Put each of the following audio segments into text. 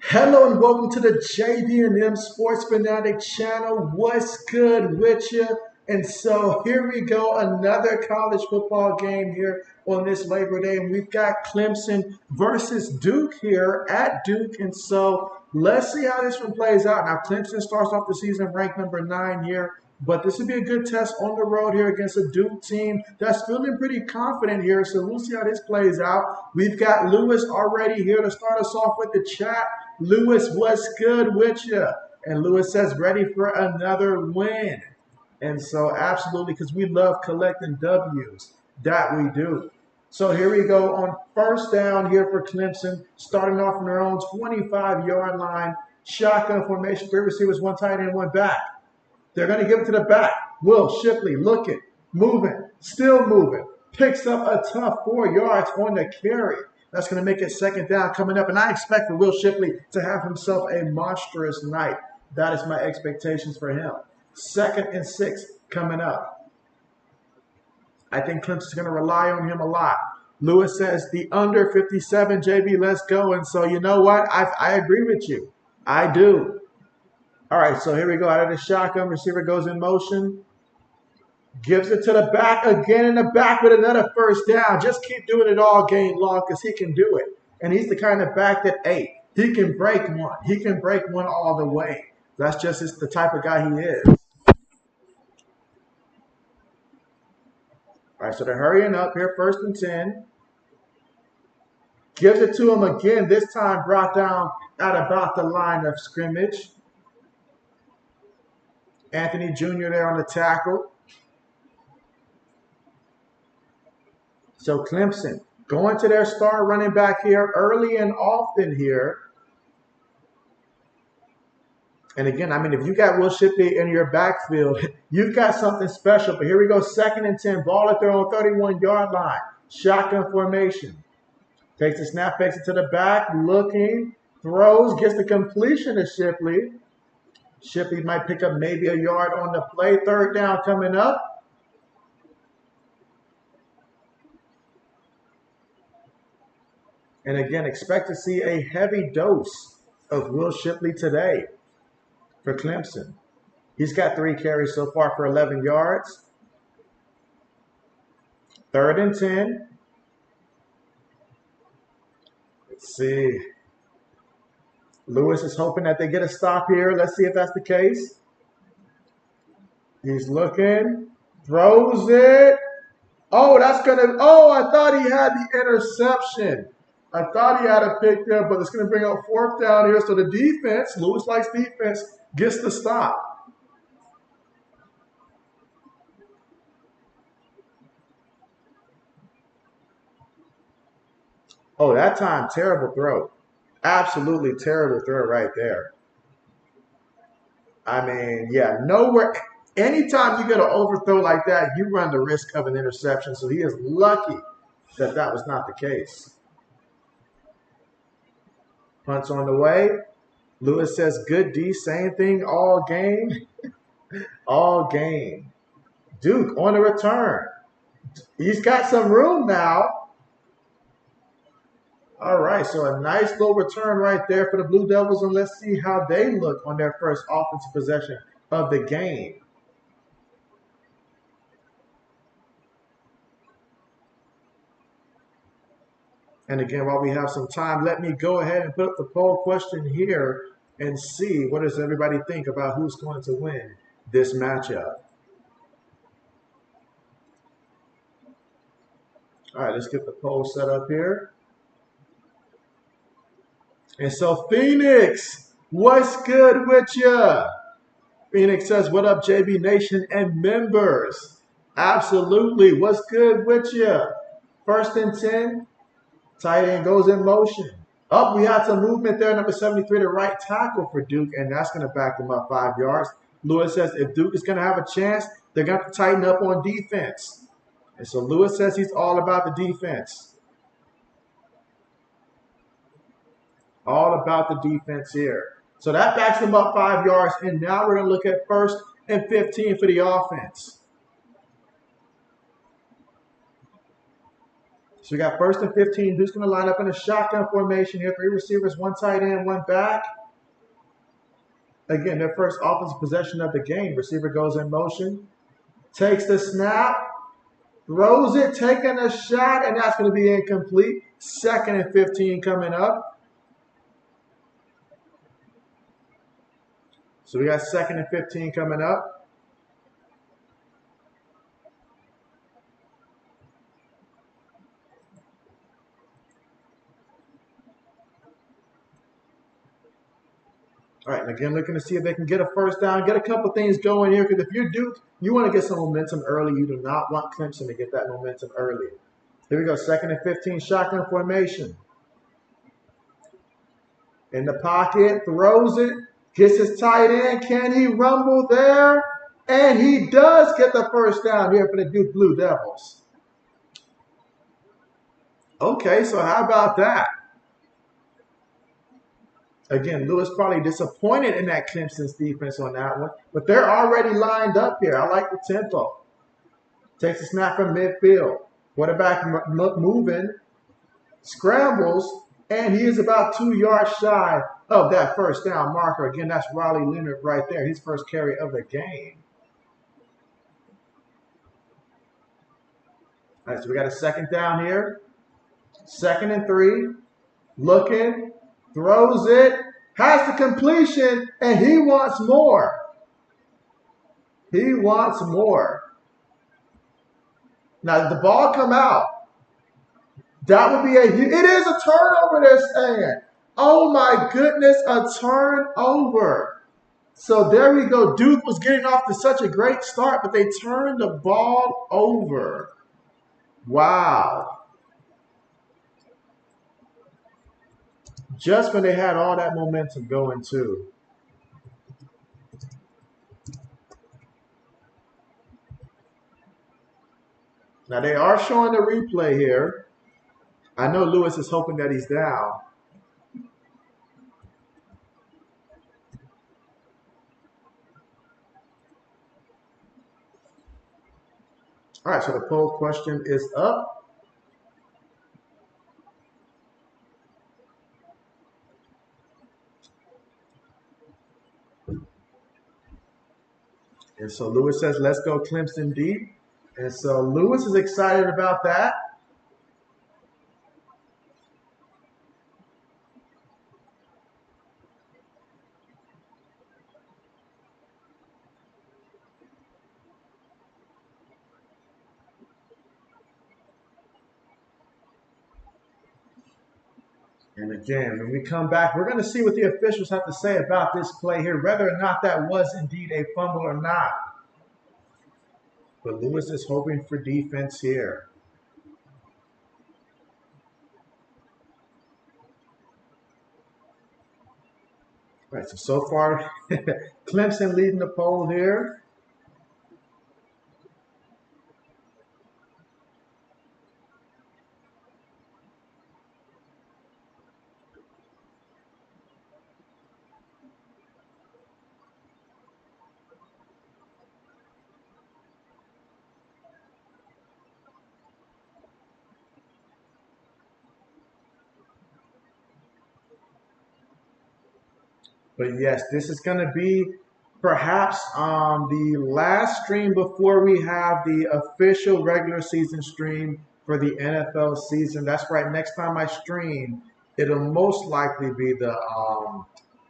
Hello and welcome to the JB&M Sports Fanatic channel. What's good with you? And so here we go, another college football game here on this Labor Day. And we've got Clemson versus Duke here at Duke. And so let's see how this one plays out. Now, Clemson starts off the season ranked number 9 here. But this would be a good test on the road here against a Duke team that's feeling pretty confident here. So we'll see how this plays out. We've got Lewis already here to start us off with the chat. Lewis, what's good with you? And Lewis says, ready for another win. And so absolutely, because we love collecting W's. That we do. So here we go on first down here for Clemson, starting off from their own 25-yard line. Shotgun formation, 3 receivers, 1 tight end, 1 back. They're going to give it to the back. Will Shipley looking, moving, still moving. Picks up a tough 4 yards on the carry. That's going to make it second down coming up. And I expect for Will Shipley to have himself a monstrous night. That is my expectations for him. 2nd and 6 coming up. I think Clemson's going to rely on him a lot. Lewis says the under 57, JB, let's go. And so you know what? I agree with you. I do. All right, so here we go. Out of the shotgun, receiver goes in motion. Gives it to the back again in the back with another first down. Just keep doing it all game long because he can do it. And he's the kind of back that, hey, he can break one. He can break one all the way. That's just the type of guy he is. All right, so they're hurrying up here, 1st and 10. Gives it to him again, this time brought down at about the line of scrimmage. Anthony Jr. there on the tackle. So Clemson going to their star running back here early and often here. And again, I mean, if you got Will Shipley in your backfield, you've got something special. But here we go, 2nd and 10, ball at their own 31-yard line. Shotgun formation. Takes the snap, fakes it to the back, looking, throws, gets the completion to Shipley. Shipley might pick up maybe a yard on the play. 3rd down coming up. And again, expect to see a heavy dose of Will Shipley today for Clemson. He's got 3 carries so far for 11 yards. 3rd and 10. Let's see. Lewis is hoping that they get a stop here. Let's see if that's the case. He's looking, throws it. Oh, that's going to, oh, I thought he had the interception. I thought he had a pick there, but it's going to bring up 4th down here. So the defense, Lewis likes defense, gets the stop. Oh, that time, terrible throw. Absolutely terrible throw right there. I mean, yeah, nowhere. Anytime you get an overthrow like that, you run the risk of an interception. So he is lucky that that was not the case. Punt's on the way. Lewis says, good D, same thing all game. All game. Duke on the return. He's got some room now. All right, so a nice little return right there for the Blue Devils, and let's see how they look on their first offensive possession of the game. And again, while we have some time, let me go ahead and put up the poll question here and see what does everybody think about who's going to win this matchup. All right, let's get the poll set up here. And so Phoenix, what's good with ya? Phoenix says, what up, JB Nation and members? Absolutely, what's good with ya? 1st and 10, tight end goes in motion. Up, we had some movement there, number 73, the right tackle for Duke, and that's going to back them up 5 yards. Lewis says if Duke is going to have a chance, they're going to have to tighten up on defense. And so Lewis says he's all about the defense. All about the defense here. So that backs them up 5 yards. And now we're going to look at 1st and 15 for the offense. So we got 1st and 15. Duke's going to line up in a shotgun formation here. 3 receivers, 1 tight end, 1 back. Again, their first offensive possession of the game. Receiver goes in motion, takes the snap, throws it, taking a shot, and that's going to be incomplete. 2nd and 15 coming up. So we got 2nd and 15 coming up. All right, and again, looking to see if they can get a first down, get a couple things going here, because if you're Duke, you want to get some momentum early. You do not want Clemson to get that momentum early. Here we go, 2nd and 15, shotgun formation. In the pocket, throws it, gets his tight end. Can he rumble there? And he does get the first down here for the Duke Blue Devils. Okay, so how about that? Again, Lewis probably disappointed in that Clemson's defense on that one, but they're already lined up here. I like the tempo. Takes a snap from midfield. Quarterback moving, scrambles, and he is about 2 yards shy of that first down marker. Again, that's Riley Leonard right there, his first carry of the game. All right, so we got a 2nd down here. 2nd and 3. Looking. Throws it, has the completion, and he wants more. He wants more. Now, the ball come out. That would be it is a turnover, they're saying. Oh my goodness, a turnover. So there we go. Duke was getting off to such a great start, but they turned the ball over. Wow. Just when they had all that momentum going too. Now they are showing the replay here. I know Lewis is hoping that he's down. All right, so the poll question is up. And so Lewis says, let's go Clemson deep. And so Lewis is excited about that. And again, when we come back, we're going to see what the officials have to say about this play here, whether or not that was indeed a fumble or not. But Lewis is hoping for defense here. All right, so far, Clemson leading the poll here. But yes, this is going to be perhaps the last stream before we have the official regular season stream for the NFL season. That's right. Next time I stream, it'll most likely be the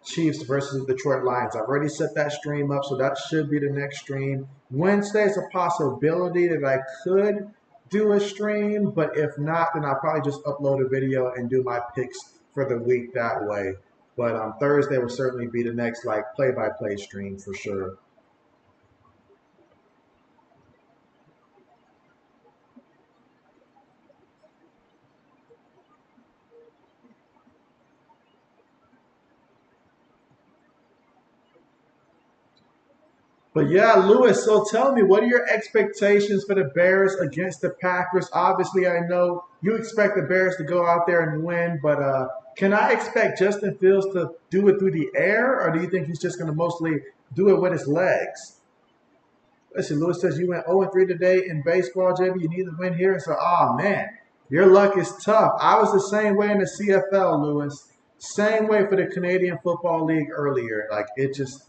Chiefs versus the Detroit Lions. I've already set that stream up, so that should be the next stream. Wednesday is a possibility that I could do a stream, but if not, then I'll probably just upload a video and do my picks for the week that way. But Thursday will certainly be the next play-by-play stream for sure. But yeah, Lewis, so tell me, what are your expectations for the Bears against the Packers? Obviously, I know you expect the Bears to go out there and win, but can I expect Justin Fields to do it through the air, or do you think he's just going to mostly do it with his legs? Listen, Lewis says you went 0-3 today in baseball, JB. You need to win here. And so, oh, man, Your luck is tough. I was the same way in the CFL, Lewis. Same way for the Canadian Football League earlier. Like it just,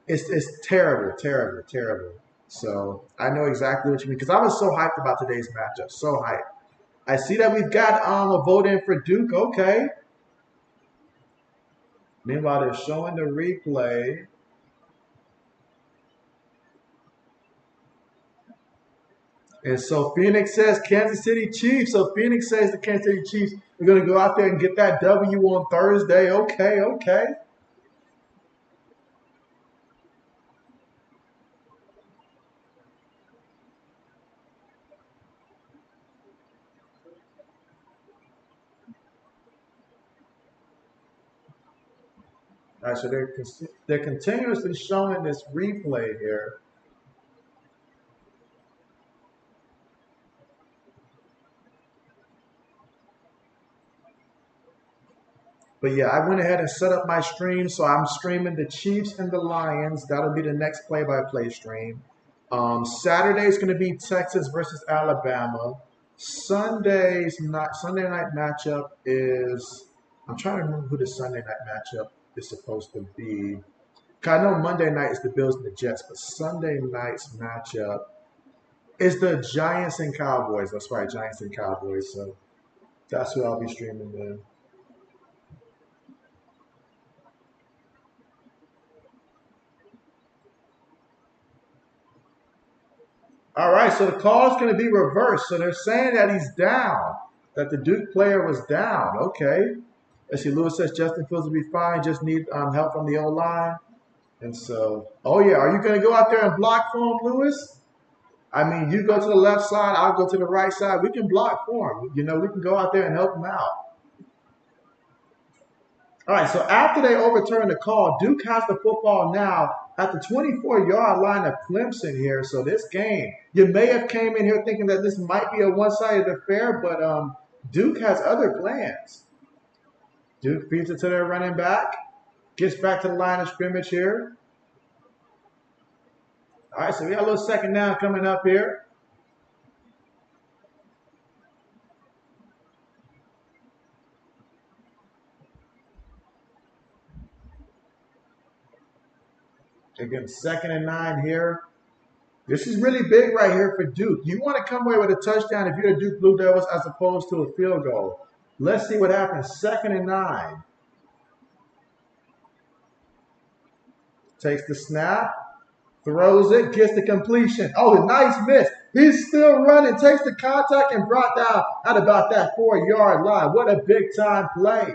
it's terrible, terrible, terrible. So I know exactly what you mean because I was so hyped about today's matchup. So hyped. I see that we've got a vote in for Duke. Okay. Meanwhile, they're showing the replay. And so Phoenix says Kansas City Chiefs. So Phoenix says the Kansas City Chiefs are going to go out there and get that W on Thursday. Okay, okay. All right, so they're continuously showing this replay here. But yeah, I went ahead and set up my stream. So I'm streaming the Chiefs and the Lions. That'll be the next play-by-play stream. Saturday is going to be Texas versus Alabama. Sunday night matchup is, I'm trying to remember who the Sunday night matchup is supposed to be. I know Monday night is the Bills and the Jets, but Sunday night's matchup is the Giants and Cowboys. That's right, Giants and Cowboys. So that's who I'll be streaming then. All right, so the call is going to be reversed. So they're saying that he's down, that the Duke player was down. Okay. Let's see, Lewis says Justin Fields will be fine, just need help from the O-line. And so, oh yeah, are you going to go out there and block for him, Lewis? I mean, you go to the left side, I'll go to the right side. We can block for him. You know, we can go out there and help him out. All right, so after they overturn the call, Duke has the football now at the 24-yard line of Clemson here. So this game, you may have came in here thinking that this might be a one-sided affair, but Duke has other plans. Duke feeds it to their running back, gets back to the line of scrimmage here. All right, so we got a little second down coming up here. Again, 2nd and 9 here. This is really big right here for Duke. You want to come away with a touchdown if you're the Duke Blue Devils as opposed to a field goal. Let's see what happens. 2nd and 9. Takes the snap, throws it, gets the completion. Oh, nice miss. He's still running, takes the contact and brought down at about that 4-yard line. What a big time play.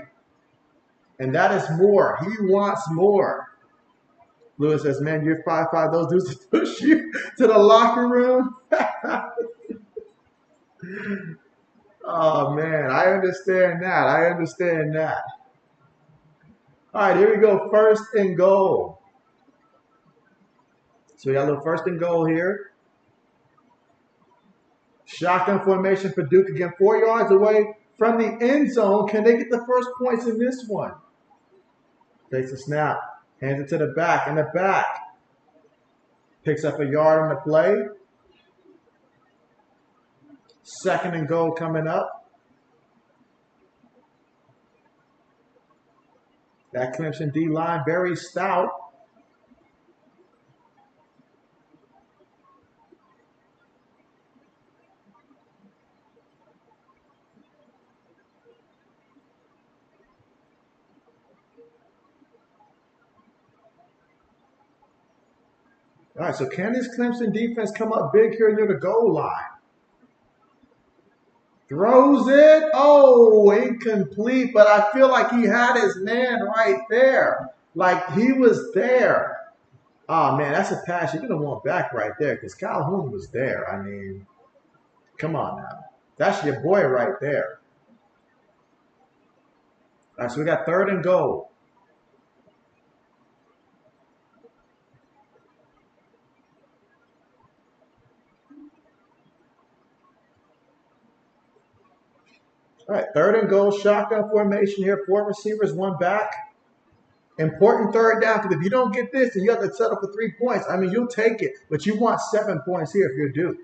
And that is more. He wants more. Lewis says, man, you're 5'5". Those dudes push you to the locker room. Oh, man, I understand that. I understand that. All right, here we go. 1st and goal. So we got a little 1st and goal here. Shotgun formation for Duke again. 4 yards away from the end zone. Can they get the first points in this one? Takes a snap. Hands it to the back. In the back. Picks up a yard on the play. 2nd and goal coming up. That Clemson D-line very stout. All right, so can this Clemson defense come up big here near the goal line? Throws it. Oh, incomplete, but I feel like he had his man right there. Like he was there. Oh, man, that's a pass you're going to want back right there because Calhoun was there. I mean, come on now. That's your boy right there. All right, so we got 3rd and goal. All right, 3rd and goal, shotgun formation here. 4 receivers, 1 back. Important 3rd down because if you don't get this, then you have to settle for 3 points. I mean, you'll take it, but you want 7 points here if you're Duke.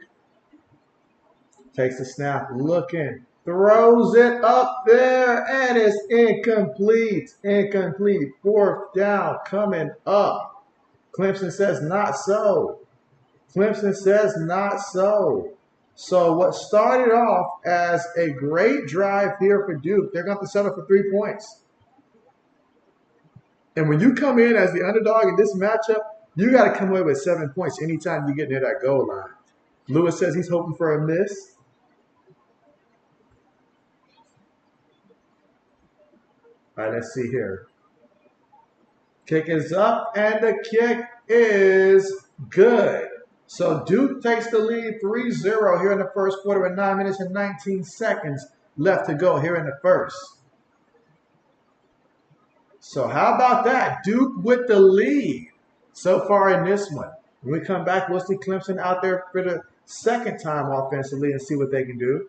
Takes the snap, looking, Throws it up there, and it's incomplete. Incomplete. Fourth down coming up. Clemson says not so. Clemson says not so. So what started off as a great drive here for Duke, they're going to settle for 3 points. And when you come in as the underdog in this matchup, you got to come away with 7 points anytime you get near that goal line. Lewis says he's hoping for a miss. All right, let's see here. Kick is up, and the kick is good. So Duke takes the lead 3-0 here in the first quarter with 9 minutes and 19 seconds left to go here in the first. So how about that? Duke with the lead so far in this one. When we come back, we'll see Clemson out there for the second time offensively and see what they can do.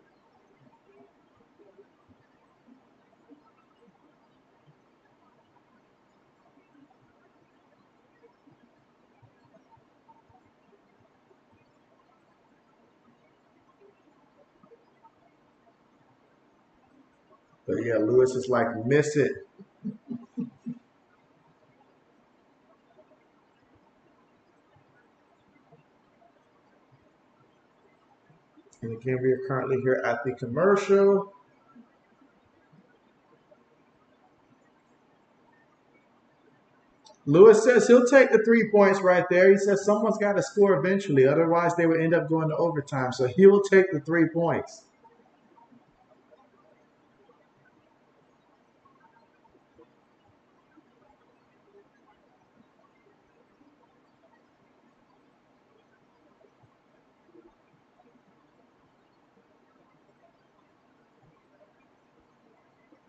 But yeah, Lewis is like, miss it. And again, we are currently here at the commercial. Lewis says he'll take the 3 points right there. He says someone's got to score eventually. Otherwise, they would end up going to overtime. So he will take the 3 points.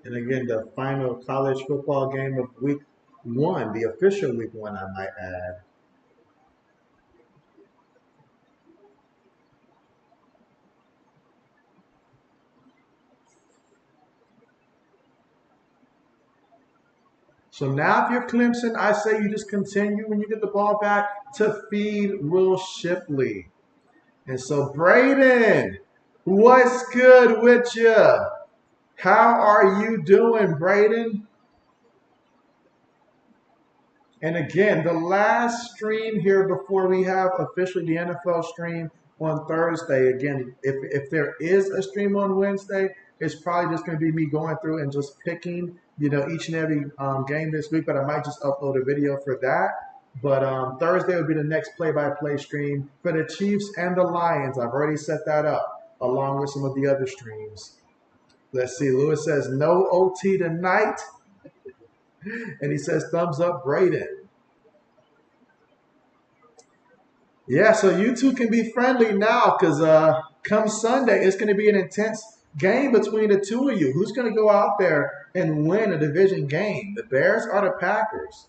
And again, the final college football game of week 1, the official week 1, I might add. So now if you're Clemson, I say you just continue when you get the ball back to feed Will Shipley. And so Braden, what's good with you? How are you doing, Braden? And again, the last stream here before we have officially the NFL stream on Thursday. Again, if there is a stream on Wednesday, it's probably just going to be me going through and just picking, each and every game this week. But I might just upload a video for that. But Thursday will be the next play-by-play stream for the Chiefs and the Lions. I've already set that up along with some of the other streams. Let's see. Lewis says no OT tonight. And he says, thumbs up, Braden. Yeah, so you two can be friendly now because come Sunday, it's going to be an intense game between the two of you. Who's going to go out there and win a division game, the Bears or the Packers?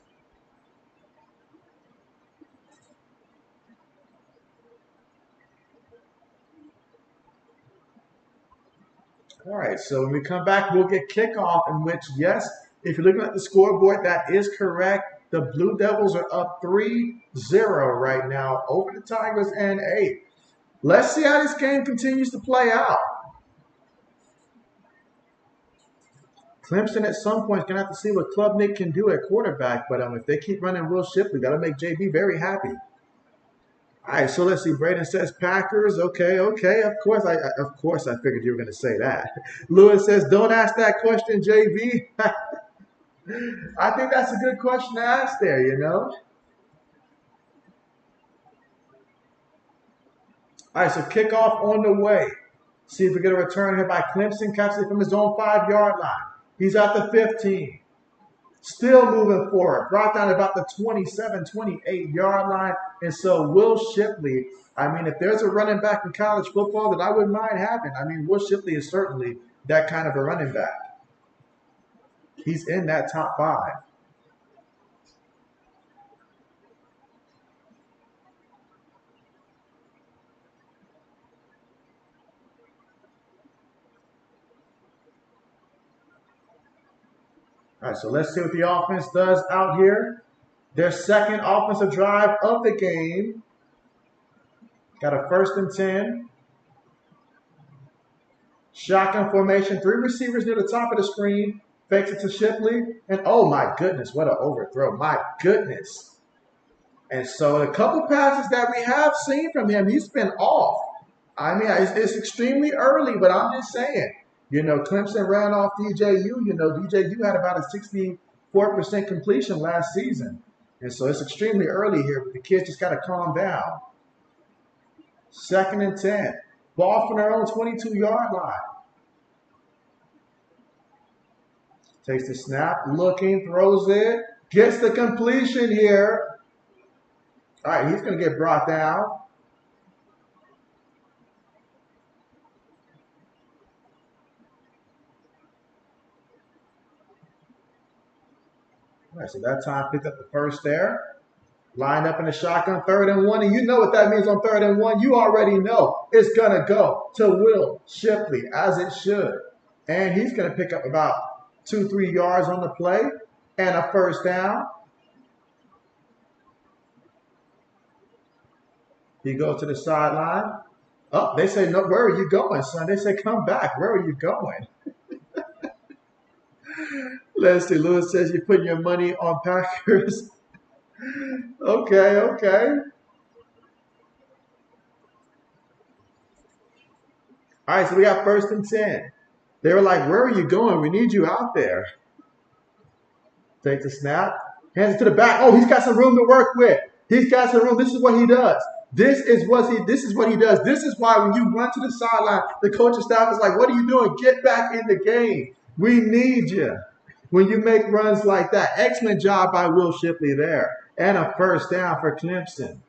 All right, so when we come back, we'll get kickoff, in which, yes, if you're looking at the scoreboard, that is correct. The Blue Devils are up 3-0 right now over the Tigers and 8. Let's see how this game continues to play out. Clemson at some point is going to have to see what Club Nick can do at quarterback, but if they keep running Will Shipley, that'll make JB very happy. All right, so let's see. Braden says Packers. Okay. Of course, I figured you were going to say that. Lewis says, don't ask that question, JB. I think that's a good question to ask there, All right, so kickoff on the way. See if we get a return here by Clemson. Catches it from his own 5-yard line. He's at the 15. Still moving forward. Brought down about the 27, 28-yard line. And so Will Shipley, if there's a running back in college football that I wouldn't mind having, Will Shipley is certainly that kind of a running back. He's in that top 5. All right, so let's see what the offense does out here. Their second offensive drive of the game. Got a 1st and 10. Shotgun formation, 3 receivers near the top of the screen. Fakes it to Shipley. And oh my goodness, what an overthrow. My goodness. And so a couple passes that we have seen from him, he's been off. I mean, it's extremely early, but I'm just saying. You know, Clemson ran off DJU. You know, DJU had about a 64% completion last season. And so it's extremely early here, but the kids just got to calm down. 2nd and 10. Ball from their own 22-yard line. Takes the snap, looking, throws it, gets the completion here. All right, he's going to get brought down. All right, so that time picked up the first there. Lined up in the shotgun, 3rd and 1. And you know what that means on 3rd and 1. You already know it's going to go to Will Shipley, as it should. And he's going to pick up about 2-3 yards on the play and a 1st down. He goes to the sideline. Oh, they say, no, where are you going, son? They say, come back. Where are you going? Leslie Lewis says you're putting your money on Packers. Okay. All right, so we got 1st and 10. They were like, where are you going? We need you out there. Takes the snap. Hands it to the back. Oh, he's got some room to work with. He's got some room. This is what he does. This is what he does. This is why when you run to the sideline, the coaching staff is like, what are you doing? Get back in the game. We need you. When you make runs like that. Excellent job by Will Shipley there. And a 1st down for Clemson.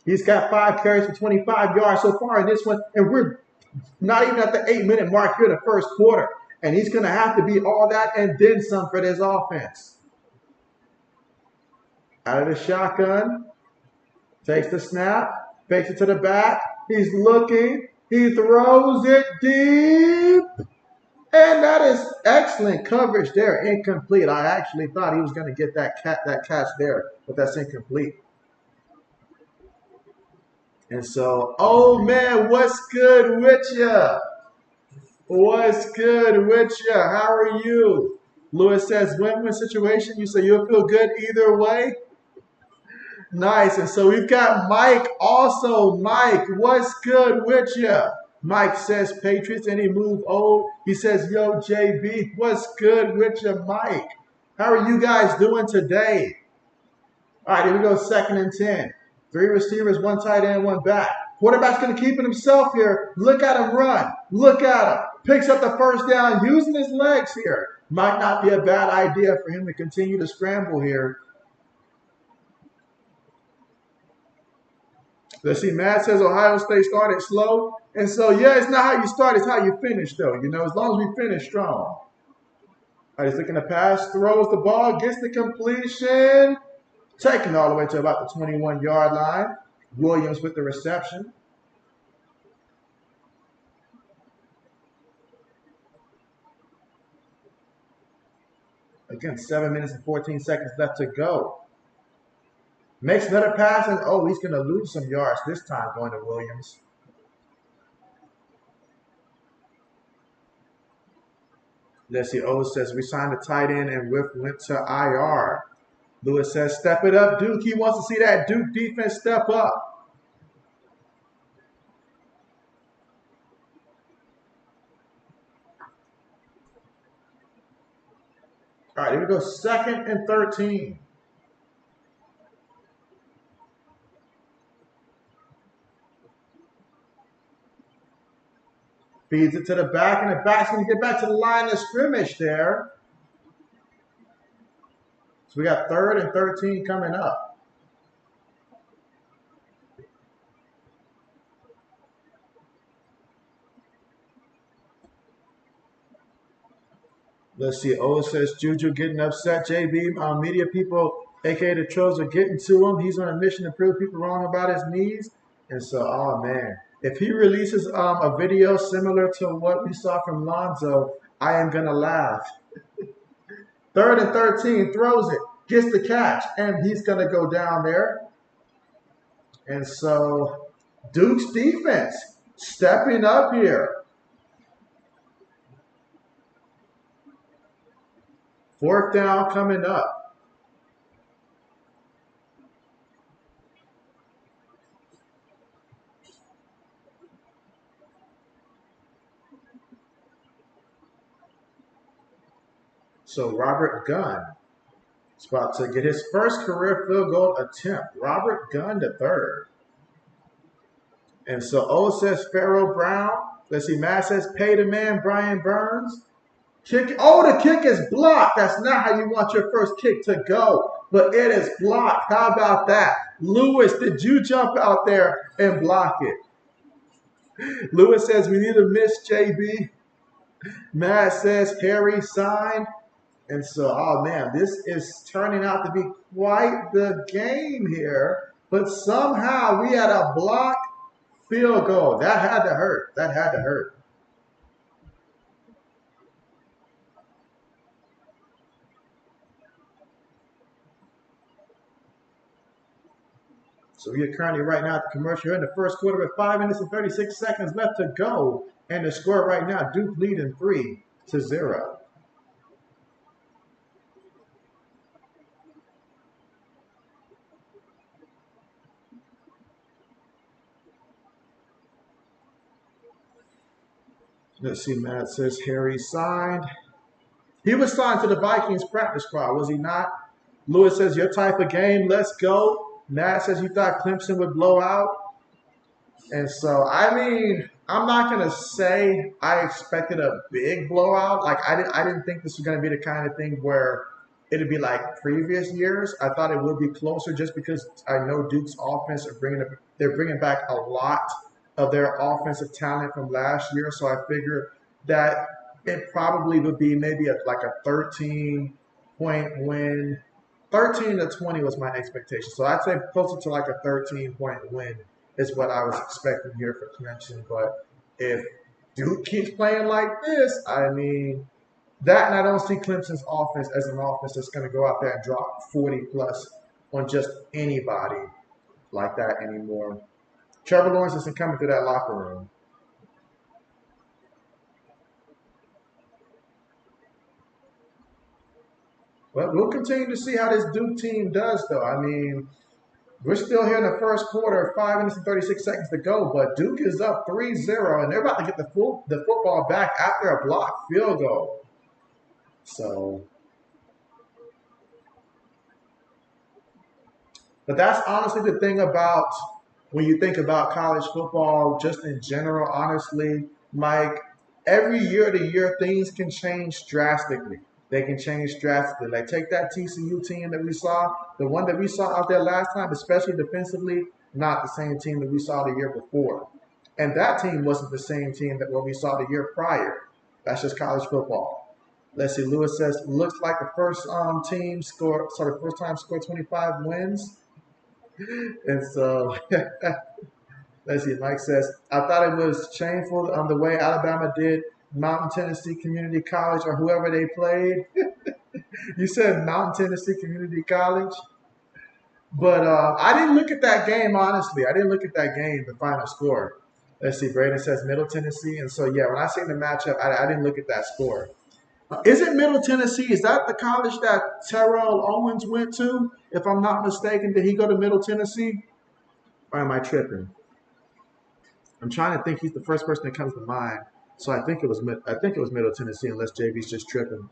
He's got 5 carries for 25 yards so far in this one. And we're not even at the 8-minute mark here in the 1st quarter. And he's going to have to be all that and then some for this offense. Out of the shotgun. Takes the snap. Fakes it to the back. He's looking. He throws it deep. And that is excellent coverage there. Incomplete. I actually thought he was going to get that catch there, but that's incomplete. And so, oh man, what's good with ya? What's good with ya? How are you? Lewis says, win-win situation. You say you'll feel good either way. Nice. And so we've got Mike also. Mike, what's good with ya? Mike says Patriots, any move old? He says, yo, JB, what's good with you, Mike? How are you guys doing today? All right, here we go, 2nd and 10. 3 receivers, 1 tight end, 1 back. Quarterback's going to keep it himself here. Look at him run. Look at him. Picks up the 1st down using his legs here. Might not be a bad idea for him to continue to scramble here. Let's see, Matt says Ohio State started slow. And so, yeah, it's not how you start, it's how you finish, though. You know, as long as we finish strong. All right, he's looking to pass, throws the ball, gets the completion. Taken all the way to about the 21-yard line. Williams with the reception. Again, 7 minutes and 14 seconds left to go. Makes another pass, and oh, he's going to lose some yards this time going to Williams. Let's see, O says we signed a tight end and Whiff went to IR. Lewis says step it up, Duke. He wants to see that Duke defense step up. All right, here we go, 2nd and 13. Feeds it to the back, and the back's going to get back to the line of scrimmage there. So we got 3rd and 13 coming up. Let's see. O says Juju getting upset. JB, media people, a.k.a. the Trolls, are getting to him. He's on a mission to prove people wrong about his knees. And so, oh, man. If he releases a video similar to what we saw from Lonzo, I am going to laugh. 3rd and 13, throws it, gets the catch, and he's going to go down there. And so Duke's defense stepping up here. Fourth down coming up. So Robert Gunn is about to get his first career field goal attempt. Robert Gunn the third. And so O says Pharaoh Brown. Let's see, Matt says pay the man Brian Burns. Kick. Oh, the kick is blocked. That's not how you want your first kick to go. But it is blocked. How about that? Lewis, did you jump out there and block it? Lewis says we need to miss JB. Matt says Harry signed. And so, oh man, this is turning out to be quite the game here. But somehow we had a block field goal. That had to hurt. That had to hurt. So we are currently right now at the commercial in the first quarter with 5 minutes and 36 seconds left to go. And the score right now, Duke leading 3-0. Let's see, Matt says Harry signed. He was signed to the Vikings practice squad, was he not? Lewis says, your type of game, let's go. Matt says you thought Clemson would blow out. And so, I mean, I'm not going to say I expected a big blowout. Like, I didn't think this was going to be the kind of thing where it'd be like previous years. I thought it would be closer just because I know Duke's offense they're bringing back a lot of their offensive talent from last year. So I figure that it probably would be maybe like a 13-point win. 13-20 was my expectation. So I'd say closer to like a 13-point win is what I was expecting here for Clemson. But if Duke keeps playing like this, I mean, that and I don't see Clemson's offense as an offense that's going to go out there and drop 40-plus on just anybody like that anymore. Trevor Lawrence isn't coming through that locker room. But we'll continue to see how this Duke team does, though. I mean, we're still here in the first quarter, 5 minutes and 36 seconds to go, but Duke is up 3-0, and they're about to get the football back after a blocked field goal. So, but that's honestly the thing about when you think about college football, just in general, honestly, Mike, every year to year, things can change drastically. They can change drastically. Like, take that TCU team that we saw, the one that we saw out there last time, especially defensively, not the same team that we saw the year before. And that team wasn't the same team that what we saw the year prior. That's just college football. Let's see, Lewis says, looks like the first time scored 25 wins. And so, let's see, Mike says, I thought it was shameful the way Alabama did Mountain Tennessee Community College or whoever they played. You said Mountain Tennessee Community College. But I didn't look at that game, honestly. I didn't look at that game, the final score. Let's see, Braden says Middle Tennessee. And so, yeah, when I seen the matchup, I didn't look at that score. Is it Middle Tennessee? Is that the college that Terrell Owens went to? If I'm not mistaken, did he go to Middle Tennessee? Or am I tripping? I'm trying to think. He's the first person that comes to mind. So I think it was Middle Tennessee, unless JB's just tripping.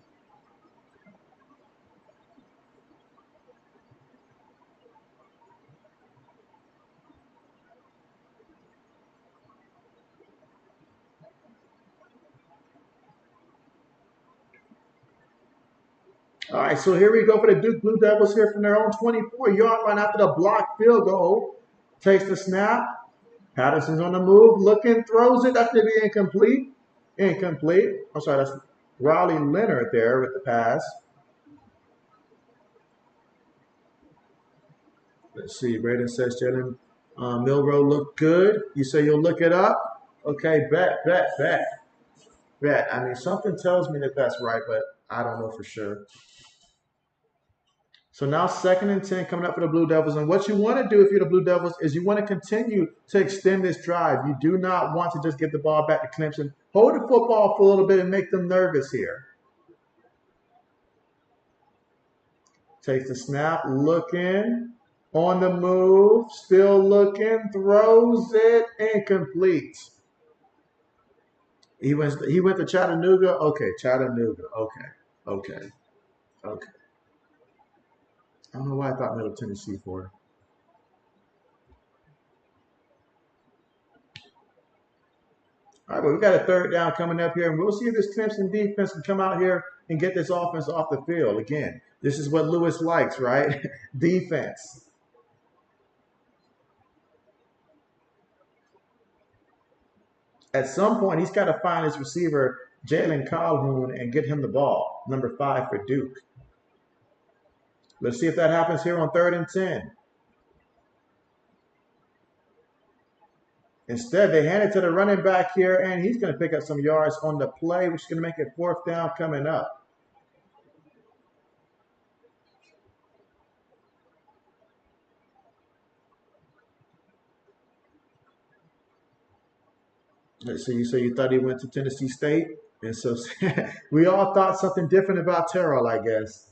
All right, so here we go for the Duke Blue Devils here from their own 24-yard line after the blocked field goal. Takes the snap. Patterson's on the move, looking, throws it. That's going to be incomplete. Incomplete. I'm sorry, that's Raleigh Leonard there with the pass. Let's see. Braden says Jalen Milroe looked good. You say you'll look it up? Okay, bet. I mean, something tells me that that's right, but I don't know for sure. So now 2nd and 10 coming up for the Blue Devils. And what you want to do if you're the Blue Devils is you want to continue to extend this drive. You do not want to just get the ball back to Clemson. Hold the football for a little bit and make them nervous here. Takes the snap, looking, on the move, still looking, throws it, incomplete. He went to Chattanooga. Okay, Chattanooga. Okay. I don't know why I thought Middle Tennessee for. All right, but we got a third down coming up here, and we'll see if this Clemson defense can come out here and get this offense off the field. Again, this is what Lewis likes, right? Defense. At some point, he's got to find his receiver, Jalen Calhoun, and get him the ball, number 5 for Duke. Let's see if that happens here on 3rd and 10. Instead, they hand it to the running back here, and he's going to pick up some yards on the play, which is going to make it 4th down coming up. So you thought he went to Tennessee State? And so we all thought something different about Terrell, I guess.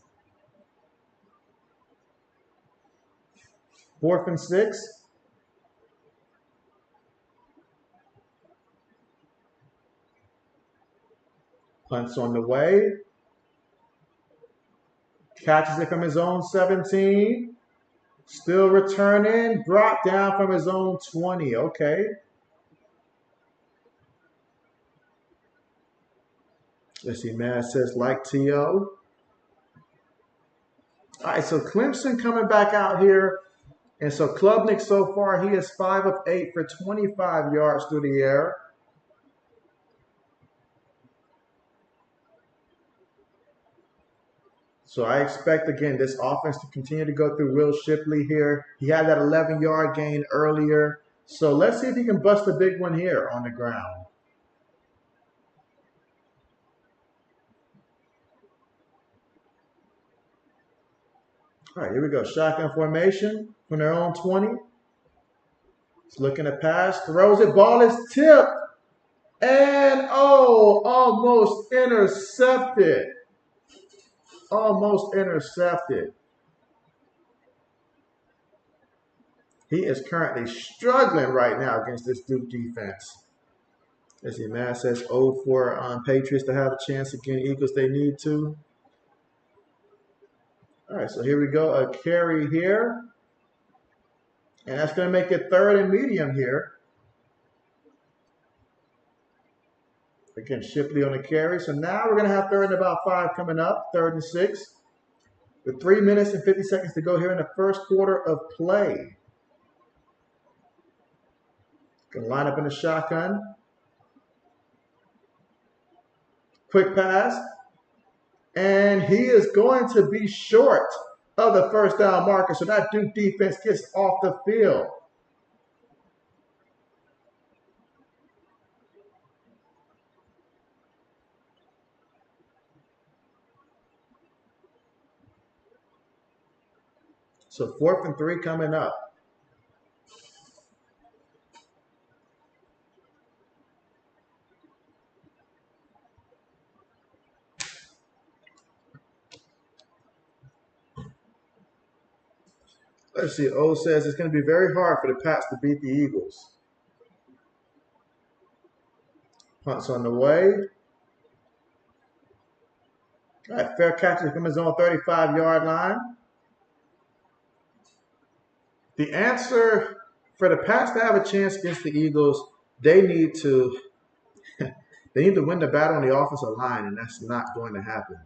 4th and 6. Punts on the way. Catches it from his own 17. Still returning. Brought down from his own 20. Okay. Let's see, man. It says like T.O. All right, so Clemson coming back out here. And so Klubnik so far, he is 5 of 8 for 25 yards through the air. So I expect, again, this offense to continue to go through Will Shipley here. He had that 11-yard gain earlier. So let's see if he can bust a big one here on the ground. All right, here we go. Shotgun formation from their own 20. He's looking to pass, throws it, ball is tipped. And, almost intercepted. Almost intercepted. He is currently struggling right now against this Duke defense. Let's see, Matt says 0 for Patriots to have a chance against Eagles. They need to. All right, so here we go. A carry here. And that's going to make it 3rd and medium here. Again, Shipley on the carry. So now we're going to have 3rd and about 5 coming up, 3rd and 6. With 3 minutes and 50 seconds to go here in the first quarter of play. Going to line up in the shotgun. Quick pass. And he is going to be short of the 1st down marker. So that Duke defense gets off the field. So 4th and 3 coming up. Let's see. O says it's going to be very hard for the Pats to beat the Eagles. Punts on the way. All right, fair catches from his own 35-yard line. The answer for the Pats to have a chance against the Eagles, they need to win the battle on the offensive line, and that's not going to happen.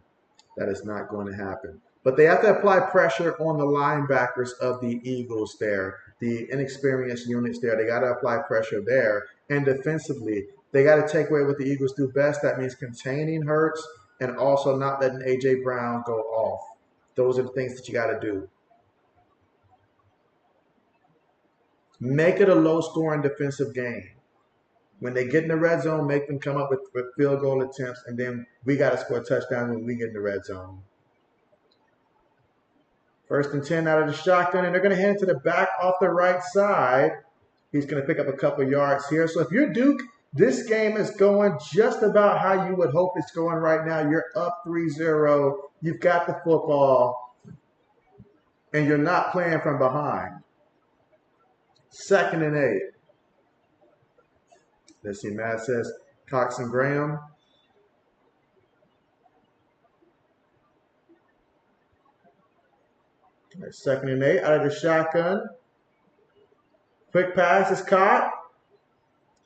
That is not going to happen. But they have to apply pressure on the linebackers of the Eagles there, the inexperienced units there. They got to apply pressure there. And defensively, they got to take away what the Eagles do best. That means containing Hurts and also not letting A.J. Brown go off. Those are the things that you got to do. Make it a low-scoring defensive game. When they get in the red zone, make them come up with field goal attempts, and then we got to score touchdowns when we get in the red zone. 1st and 10 out of the shotgun, and they're going to hand it to the back off the right side. He's going to pick up a couple yards here. So if you're Duke, this game is going just about how you would hope it's going right now. You're up 3-0. You've got the football. and you're not playing from behind. 2nd and 8. Let's see, Matt says Cox and Graham. All right, 2nd and 8 out of the shotgun. Quick pass is caught.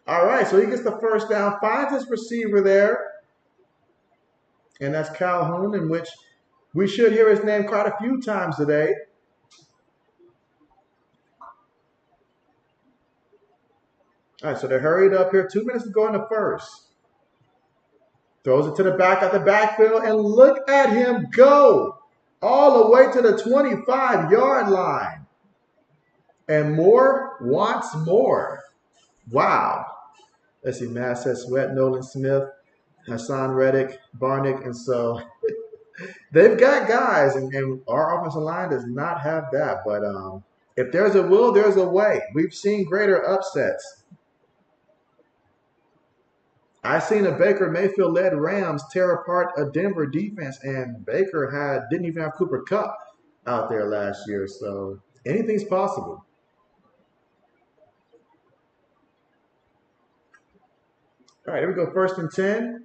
All right, so he gets the first down, finds his receiver there, and that's Calhoun, in which we should hear his name quite a few times today. All right, so they're hurried up here. 2 minutes to go in the first. Throws it to the back at the backfield, and look at him go all the way to the 25-yard line. And Moore wants more. Wow. Let's see, Matt says Sweat, Nolan Smith, Hassan Reddick, Barnick, and so they've got guys, and our offensive line does not have that. But if there's a will, there's a way. We've seen greater upsets. I've seen a Baker Mayfield-led Rams tear apart a Denver defense, and Baker didn't even have Cooper Kupp out there last year. So anything's possible. All right, here we go. 1st and 10.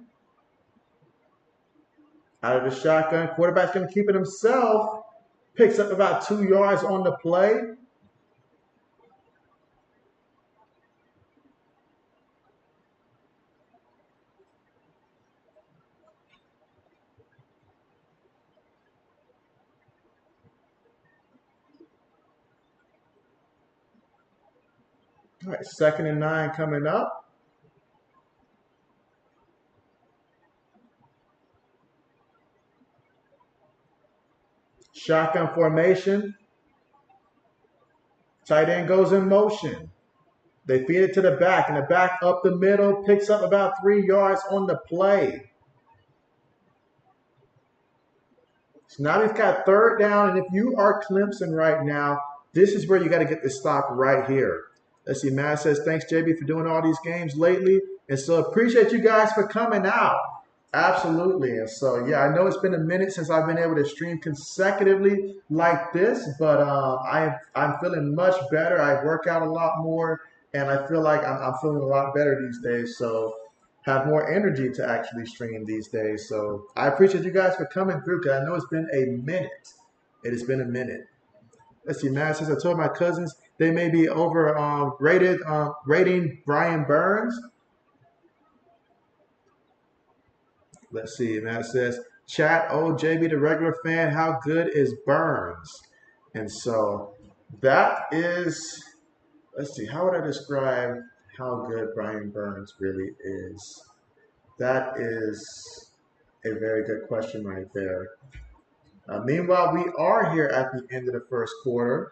Out of the shotgun. Quarterback's going to keep it himself. Picks up about 2 yards on the play. All right, 2nd and 9 coming up. Shotgun formation. Tight end goes in motion. They feed it to the back, and the back up the middle picks up about 3 yards on the play. So now we've got 3rd down, and if you are Clemson right now, this is where you got to get the stop right here. Let's see, Matt says, thanks, JB, for doing all these games lately. And so appreciate you guys for coming out. Absolutely. And so, yeah, I know it's been a minute since I've been able to stream consecutively like this, but I'm feeling much better. I work out a lot more, and I feel like I'm feeling a lot better these days. So have more energy to actually stream these days. So I appreciate you guys for coming through, because I know it's been a minute. It has been a minute. Let's see, Matt says, I told my cousins they may be rating Brian Burns. Let's see, Matt says, chat, oh, JB, the regular fan, how good is Burns? And so that is, let's see, how would I describe how good Brian Burns really is? That is a very good question right there. Meanwhile, we are here at the end of the first quarter.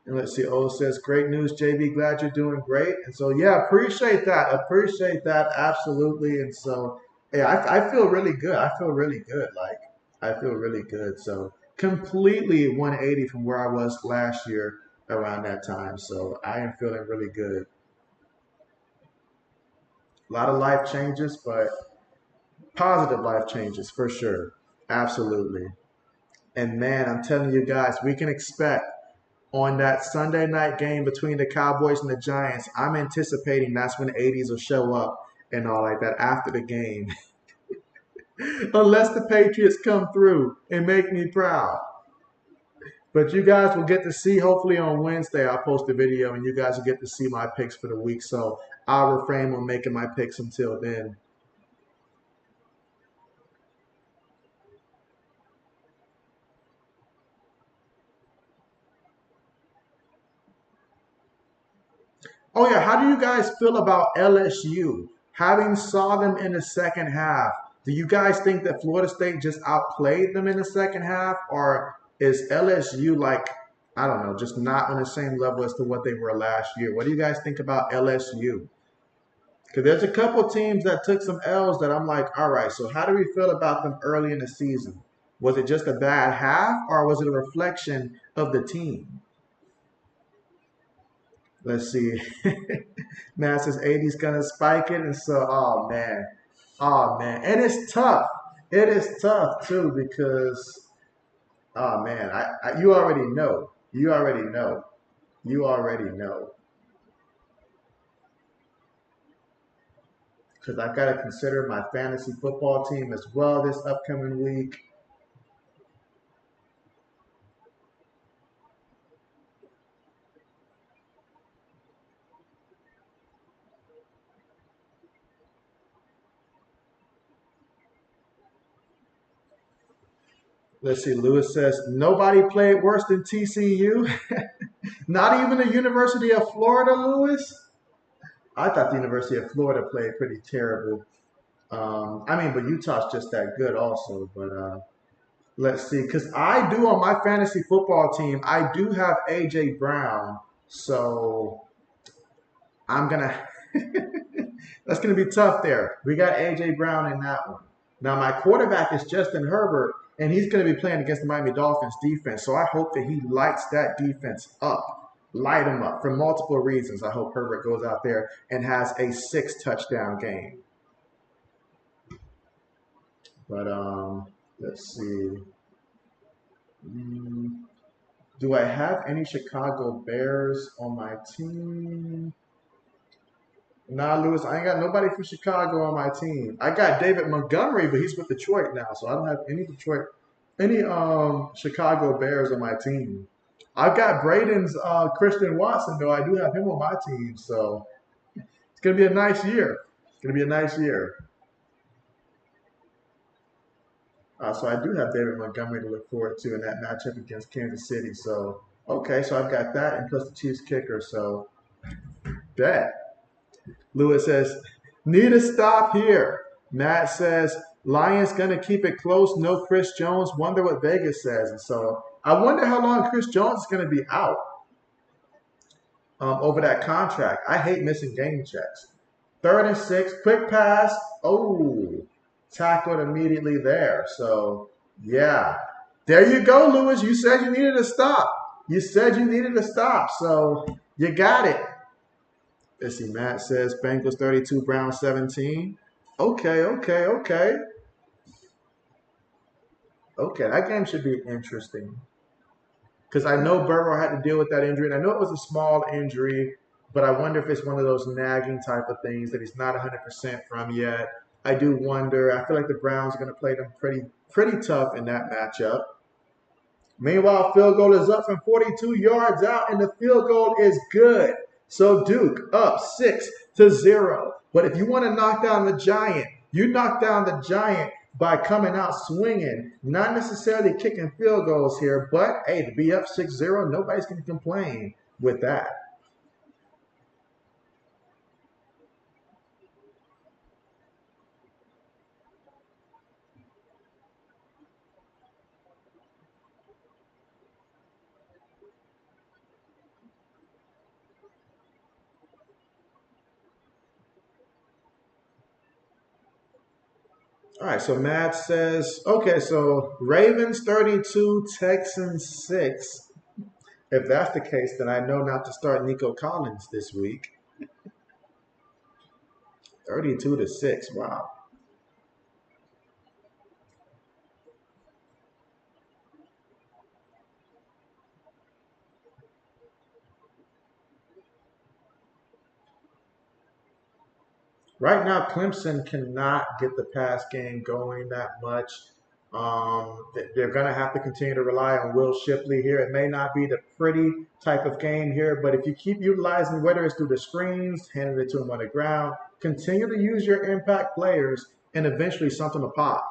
And let's see, O says, great news, JB. Glad you're doing great. And so, yeah, appreciate that. Appreciate that. Absolutely. And so, yeah, I feel really good. I feel really good. I feel really good. So, completely 180 from where I was last year around that time. So, I am feeling really good. A lot of life changes, but positive life changes for sure. Absolutely. And man, I'm telling you guys, we can expect on that Sunday night game between the Cowboys and the Giants, I'm anticipating that's when the 80s will show up and all like that after the game. Unless the Patriots come through and make me proud. But you guys will get to see, hopefully on Wednesday, I'll post a video and you guys will get to see my picks for the week. So I'll refrain on making my picks until then. Oh, yeah. How do you guys feel about LSU? Having saw them in the second half, do you guys think that Florida State just outplayed them in the second half? Or is LSU like, I don't know, just not on the same level as to what they were last year? What do you guys think about LSU? Because there's a couple teams that took some L's that I'm like, all right, so how do we feel about them early in the season? Was it just a bad half, or was it a reflection of the team? Let's see. Matt says 80's gonna spike it, and so oh man, and it's tough. It is tough too because Oh man, you already know. You already know. You already know. Because I've got to consider my fantasy football team as well this upcoming week. Let's see. Lewis says nobody played worse than TCU. Not even the University of Florida, Lewis. I thought the University of Florida played pretty terrible. I mean, but Utah's just that good also. But let's see, because I do on my fantasy football team, I do have AJ Brown, so I'm gonna. That's gonna be tough there. We got AJ Brown in that one. Now my quarterback is Justin Herbert, and he's gonna be playing against the Miami Dolphins defense. So I hope that he lights that defense up, light them up for multiple reasons. I hope Herbert goes out there and has a 6 touchdown game. But let's see. Mm, do I have any Chicago Bears on my team? Nah, Lewis, I ain't got nobody from Chicago on my team. I got David Montgomery, but he's with Detroit now, so I don't have any Chicago Bears on my team. I've got Braden's Christian Watson, though I do have him on my team, so it's gonna be a nice year. It's gonna be a nice year. So I do have David Montgomery to look forward to in that matchup against Kansas City. So okay, so I've got that and plus the Chiefs kicker. So that. Lewis says, need a stop here. Matt says, Lions gonna keep it close. No Chris Jones. Wonder what Vegas says. And so I wonder how long Chris Jones is gonna be out over that contract. I hate missing game checks. 3rd and 6, quick pass. Oh, tackled immediately there. So yeah, there you go, Lewis. You said you needed a stop. You said you needed a stop. So you got it. Let's see, Matt says Bengals 32, Browns 17. Okay, okay, okay. Okay, that game should be interesting. Because I know Burrow had to deal with that injury, and I know it was a small injury, but I wonder if it's one of those nagging type of things that he's not 100% from yet. I do wonder. I feel like the Browns are going to play them pretty tough in that matchup. Meanwhile, field goal is up from 42 yards out, and the field goal is good. So Duke up 6-0. But if you want to knock down the Giant, you knock down the Giant by coming out swinging, not necessarily kicking field goals here, but hey, to be up 6-0, nobody's going to complain with that. All right, so Matt says, okay, so Ravens 32, Texans 6. If that's the case, then I know not to start Nico Collins this week. 32-6, wow. Right now, Clemson cannot get the pass game going that much. They're going to have to continue to rely on Will Shipley here. It may not be the pretty type of game here, but if you keep utilizing, whether it's through the screens, handing it to him on the ground, continue to use your impact players, and eventually something will pop.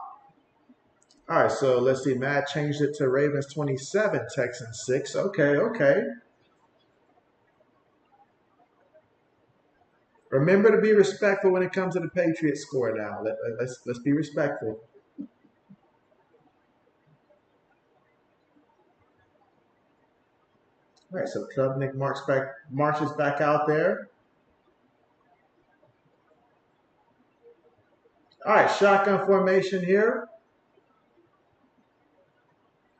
All right, so let's see. Matt changed it to Ravens 27, Texans 6. Okay, okay. Remember to be respectful when it comes to the Patriots score now. Let's be respectful. All right, so Klubnik marches back out there. All right, shotgun formation here.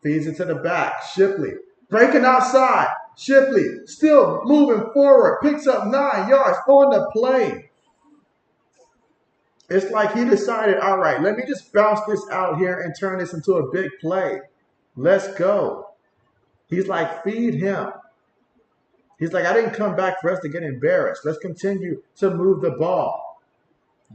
Feeds it to the back. Shipley breaking outside. Shipley still moving forward. Picks up 9 yards on the play. It's like he decided, all right, let me just bounce this out here and turn this into a big play. Let's go. He's like, feed him. He's like, I didn't come back for us to get embarrassed. Let's continue to move the ball.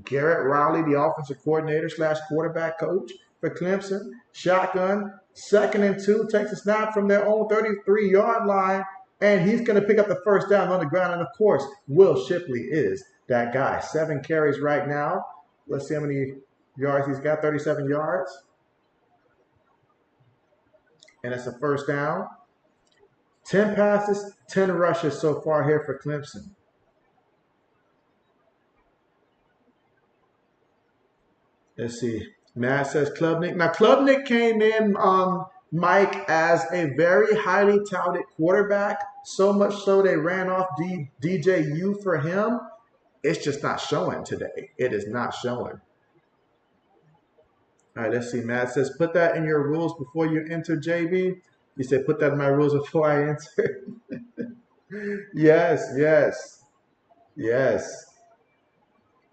Garrett Riley, the offensive coordinator slash quarterback coach for Clemson. Shotgun, 2nd and 2, takes a snap from their own 33-yard line, and he's going to pick up the first down on the ground. And, of course, Will Shipley is that guy. 7 carries right now. Let's see how many yards he's got, 37 yards. And it's a first down. 10 passes, 10 rushes so far here for Clemson. Let's see. Matt says Klubnik. Now, Klubnik came in, Mike, as a very highly touted quarterback, so much so they ran off DJU for him. It's just not showing today. It is not showing. All right, let's see. Matt says, put that in your rules before you enter, JB. You said, put that in my rules before I enter. Yes, yes, yes.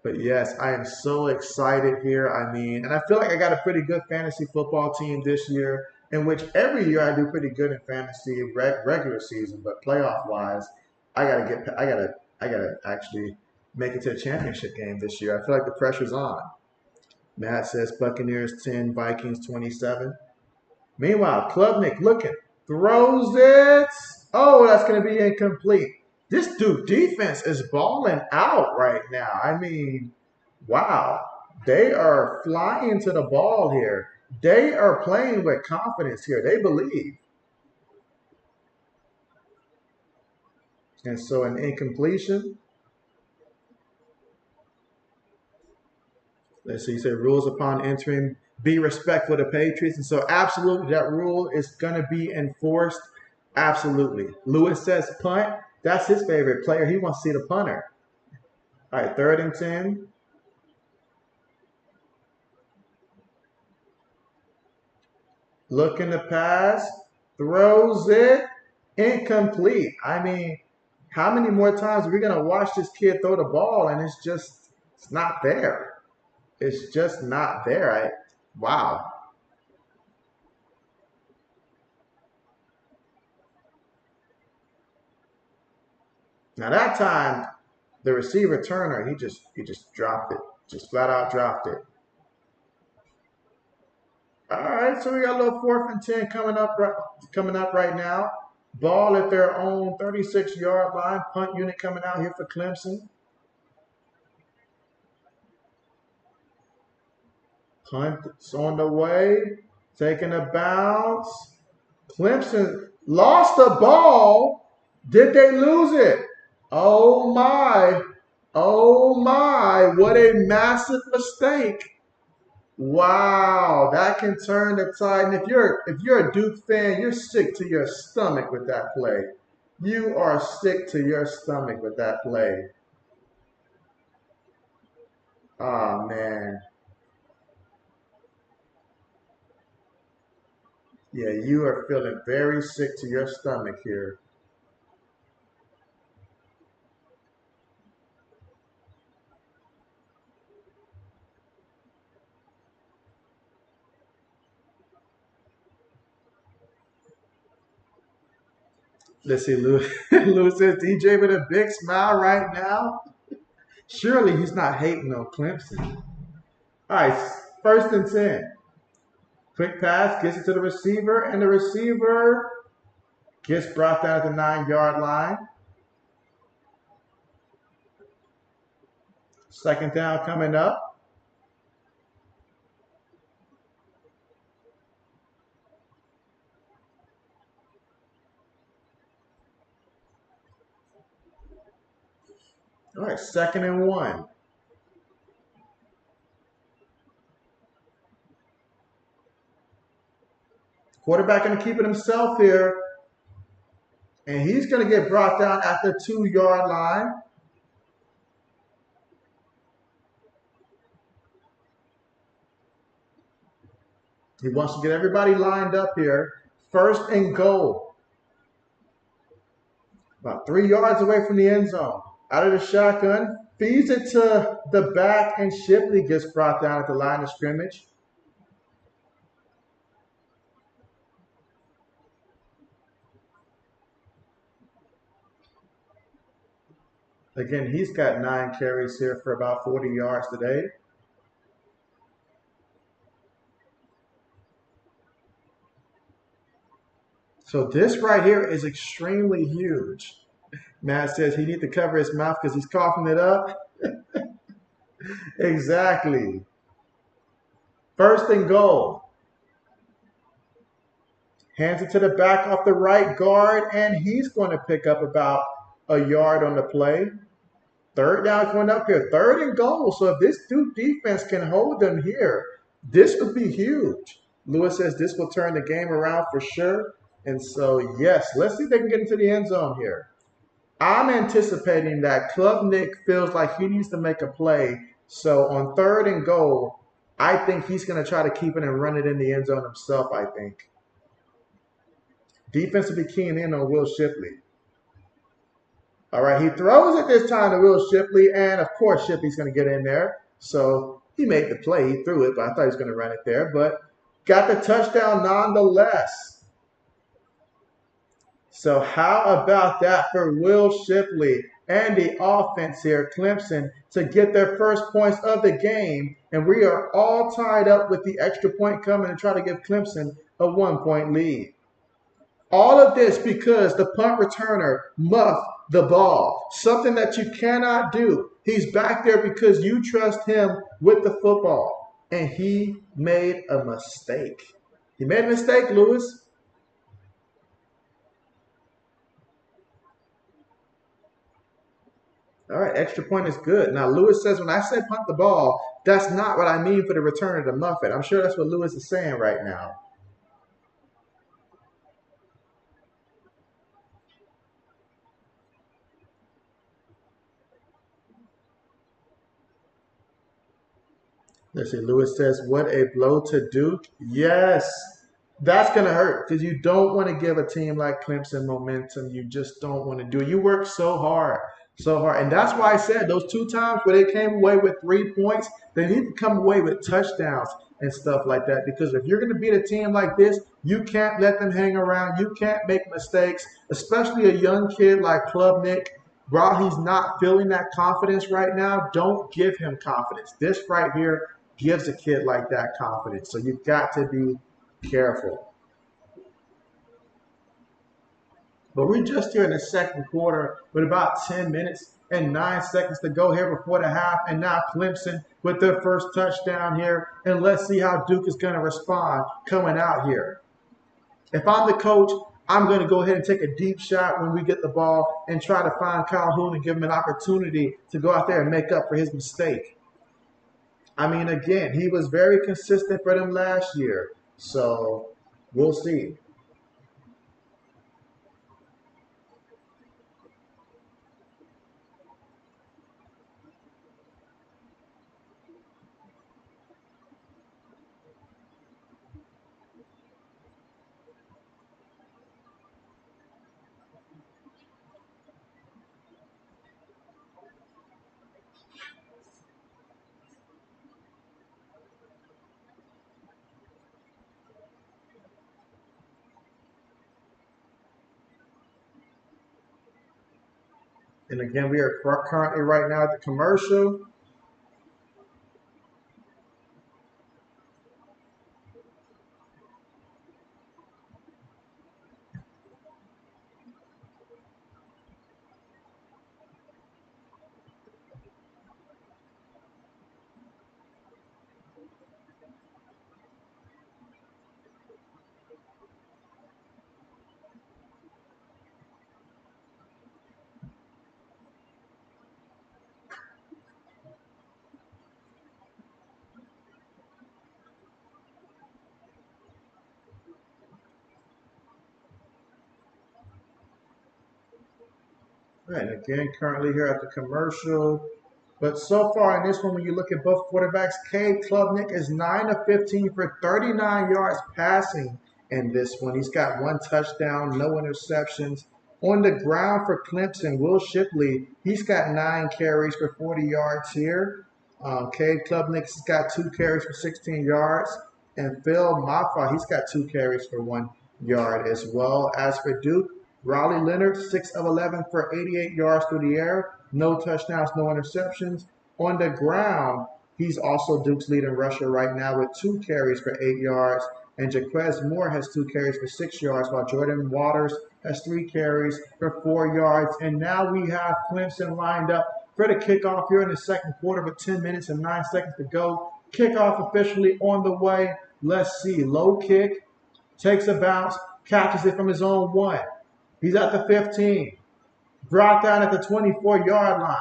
But yes, I am so excited here. I mean, and I feel like I got a pretty good fantasy football team this year, in which every year I do pretty good in fantasy regular season, but playoff wise, I gotta actually make it to a championship game this year. I feel like the pressure's on. Matt says Buccaneers 10, Vikings 27. Meanwhile, Klubnik looking, throws it. Oh, that's going to be incomplete. This Duke defense is balling out right now. I mean, wow. They are flying to the ball here. They are playing with confidence here. They believe. And so an incompletion. Let's see, you say rules upon entering, be respectful to Patriots. And so absolutely that rule is going to be enforced. Absolutely. Lewis says punt. That's his favorite player. He wants to see the punter. All right, 3rd and 10. Looking to pass. Throws it. Incomplete. I mean, how many more times are we going to watch this kid throw the ball and it's not there? It's just not there. Wow. Now that time, the receiver Turner, he just dropped it. Just flat out dropped it. All right, so we got a little 4th and 10 coming up right now. Ball at their own 36-yard line. Punt unit coming out here for Clemson. Punt is on the way. Taking a bounce. Clemson lost the ball. Did they lose it? Oh my. Oh my. What a massive mistake. Wow. That can turn the tide. And if you're a Duke fan, you're sick to your stomach with that play. You are sick to your stomach with that play. Oh man. Yeah, you are feeling very sick to your stomach here. Let's see, Lou. Lou says DJ with a big smile right now. Surely he's not hating on Clemson. All right, 1st and 10. Quick pass, gets it to the receiver, and the receiver gets brought down at the 9-yard line. 2nd down coming up. All right, 2nd and 1. Quarterback going to keep it himself here. And he's going to get brought down at the 2-yard line. He wants to get everybody lined up here. 1st and goal. About 3 yards away from the end zone. Out of the shotgun. Feeds it to the back, and Shipley gets brought down at the line of scrimmage. Again, he's got 9 carries here for about 40 yards today. So this right here is extremely huge. Matt says he needs to cover his mouth because he's coughing it up. Exactly. First and goal. Hands it to the back off the right guard, and he's going to pick up about a yard on the play. Third down coming up here. Third and goal. So if this Duke defense can hold them here, this would be huge. Lewis says this will turn the game around for sure. And so, yes, let's see if they can get into the end zone here. I'm anticipating that Klubnik feels like he needs to make a play. So on third and goal, I think he's going to try to keep it and run it in the end zone himself, I think. Defense will be keying in on Will Shipley. All right, he throws it this time to Will Shipley, and of course Shipley's going to get in there. So he made the play. He threw it, but I thought he was going to run it there. But got the touchdown nonetheless. So how about that for Will Shipley and the offense here, Clemson, to get their first points of the game. And we are all tied up with the extra point coming to try to give Clemson a 1-point lead. All of this because the punt returner muffed the ball, something that you cannot do. He's back there because you trust him with the football, and he made a mistake. He made a mistake, Lewis. All right, extra point is good. Now, Lewis says, when I say punt the ball, that's not what I mean for the returner to muff it. I'm sure that's what Lewis is saying right now. Let's see, Lewis says, what a blow to Duke. Yes, that's going to hurt because you don't want to give a team like Clemson momentum. You just don't want to do it. You work so hard, so hard. And that's why I said those 2 times where they came away with 3 points, they need to come away with touchdowns and stuff like that. Because if you're going to beat a team like this, you can't let them hang around. You can't make mistakes, especially a young kid like Klubnik. While he's not feeling that confidence right now, don't give him confidence. This right here gives a kid like that confidence. So you've got to be careful. But we're just here in the second quarter with about 10 minutes and 9 seconds to go here before the half. And now Clemson with their first touchdown here. And let's see how Duke is going to respond coming out here. If I'm the coach, I'm going to go ahead and take a deep shot when we get the ball and try to find Calhoun and give him an opportunity to go out there and make up for his mistake. I mean, again, he was very consistent for them last year. So we'll see. And again, we are currently right now at the commercial. Right, again, currently here at the commercial. But so far in this one, when you look at both quarterbacks, Cade Klubnik is 9 of 15 for 39 yards passing in this one. He's got 1 touchdown, no interceptions. On the ground for Clemson, Will Shipley, he's got 9 carries for 40 yards here. Cade Klubnik's got 2 carries for 16 yards. And Phil Maffa, he's got 2 carries for 1 yard as well. As for Duke, Raleigh Leonard, 6 of 11 for 88 yards through the air. no touchdowns, no interceptions. On the ground, he's also Duke's leading rusher right now with 2 carries for 8 yards. And Jaquez Moore has 2 carries for 6 yards, while Jordan Waters has 3 carries for 4 yards. And now we have Clemson lined up for the kickoff here in the second quarter with 10 minutes and 9 seconds to go. Kickoff officially on the way. Let's see. Low kick, takes a bounce, catches it from his own 1. He's at the 15. Brought down at the 24-yard line.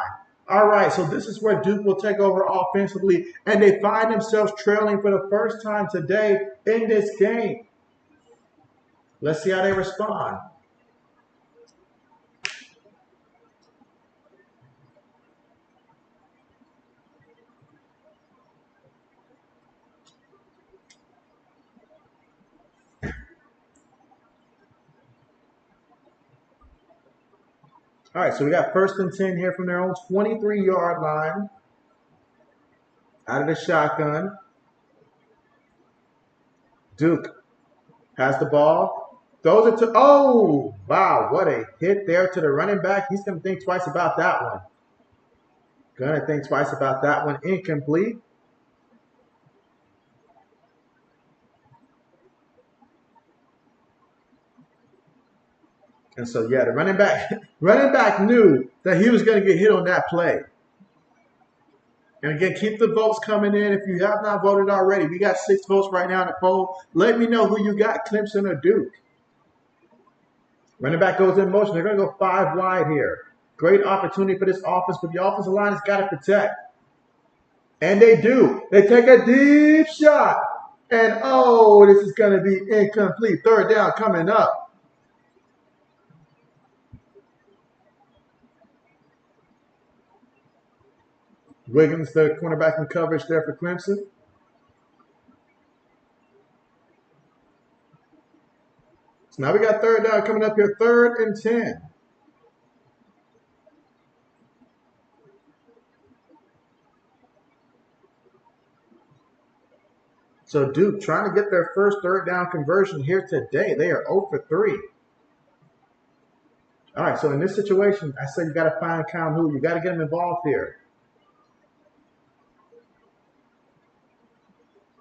All right, so this is where Duke will take over offensively, and they find themselves trailing for the first time today in this game. Let's see how they respond. All right, so we got 1st and 10 here from their own 23-yard line. Out of the shotgun. Duke has the ball. Throws it to, oh, wow, what a hit there to the running back. He's going to think twice about that one. Going to think twice about that one. Incomplete. And so, yeah, the running back knew that he was going to get hit on that play. And again, keep the votes coming in. If you have not voted already, we got 6 votes right now in the poll. Let me know who you got, Clemson or Duke. Running back goes in motion. They're going to go 5 wide here. Great opportunity for this offense, but the offensive line has got to protect. And they do. They take a deep shot. And, oh, this is going to be incomplete. 3rd down coming up. Wiggins, the cornerback in coverage there for Clemson. So now we got 3rd down coming up here, 3rd and 10. So Duke trying to get their first 3rd down conversion here today. They are 0 for 3. All right, so in this situation, I said you got to find Calhoun who. You got to get him involved here.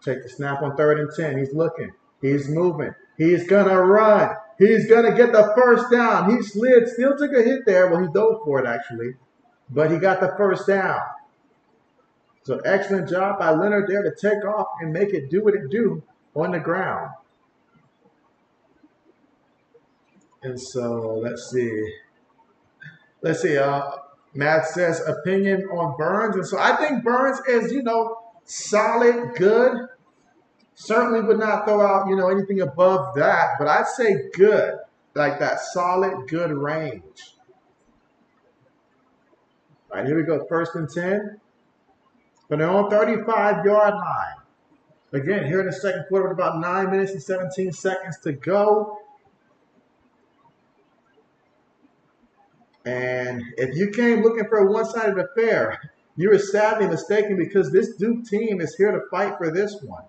Take the snap on 3rd and 10. He's looking. He's moving. He's going to run. He's going to get the 1st down. He slid. Still took a hit there. Well, he dove for it, actually. But he got the 1st down. So excellent job by Leonard there to take off and make it do what it do on the ground. And so let's see. Matt says opinion on Burns. And so I think Burns is, solid, good. Certainly would not throw out, anything above that. But I'd say good. Like that solid, good range. All right, here we go. 1st and 10. But they're on 35-yard line. Again, here in the second quarter with about 9 minutes and 17 seconds to go. And if you came looking for a one-sided affair, you were sadly mistaken because this Duke team is here to fight for this one.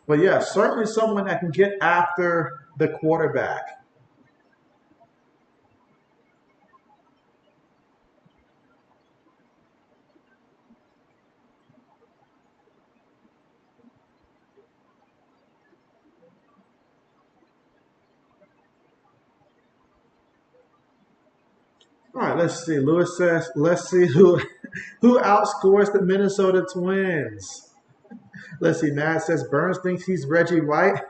But yeah, certainly someone that can get after the quarterback. All right, let's see. Lewis says, let's see who outscores the Minnesota Twins. Let's see. Matt says Burns thinks he's Reggie White.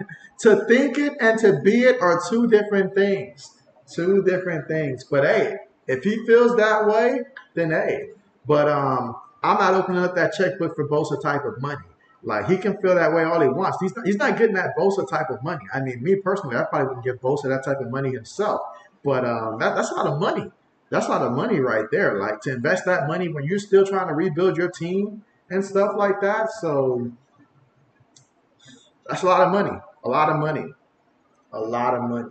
To think it and to be it are 2 different things. 2 different things. But hey, if he feels that way, then hey. But I'm not opening up that checkbook for Bosa type of money. Like, he can feel that way all he wants. He's not getting that Bosa type of money. I mean, me personally, I probably wouldn't give Bosa that type of money himself. But that's a lot of money. That's a lot of money right there. Like, to invest that money when you're still trying to rebuild your team and stuff like that. So that's a lot of money. A lot of money. A lot of money.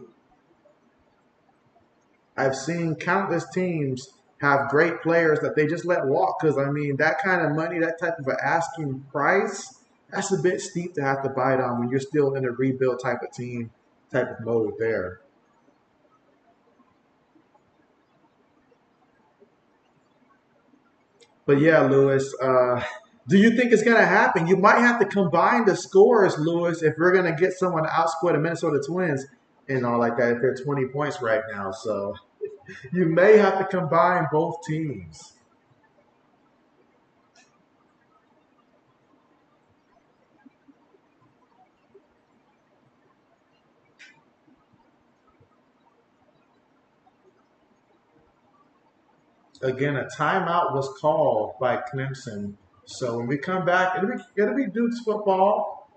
I've seen countless teams have great players that they just let walk because, I mean, that kind of money, that type of an asking price, that's a bit steep to have to bite on when you're still in a rebuild type of team, type of mode there. But yeah, Lewis, do you think it's going to happen? You might have to combine the scores, Lewis, if we're going to get someone to outscore the Minnesota Twins and all like that if they're 20 points right now. So you may have to combine both teams. Again, a timeout was called by Clemson. So when we come back, it'll be Duke's football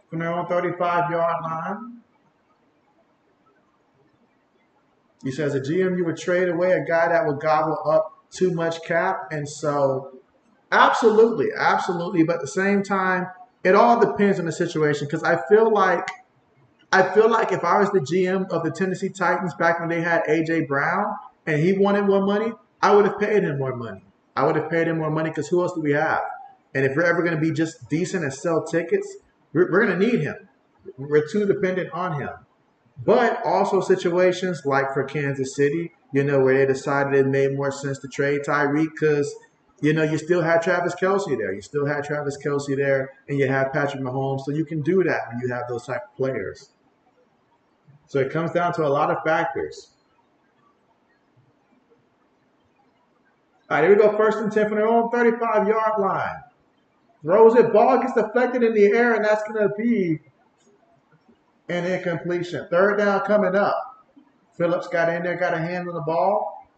from their own 35-yard line. He says a GM you would trade away a guy that would gobble up too much cap. And so absolutely, absolutely. But at the same time, it all depends on the situation because I feel like if I was the GM of the Tennessee Titans back when they had AJ Brown and he wanted more money, I would have paid him more money. I would have paid him more money because who else do we have? And if we're ever going to be just decent and sell tickets, we're going to need him. We're too dependent on him. But also situations like for Kansas City, where they decided it made more sense to trade Tyreek because, you still have Travis Kelsey there. You still have Travis Kelsey there, and you have Patrick Mahomes. So you can do that when you have those type of players. So it comes down to a lot of factors. All right, here we go. First and 10 from their own 35-yard line. Throws it. Ball gets deflected in the air, and that's going to be an incompletion. Third down coming up. Phillips got in there, got a hand on the ball.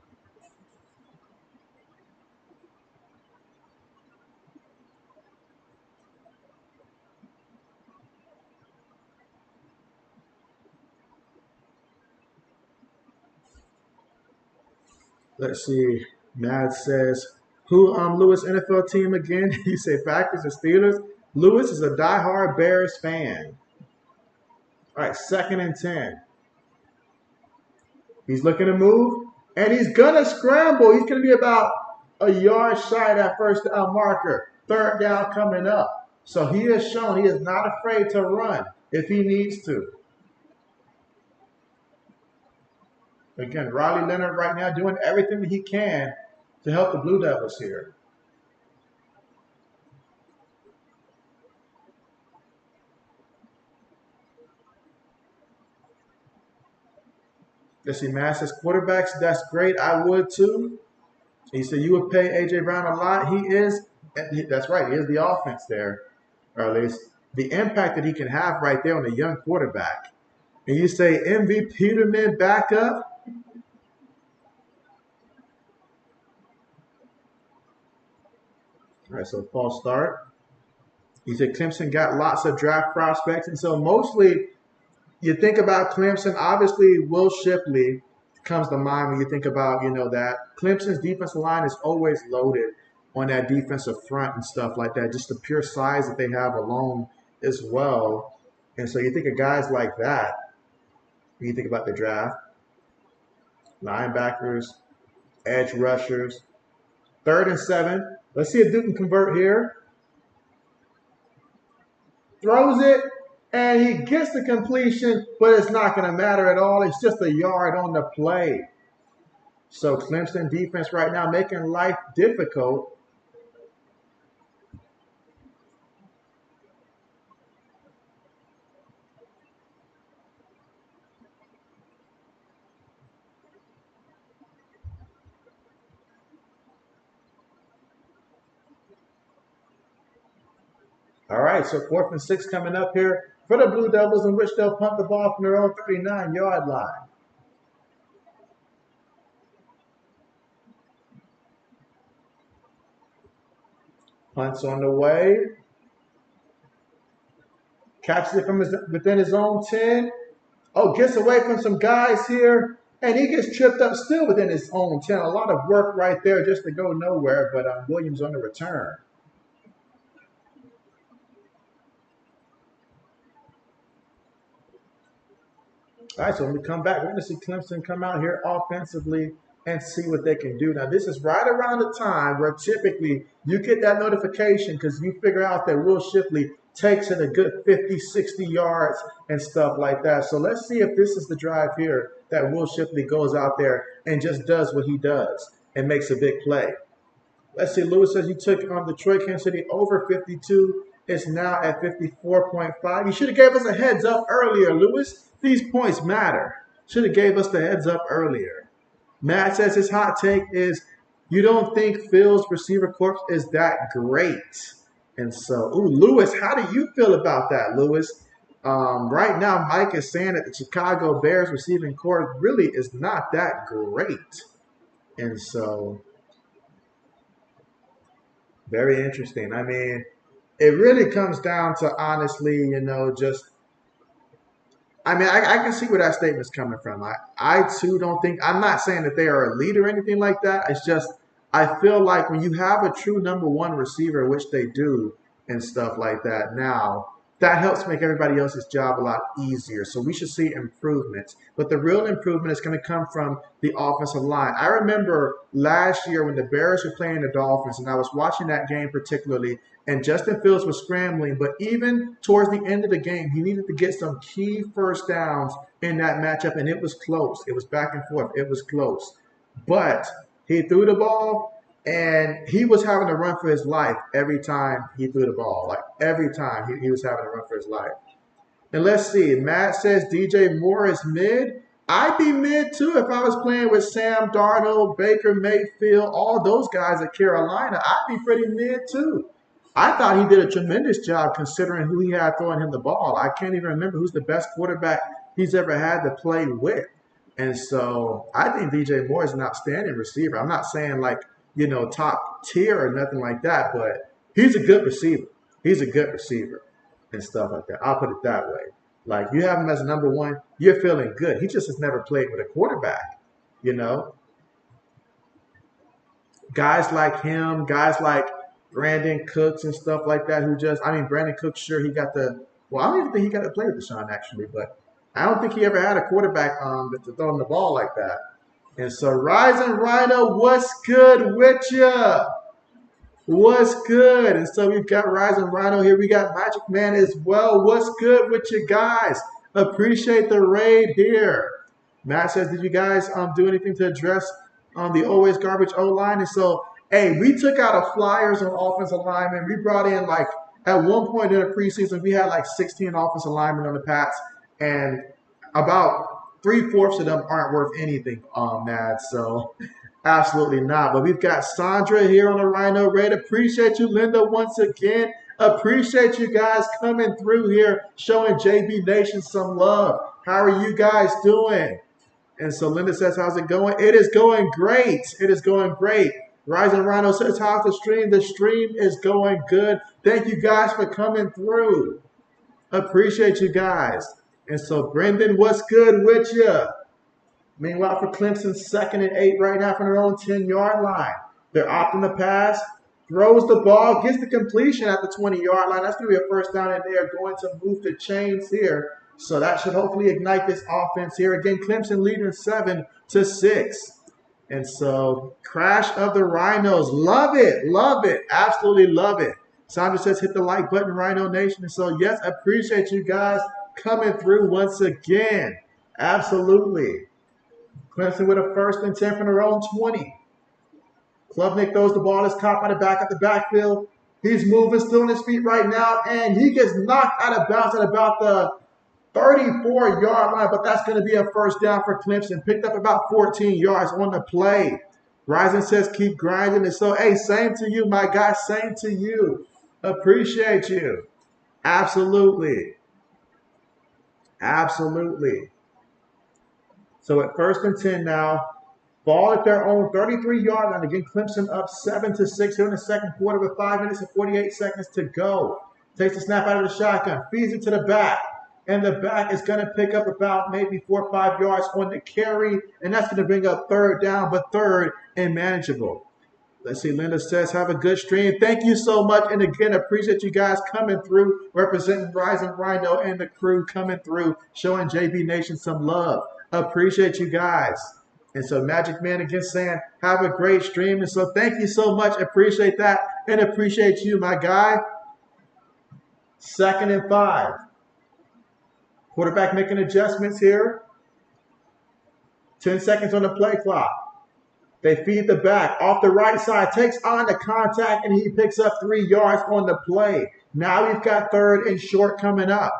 Let's see. Matt says, who Lewis NFL team again? You say Packers or Steelers? Lewis is a diehard Bears fan. All right, second and 10. He's looking to move, and he's going to scramble. He's going to be about a yard shy of that first down marker. Third down coming up. So he has shown he is not afraid to run if he needs to. Again, Riley Leonard right now doing everything that he can to help the Blue Devils here. Let's see, Matt says quarterbacks, that's great. I would too. He said you would pay A.J. Brown a lot. That's right, he is the offense there, or at least the impact that he can have right there on a young quarterback. And you say MV Peterman back up? All right, so false start. You said Clemson got lots of draft prospects. And so mostly you think about Clemson, obviously Will Shipley comes to mind when you think about, that Clemson's defensive line is always loaded on that defensive front and stuff like that, just the pure size that they have alone as well. And so you think of guys like that when you think about the draft, linebackers, edge rushers. Third and 7. Let's see if Duke can convert here. Throws it, and he gets the completion, but it's not going to matter at all. It's just a yard on the play. So Clemson defense right now making life difficult. All right, so 4th and 6 coming up here for the Blue Devils, in which they'll punt the ball from their own 39-yard line. Punts on the way. Catches it from within his own 10. Oh, gets away from some guys here, and he gets tripped up still within his own 10. A lot of work right there just to go nowhere, but Williams on the return. All right, so when we come back, we're going to see Clemson come out here offensively and see what they can do. Now, this is right around the time where typically you get that notification because you figure out that Will Shipley takes it a good 50, 60 yards and stuff like that. So let's see if this is the drive here that Will Shipley goes out there and just does what he does and makes a big play. Let's see, Lewis says you took on Detroit, Kansas City over 52. It's now at 54.5. You should have gave us a heads up earlier, Lewis. These points matter. Should have gave us the heads up earlier. Matt says his hot take is you don't think Phil's receiver corps is that great. And so, Lewis, how do you feel about that, Lewis? Right now, Mike is saying that the Chicago Bears receiving corps really is not that great. And so, very interesting. I mean, it really comes down to honestly, just I can see where that statement's coming from. I too don't think I'm not saying that they are a lead or anything like that. It's just I feel like when you have a true number one receiver, which they do and stuff like that now, that helps make everybody else's job a lot easier. So we should see improvements. But the real improvement is going to come from the offensive line. I remember last year when the Bears were playing the Dolphins, and I was watching that game particularly, and Justin Fields was scrambling. But even towards the end of the game, he needed to get some key first downs in that matchup, and it was close. It was back and forth. It was close. But he threw the ball, and he was having to run for his life every time he threw the ball. Like every time he was having to run for his life. And let's see. Matt says DJ Moore is mid. I'd be mid too if I was playing with Sam Darnold, Baker Mayfield, all those guys at Carolina. I'd be pretty mid too. I thought he did a tremendous job considering who he had throwing him the ball. I can't even remember who's the best quarterback he's ever had to play with. And so I think DJ Moore is an outstanding receiver. I'm not saying like, top tier or nothing like that, but he's a good receiver. He's a good receiver and stuff like that. I'll put it that way. Like you have him as number one, you're feeling good. He just has never played with a quarterback, Guys like him, guys like Brandon Cooks and stuff like that Brandon Cooks, sure, I don't even think he got to play with Deshaun actually, but I don't think he ever had a quarterback to throw him the ball like that. And so, Rising Rhino, what's good with ya? What's good? And so we've got Rising Rhino here. We got Magic Man as well. What's good with you guys? Appreciate the raid here. Matt says, did you guys do anything to address the always garbage O-line? And so, hey, we took out a Flyers on offensive linemen. We brought in at one point in the preseason, we had 16 offensive linemen on the Pats, and about 3/4 of them aren't worth anything, Mad. So absolutely not. But we've got Sandra here on the Rhino Raid. Appreciate you, Linda, once again. Appreciate you guys coming through here, showing JB Nation some love. How are you guys doing? And so Linda says, how's it going? It is going great. It is going great. Rising Rhino says, how's the stream? The stream is going good. Thank you guys for coming through. Appreciate you guys. And so, Brendan, what's good with you? Meanwhile, for Clemson, 2nd and 8 right now from their own 10-yard line. They're opting the pass, throws the ball, gets the completion at the 20-yard line. That's going to be a first down, and they are going to move the chains here. So that should hopefully ignite this offense here. Again, Clemson leading 7-6. And so, crash of the Rhinos. Love it, absolutely love it. Sandra says, hit the like button, Rhino Nation. And so, yes, appreciate you guys coming through once again. Absolutely. Clemson with a 1st and 10 from their own 20. Klubnik throws the ball. It's caught by the back at the backfield. He's moving, still on his feet right now, and he gets knocked out of bounds at about the 34-yard line, but that's going to be a first down for Clemson. Picked up about 14 yards on the play. Rising says, keep grinding. And so, hey, same to you, my guy. Same to you. Appreciate you. Absolutely. Absolutely. So at 1st and 10 now, ball at their own 33-yard line. Again, Clemson up 7-6 here in the second quarter with 5 minutes and 48 seconds to go. Takes the snap out of the shotgun, feeds it to the back. And the back is going to pick up about maybe 4 or 5 yards on the carry. And that's going to bring up 3rd down, but 3rd and manageable. Let's see, Linda says, have a good stream. Thank you so much. And again, appreciate you guys coming through, representing Rising Rhino and the crew coming through, showing JB Nation some love. Appreciate you guys. And so Magic Man again saying, have a great stream. And so thank you so much. Appreciate that. And appreciate you, my guy. 2nd and 5. Quarterback making adjustments here. 10 seconds on the play clock. They feed the back off the right side, takes on the contact, and he picks up 3 yards on the play. Now we've got 3rd and short coming up.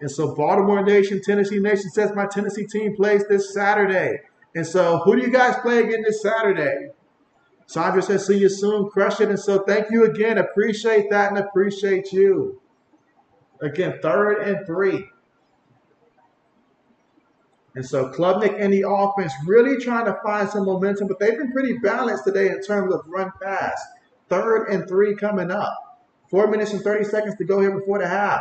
And so Baltimore Nation, Tennessee Nation says my Tennessee team plays this Saturday. And so who do you guys play again this Saturday? Sandra says, see you soon, crush it. And so thank you again. Appreciate that and appreciate you. Again, 3rd and 3. And so Klubnik and the offense really trying to find some momentum, but they've been pretty balanced today in terms of run pass. 3rd and 3 coming up. 4 minutes and 30 seconds to go here before the half.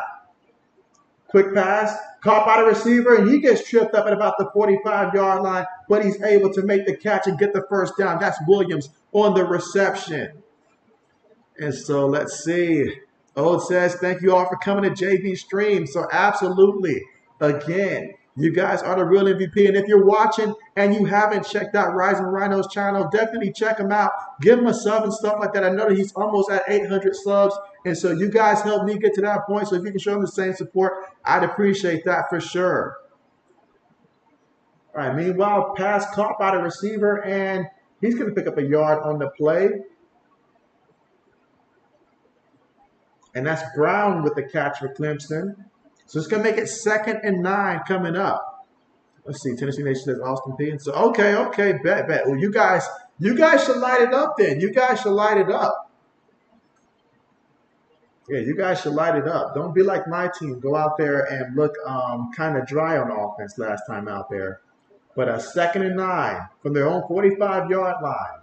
Quick pass, caught by the receiver, and he gets tripped up at about the 45-yard line, but he's able to make the catch and get the first down. That's Williams on the reception. And so let's see. Ode says, thank you all for coming to JB Stream. So absolutely, again, you guys are the real MVP. And if you're watching and you haven't checked out Rising Rhino's channel, definitely check him out. Give him a sub and stuff like that. I know that he's almost at 800 subs. And so you guys helped me get to that point. So if you can show him the same support, I'd appreciate that for sure. All right, meanwhile, pass caught by the receiver, and he's going to pick up a yard on the play. And that's Brown with the catch for Clemson. So it's going to make it 2nd and 9 coming up. Let's see. Tennessee Nation says Austin P. And so, okay, bet. Well, you guys should light it up then. You guys should light it up. Yeah, you guys should light it up. Don't be like my team. Go out there and look kind of dry on offense last time out there. But a 2nd and 9 from their own 45-yard line.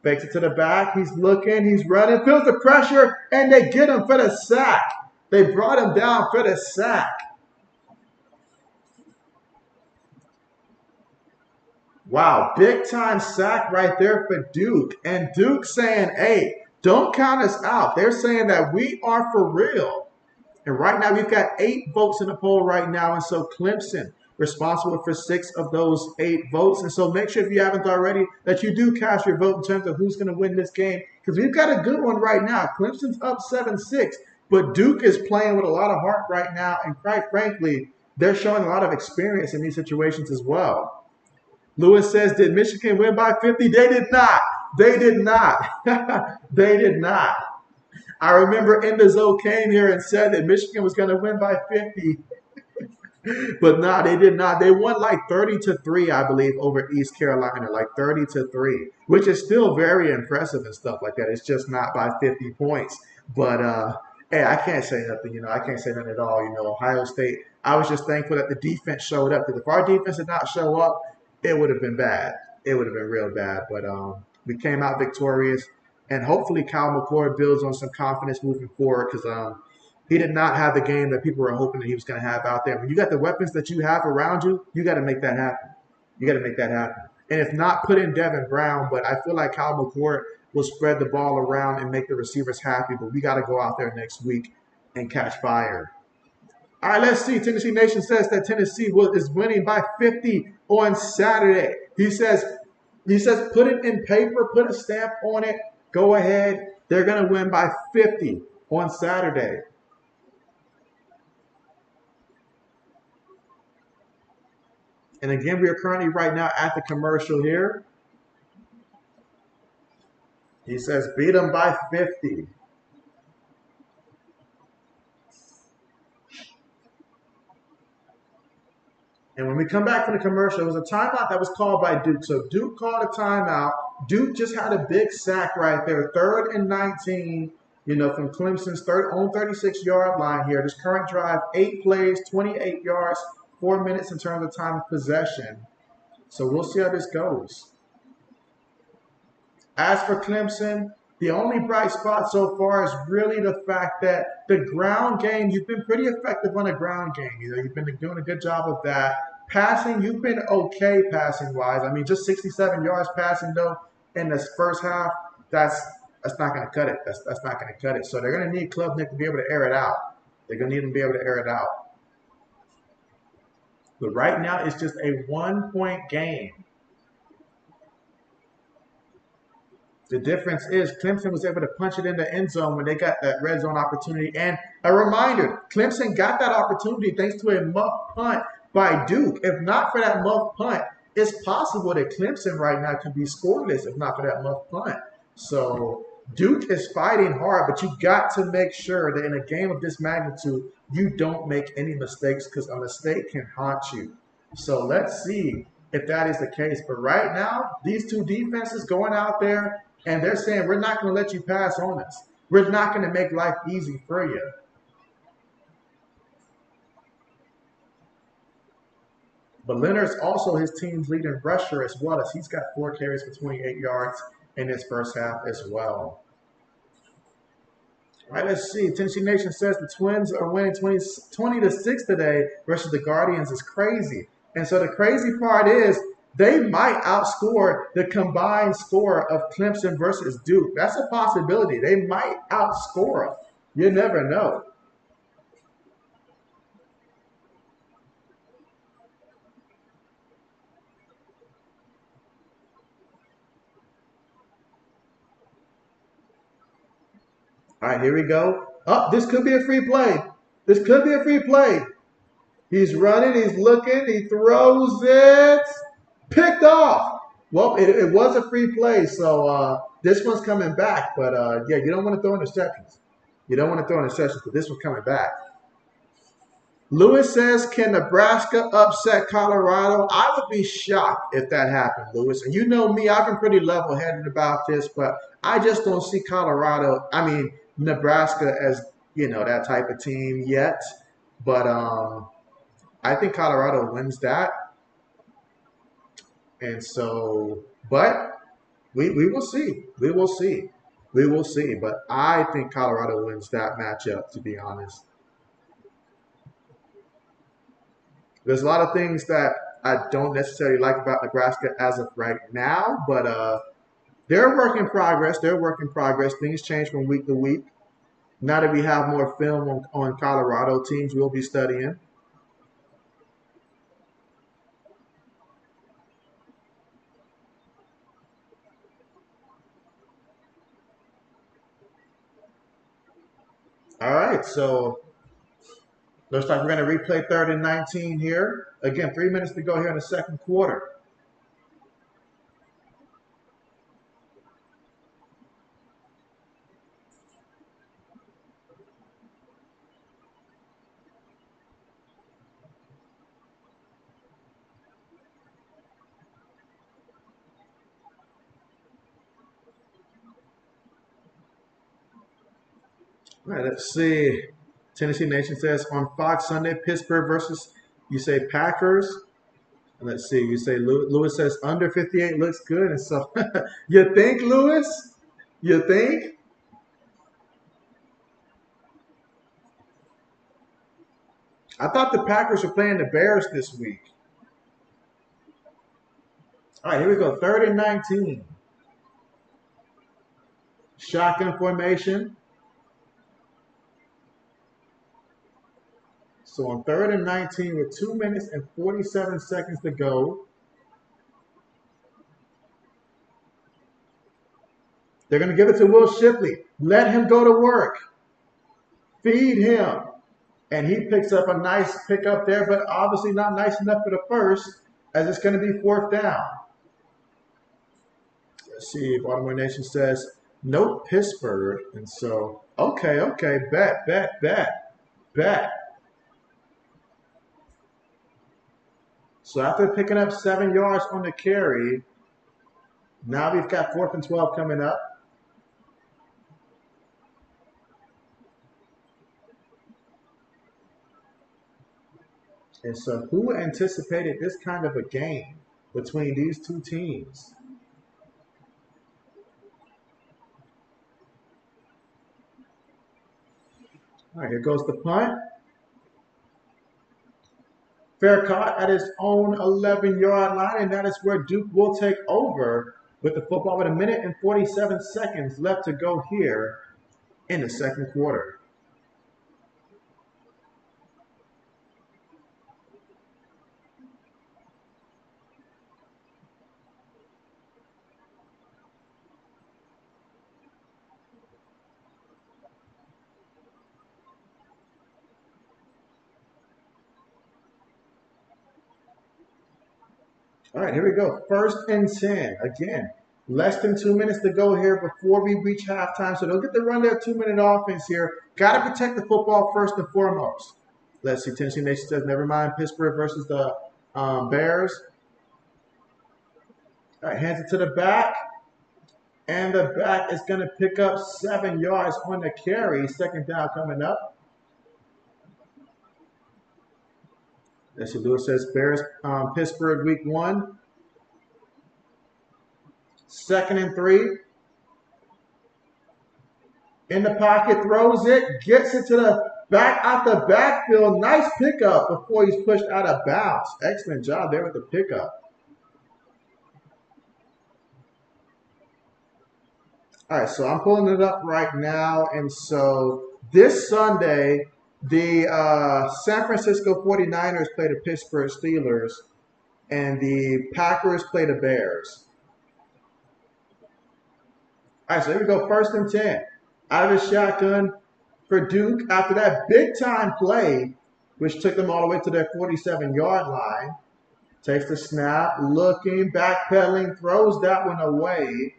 Fakes it to the back. He's looking. He's running. Feels the pressure, and they get him for the sack. They brought him down for the sack. Wow, big-time sack right there for Duke. And Duke saying, hey, don't count us out. They're saying that we are for real. And right now we've got 8 votes in the poll right now. And so Clemson responsible for 6 of those 8 votes. And so make sure if you haven't already that you do cast your vote in terms of who's going to win this game. Because we've got a good one right now. Clemson's up 7-6. But Duke is playing with a lot of heart right now, and quite frankly, they're showing a lot of experience in these situations as well. Lewis says, did Michigan win by 50? They did not. They did not. They did not. I remember Endozo came here and said that Michigan was going to win by 50. But no, they did not. They won like 30-3, I believe, over East Carolina, like 30-3, which is still very impressive and stuff like that. It's just not by 50 points. But, hey, I can't say nothing, I can't say nothing at all. Ohio State, I was just thankful that the defense showed up. Because if our defense did not show up, it would have been bad. It would have been real bad. But we came out victorious. And hopefully Kyle McCord builds on some confidence moving forward because he did not have the game that people were hoping that he was going to have out there. When you got the weapons that you have around you, you got to make that happen. You got to make that happen. And if not, put in Devin Brown. But I feel like Kyle McCord will spread the ball around and make the receivers happy. But we got to go out there next week and catch fire. All right, let's see. Tennessee Nation says that Tennessee is winning by 50 on Saturday. He says, put it in paper, put a stamp on it. Go ahead. They're going to win by 50 on Saturday. And again, we are currently right now at the commercial here. He says, beat them by 50. And when we come back from the commercial, it was a timeout that was called by Duke. So Duke called a timeout. Duke just had a big sack right there. 3rd and 19, from Clemson's own 36-yard line here. This current drive, 8 plays, 28 yards, 4 minutes in terms of time of possession. So we'll see how this goes. As for Clemson, the only bright spot so far is really the fact that the ground game, you've been pretty effective on the ground game. You've been doing a good job of that. Passing, you've been okay passing-wise. I mean, just 67 yards passing, though, in this first half, that's not going to cut it. That's not going to cut it. So they're going to need Klubnik to be able to air it out. They're going to need him to be able to air it out. But right now, it's just a 1-point game. The difference is Clemson was able to punch it in the end zone when they got that red zone opportunity. And a reminder, Clemson got that opportunity thanks to a muff punt by Duke. If not for that muff punt, it's possible that Clemson right now could be scoreless if not for that muff punt. So Duke is fighting hard, but you got to make sure that in a game of this magnitude, you don't make any mistakes because a mistake can haunt you. So let's see if that is the case. But right now, these two defenses going out there, and they're saying, we're not going to let you pass on us. We're not going to make life easy for you. But Leonard's also his team's leading rusher as well, as he's got 4 carries for 28 yards in his first half as well. All right, let's see. Tennessee Nation says the Twins are winning 20-6 today versus the Guardians is crazy. And so the crazy part is they might outscore the combined score of Clemson versus Duke. That's a possibility. They might outscore them. You never know. All right, here we go. Oh, this could be a free play. This could be a free play. He's running. He's looking. He throws it. Picked off. Well, it was a free play, so this one's coming back. But, yeah, you don't want to throw interceptions. You don't want to throw interceptions, but this one's coming back. Lewis says, can Nebraska upset Colorado? I would be shocked if that happened, Lewis. And you know me, I've been pretty level-headed about this, but I just don't see Nebraska as, that type of team yet. But I think Colorado wins that. And so, but we will see. We will see. We will see. But I think Colorado wins that matchup, to be honest. There's a lot of things that I don't necessarily like about Nebraska as of right now, but they're a work in progress. They're a work in progress. Things change from week to week. Now that we have more film on Colorado teams, we'll be studying. All right, so looks like we're going to replay 3rd and 19 here. Again, 3 minutes to go here in the second quarter. All right, let's see. Tennessee Nation says on Fox Sunday, Pittsburgh versus, you say Packers. And let's see, you say Lewis says under 58 looks good. And so, you think, Lewis? You think? I thought the Packers were playing the Bears this week. All right, here we go. 3rd and 19. Shotgun formation. So on 3rd and 19 with 2 minutes and 47 seconds to go, they're going to give it to Will Shipley. Let him go to work. Feed him. And he picks up a nice pickup there, but obviously not nice enough for the first, as it's going to be 4th down. Let's see. Baltimore Nation says, nope, Pittsburgh. And so, okay, bet. So after picking up 7 yards on the carry, now we've got 4th and 12 coming up. And so who anticipated this kind of a game between these two teams? All right, here goes the punt. Fair caught at his own 11-yard line, and that is where Duke will take over with the football with 1 minute and 47 seconds left to go here in the second quarter. All right, here we go. 1st and 10. Again, less than 2 minutes to go here before we reach halftime. So they'll get to run their 2-minute offense here. Got to protect the football first and foremost. Let's see. Tennessee Nation says, never mind. Pittsburgh versus the Bears. All right, hands it to the back. And the back is going to pick up 7 yards on the carry. 2nd down coming up. Let's see. Lewis says, Bears, Pittsburgh week 1. 2nd and 3. In the pocket, throws it, gets it to the back out the backfield. Nice pickup before he's pushed out of bounds. Excellent job there with the pickup. All right, so I'm pulling it up right now. And so this Sunday, the San Francisco 49ers play the Pittsburgh Steelers, and the Packers play the Bears. All right, so here we go, 1st and 10. Out of the shotgun for Duke after that big-time play, which took them all the way to their 47-yard line. Takes the snap, looking, backpedaling, throws that one away.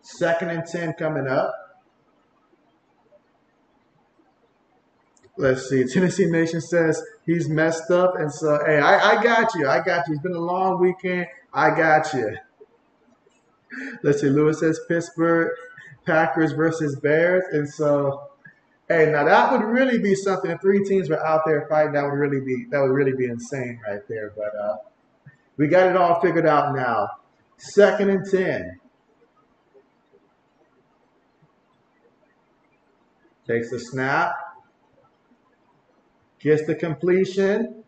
2nd and 10 coming up. Let's see. Tennessee Nation says he's messed up. And so, hey, I got you. I got you. It's been a long weekend. I got you. Let's see. Lewis says Pittsburgh Packers versus Bears. And so, hey, now that would really be something. If 3 teams were out there fighting, that would really be insane right there. But we got it all figured out now. 2nd and 10. Takes the snap. Gets the completion.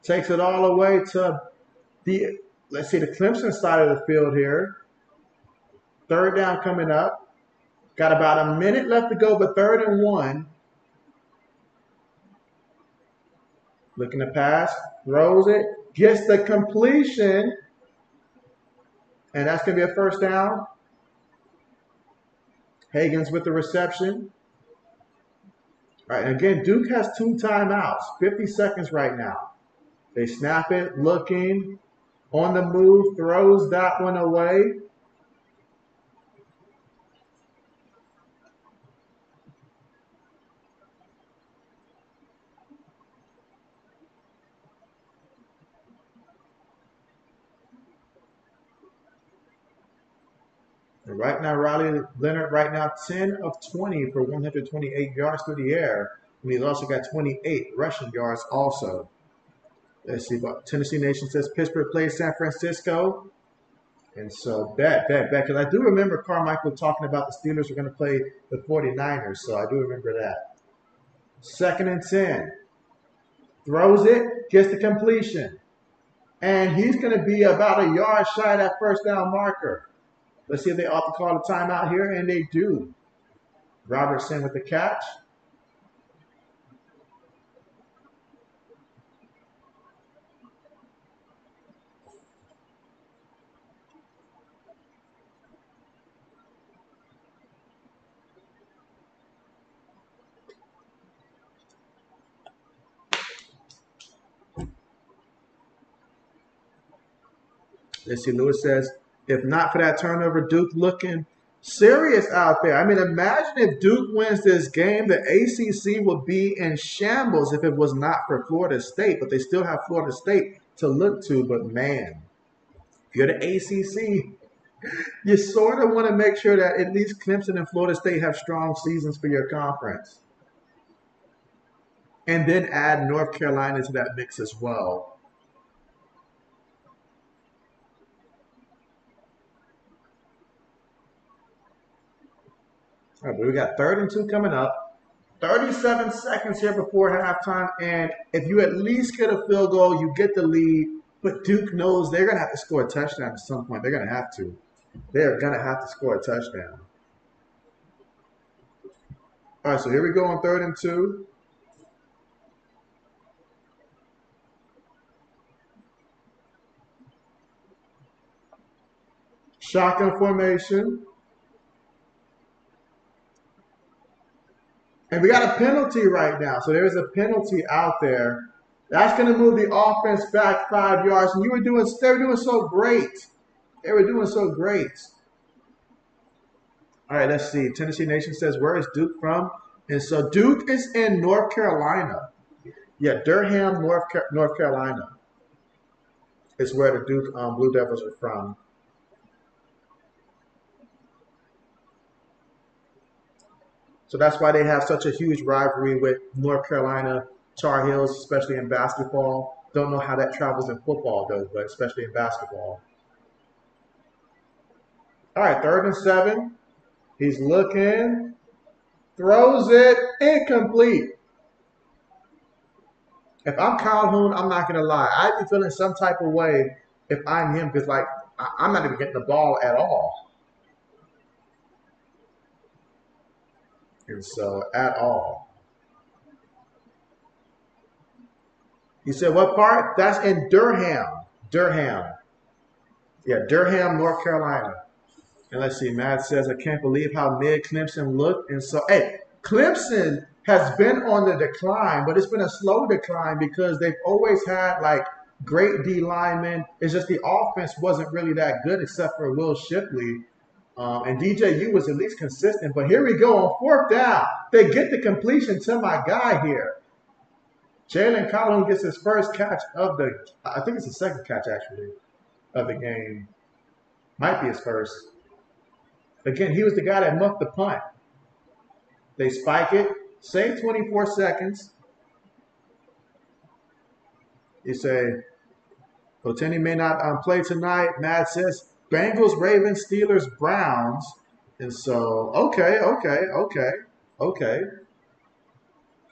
Takes it all the way to the, let's see, the Clemson side of the field here. 3rd down coming up. Got about 1 minute left to go, but 3rd and 1. Looking to pass. Throws it. Gets the completion. And that's going to be a 1st down. Hagan's with the reception. All right, and again, Duke has 2 timeouts, 50 seconds right now. They snap it, looking, on the move, throws that one away. And right now, Riley Leonard, right now, 10 of 20 for 128 yards through the air. And he's also got 28 rushing yards also. Let's see what Tennessee Nation says. Pittsburgh plays San Francisco. And so, bet. Because I do remember Carmichael talking about the Steelers are going to play the 49ers. So I do remember that. 2nd and 10. Throws it, gets the completion. And he's going to be about a yard shy of that 1st down marker. Let's see if they ought to call a timeout here, and they do. Robertson with the catch. Let's see, Lewis says, if not for that turnover, Duke looking serious out there. I mean, imagine if Duke wins this game, the ACC would be in shambles if it was not for Florida State. But they still have Florida State to look to. But, man, if you're the ACC, you sort of want to make sure that at least Clemson and Florida State have strong seasons for your conference. And then add North Carolina to that mix as well. All right, but we got 3rd and 2 coming up. 37 seconds here before halftime. And if you at least get a field goal, you get the lead. But Duke knows they're going to have to score a touchdown at some point. They're going to have to. They're going to have to score a touchdown. All right, so here we go on 3rd and 2. Shotgun formation. And we got a penalty right now. So there's a penalty out there. That's going to move the offense back 5 yards. And they were doing so great. They were doing so great. All right, let's see. Tennessee Nation says, where is Duke from? And so Duke is in North Carolina. Yeah, Durham, North Carolina is where the Duke Blue Devils are from. So that's why they have such a huge rivalry with North Carolina Tar Heels, especially in basketball. Don't know how that travels in football, though, but especially in basketball. All right, 3rd and 7. He's looking, throws it, incomplete. If I'm Calhoun, I'm not going to lie. I'd be feeling some type of way if I'm him because, like, I'm not even getting the ball at all. And so, at all. You said what part? That's in Durham. Durham. Yeah, Durham, North Carolina. And let's see, Matt says, I can't believe how mid Clemson looked. And so, hey, Clemson has been on the decline, but it's been a slow decline because they've always had, like, great D linemen. It's just the offense wasn't really that good except for Will Shipley. And DJU was at least consistent. But here we go on 4th down. They get the completion to my guy here. Jalen Calhoun gets his first catch of the – I think it's his second catch, actually, of the game. Might be his first. Again, he was the guy that muffed the punt. They spike it. Save 24 seconds. You say, Oteni may not play tonight. Matt says, Bengals, Ravens, Steelers, Browns. And so, okay.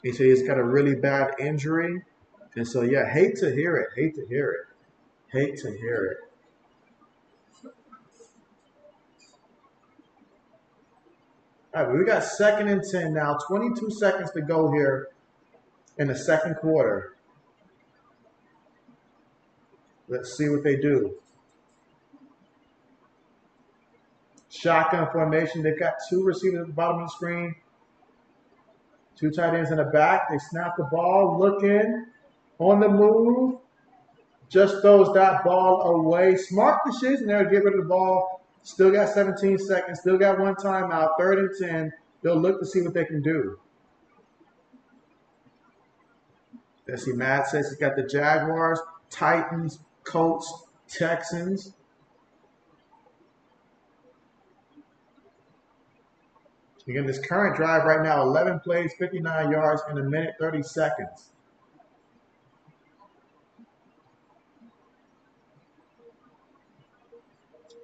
He said he's got a really bad injury. And so, yeah, hate to hear it. All right, we got 2nd and 10 now. 22 seconds to go here in the 2nd quarter. Let's see what they do. Shotgun formation. They've got 2 receivers at the bottom of the screen. 2 tight ends in the back. They snap the ball, looking, on the move. Just throws that ball away. Smart decision there to get rid of the ball. Still got 17 seconds. Still got 1 timeout. 3rd and 10. They'll look to see what they can do. Let's see. Matt says he's got the Jaguars, Titans, Colts, Texans. Again, this current drive right now, 11 plays, 59 yards in 1 minute, 30 seconds.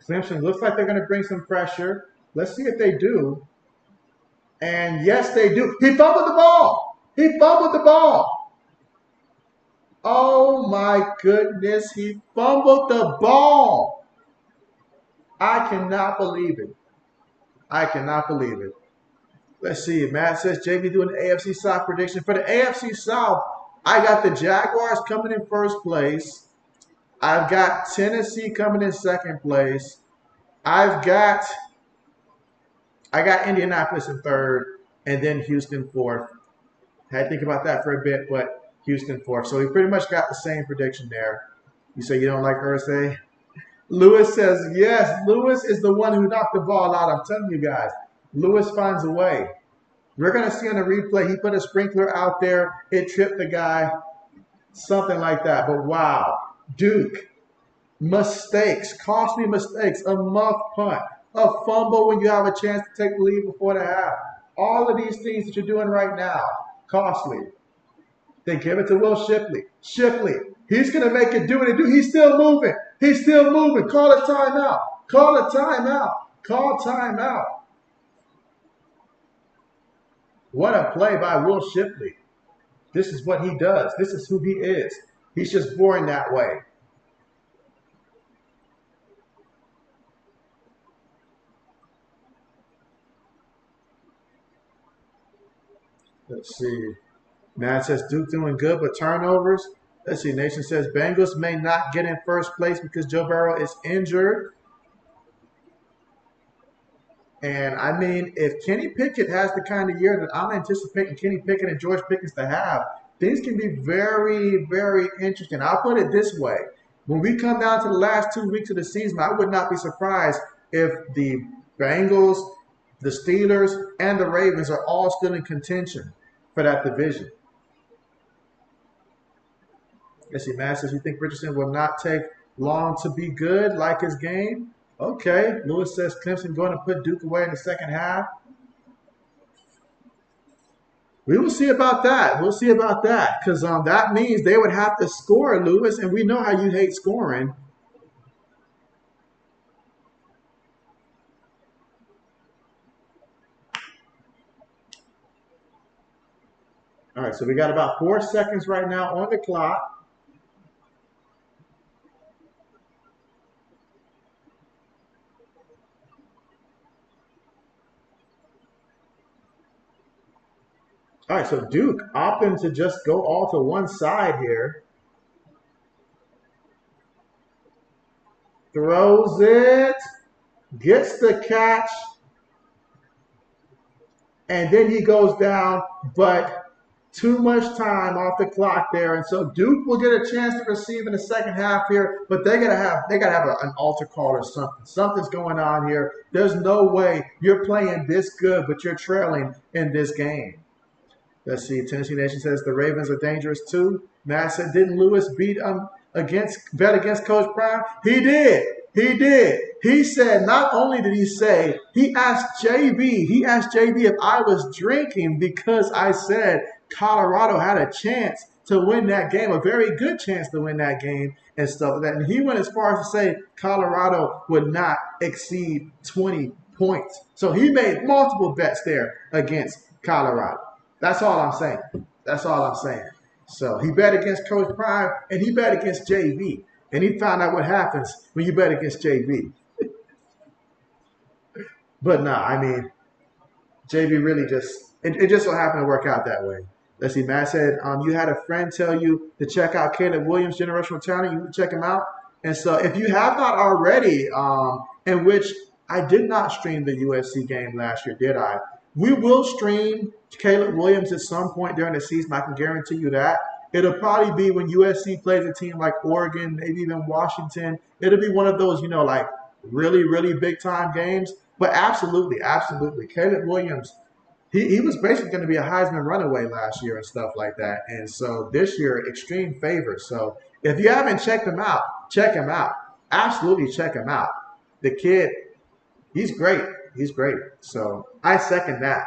Clemson looks like they're going to bring some pressure. Let's see if they do. And yes, they do. He fumbled the ball. Oh, my goodness. He fumbled the ball. I cannot believe it. Let's see. Matt says, JB doing the AFC South prediction. For the AFC South, I got the Jaguars coming in 1st place. I've got Tennessee coming in 2nd place. I got Indianapolis in 3rd, and then Houston 4th. Had to think about that for a bit, but Houston 4th. So we pretty much got the same prediction there. You say you don't like Irsay? Lewis says, yes, Lewis is the one who knocked the ball out. I'm telling you guys, Lewis finds a way. We're going to see on the replay, he put a sprinkler out there. It tripped the guy, something like that. But wow, Duke, mistakes, costly mistakes, a muff punt, a fumble when you have a chance to take the lead before the half. All of these things that you're doing right now, costly. They give it to Will Shipley. Shipley, he's going to make it do what it do. He's still moving. Call a timeout. What a play by Will Shipley. This is what he does. This is who he is. He's just born that way. Let's see. Matt says Duke doing good, but turnovers. Let's see. Nation says Bengals may not get in first place because Joe Burrow is injured. And I mean, if Kenny Pickett has the kind of year that I'm anticipating Kenny Pickett and George Pickens to have, things can be very, very interesting. I'll put it this way. When we come down to the last 2 weeks of the season, I would not be surprised if the Bengals, the Steelers, and the Ravens are all still in contention for that division. Let's see, Matt says, you think Richardson will not take long to be good, like his game? Okay. Lewis says Clemson going to put Duke away in the second half. We will see about that. We'll see about that because that means they would have to score, Lewis, and we know how you hate scoring. All right, so we got about 4 seconds right now on the clock. All right, so Duke opting to just go all to one side here. Throws it, gets the catch, and then he goes down, but too much time off the clock there, and so Duke will get a chance to receive in the second half here, but they gotta have an altar call or something. Something's going on here. There's no way you're playing this good, but you're trailing in this game. Let's see. Tennessee Nation says the Ravens are dangerous too. Matt said, didn't Lewis bet against Coach Prime? He did. He did. He said, not only did he say, he asked JB if I was drinking because I said Colorado had a chance to win that game, a very good chance to win that game and stuff like that. And he went as far as to say Colorado would not exceed 20 points. So he made multiple bets there against Colorado. That's all I'm saying. That's all I'm saying. So he bet against Coach Prime and he bet against JB. And he found out what happens when you bet against JB. But nah, I mean, JB really it just so happened to work out that way. Let's see, Matt said, you had a friend tell you to check out Caleb Williams' Generational Talent. You can check him out. And so if you have not already, in which I did not stream the USC game last year, did I? We will stream Caleb Williams at some point during the season. I can guarantee you that. It'll probably be when USC plays a team like Oregon, maybe even Washington. It'll be one of those, like really, really big time games. But absolutely, absolutely. Caleb Williams, he was basically going to be a Heisman runaway last year and stuff like that. And so this year, extreme favor. So if you haven't checked him out, check him out. Absolutely check him out. The kid, he's great. He's great. So I second that.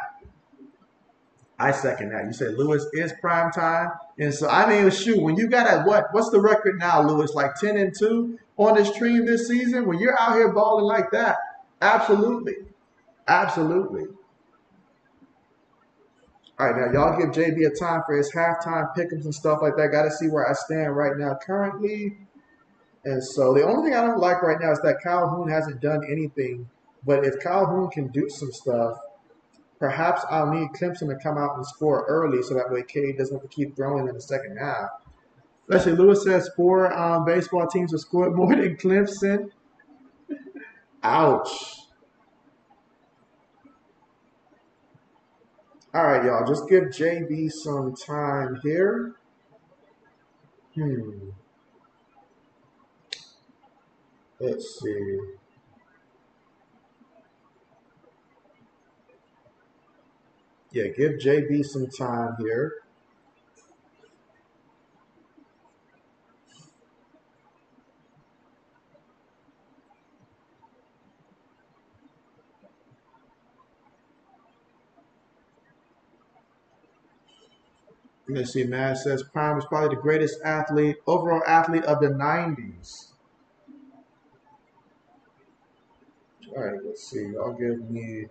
You said Lewis is prime time. And so, I mean, shoot, when you got what's the record now, Lewis? Like 10-2 on the stream this season? When you're out here balling like that, absolutely. Absolutely. All right, now y'all give JB a time for his halftime pickups and stuff like that. Got to see where I stand right now currently. And so the only thing I don't like right now is that Calhoun hasn't done anything. But if Calhoun can do some stuff, perhaps I'll need Clemson to come out and score early so that way Cade doesn't have to keep throwing in the second half. Let's see, Lewis says 4 baseball teams have scored more than Clemson. Ouch. All right, y'all, just give JB some time here. Let's see. Yeah, give JB some time here. Let's see, Matt says Prime was probably the greatest overall athlete of the 90s. All right, let's see. Y'all give me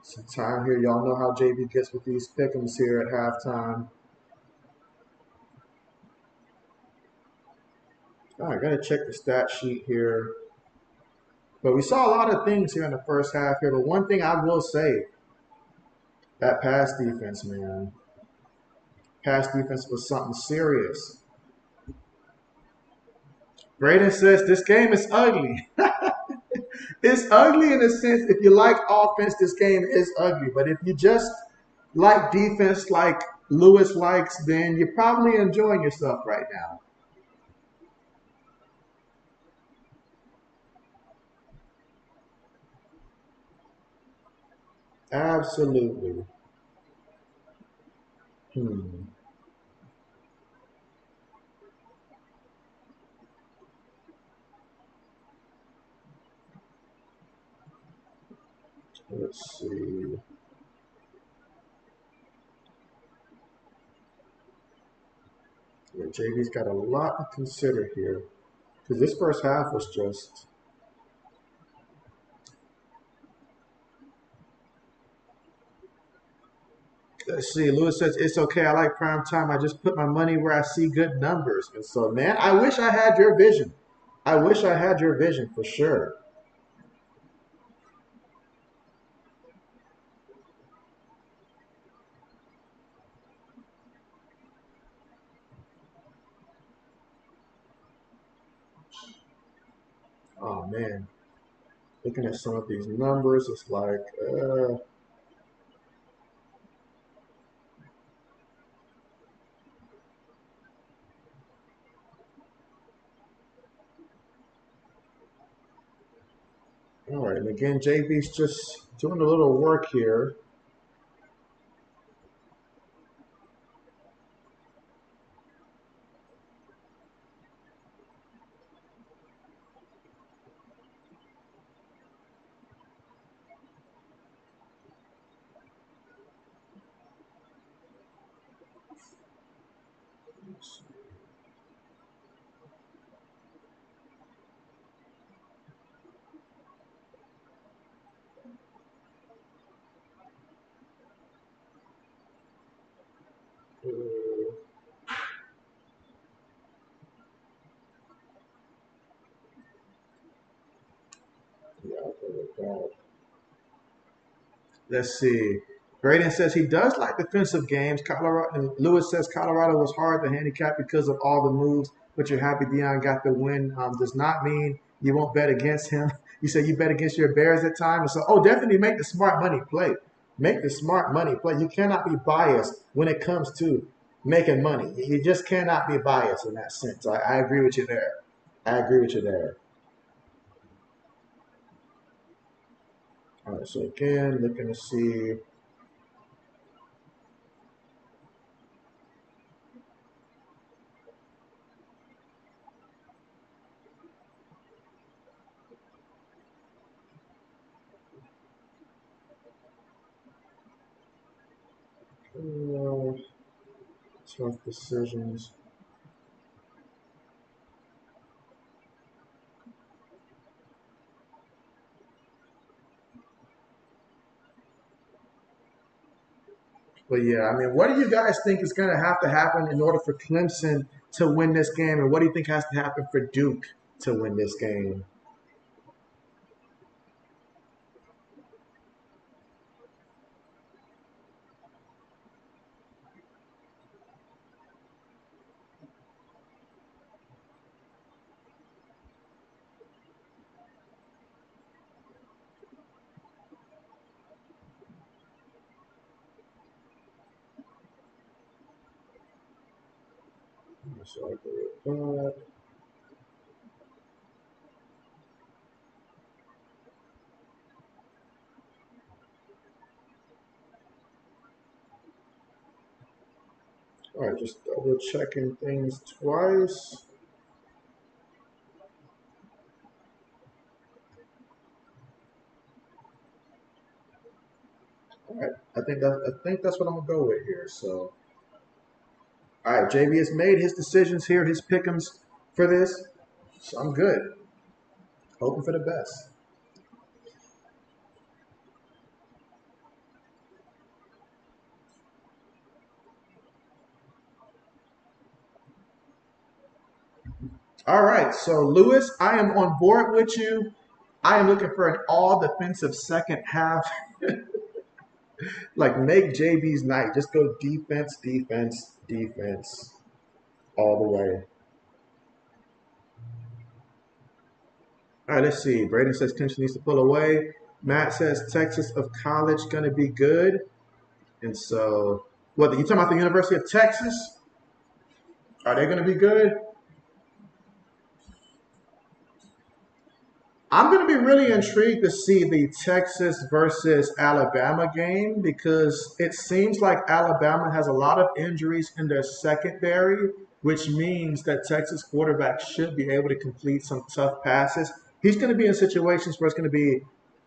some time here. Y'all know how JB gets with these pick'ems here at halftime. All right, gotta check the stat sheet here. But we saw a lot of things here in the first half here. But one thing I will say, that pass defense, man. Pass defense was something serious. Braden says this game is ugly. It's ugly in a sense. If you like offense, this game is ugly. But if you just like defense, like Lewis likes, then you're probably enjoying yourself right now. Absolutely. Hmm. Let's see. Yeah, JB's got a lot to consider here because this first half was just. Let's see. Lewis says it's okay. I like prime time. I just put my money where I see good numbers. And so, man, I wish I had your vision. I wish I had your vision for sure. Oh man, looking at some of these numbers, it's like, all right. And again, JB's just doing a little work here. Uh, yeah, I'll go with that. Let's see. Braden says he does like defensive games. Colorado. And Lewis says Colorado was hard to handicap because of all the moves, but you're happy Dion got the win. Does not mean you won't bet against him. You say you bet against your Bears at times. So, oh, definitely make the smart money play. Make the smart money play. You cannot be biased when it comes to making money. You just cannot be biased in that sense. I agree with you there. I agree with you there. All right. So again, looking to see. Uh, Tough decisions. But yeah, I mean, what do you guys think is going to have to happen in order for Clemson to win this game? And what do you think has to happen for Duke to win this game? So I go with that. All right, just double checking things twice. All right, I think that's what I'm gonna go with here. So, all right, JB has made his decisions here, his pick'ems for this. So I'm good. Hoping for the best. All right, so Lewis, I am on board with you. I am looking for an all defensive second half. Like make JB's night. Just go defense, defense, defense all the way. All right, let's see. Braden says Clemson needs to pull away. Matt says Texas of College going to be good. And so, what, you talking about the University of Texas? Are they going to be good? I'm going to be really intrigued to see the Texas versus Alabama game because it seems like Alabama has a lot of injuries in their secondary, which means that Texas quarterback should be able to complete some tough passes. He's going to be in situations where it's going to be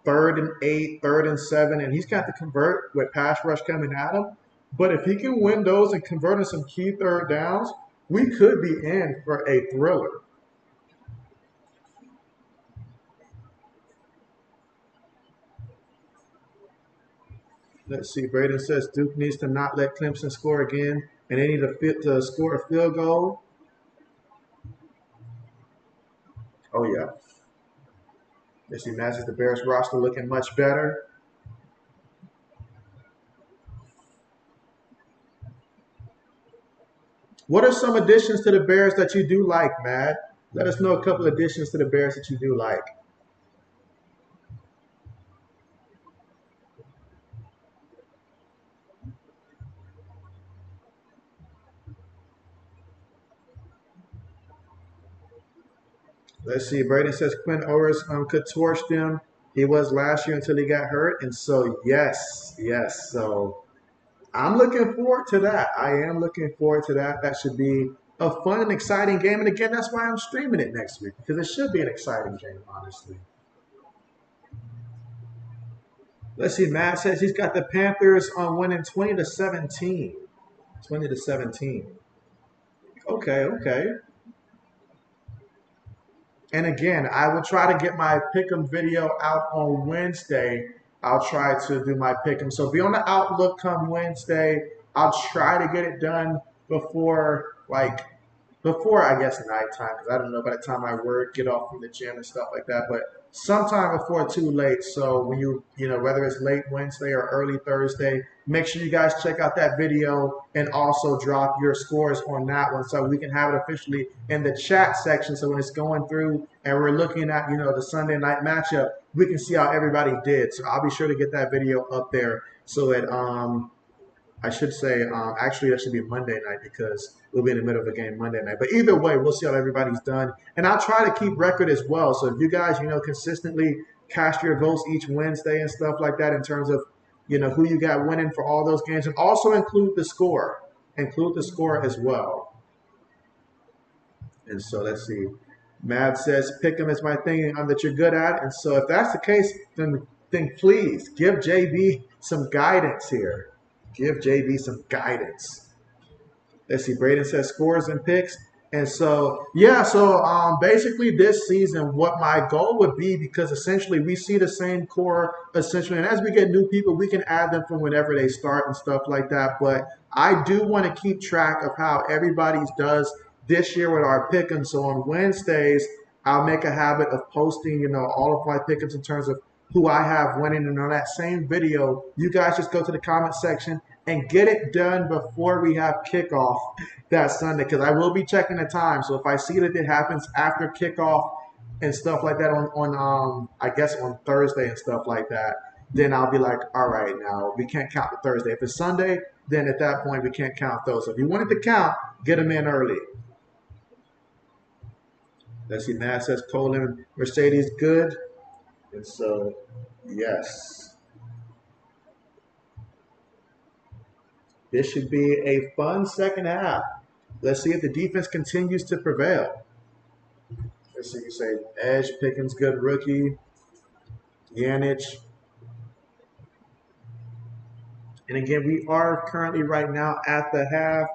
3rd and 8, 3rd and 7, and he's got to convert with pass rush coming at him. But if he can win those and convert on some key third downs, we could be in for a thriller. Let's see. Braden says Duke needs to not let Clemson score again, and they need to score a field goal. Oh, yeah. Let's see. Matches the Bears roster looking much better. What are some additions to the Bears that you do like, Matt? Let us know a couple of additions to the Bears that you do like. Let's see. Braden says Quinn Owers could torch them. He was last year until he got hurt. And so, yes, yes. So I'm looking forward to that. I am looking forward to that. That should be a fun and exciting game. And again, that's why I'm streaming it next week because it should be an exciting game, honestly. Let's see. Matt says he's got the Panthers on winning 20-17. 20-17. Okay, okay. And again, I will try to get my pick'em video out on Wednesday. I'll try to do my pick'em. So be on the outlook come Wednesday. I'll try to get it done before I guess nighttime because I don't know by the time I work, get off from the gym and stuff like that. But sometime before too late. So when whether it's late Wednesday or early Thursday, make sure you guys check out that video and also drop your scores on that one so we can have it officially in the chat section. So when it's going through and we're looking at, the Sunday night matchup, we can see how everybody did. So I'll be sure to get that video up there so that I should say, actually, that should be Monday night because we'll be in the middle of a game Monday night. But either way, we'll see how everybody's done. And I'll try to keep record as well. So if you guys, consistently cast your votes each Wednesday and stuff like that in terms of, who you got winning for all those games. And also include the score. Include the score as well. And so let's see. Mav says, pick'em is my thing that you're good at. And so if that's the case, then please give JB some guidance here. Give JB some guidance. Let's see. Braden says scores and picks. And so, yeah, so basically this season, what my goal would be, because essentially we see the same core, essentially, and as we get new people, we can add them from whenever they start and stuff like that. But I do want to keep track of how everybody's does this year with our pick'ems. So on Wednesdays, I'll make a habit of posting, all of my pick'ems in terms of who I have winning. And on that same video, you guys just go to the comment section and get it done before we have kickoff that Sunday, because I will be checking the time. So if I see that it happens after kickoff and stuff like that on I guess on Thursday and stuff like that, then I'll be like, all right, now we can't count the Thursday. If it's Sunday, then at that point we can't count those. So if you wanted to count, get them in early. Let's see, Matt says Colin Mercedes good. And so, yes. This should be a fun second half. Let's see if the defense continues to prevail. Let's see, you say Edge, Pickens, good rookie. Yanich. And again, we are currently right now at the half.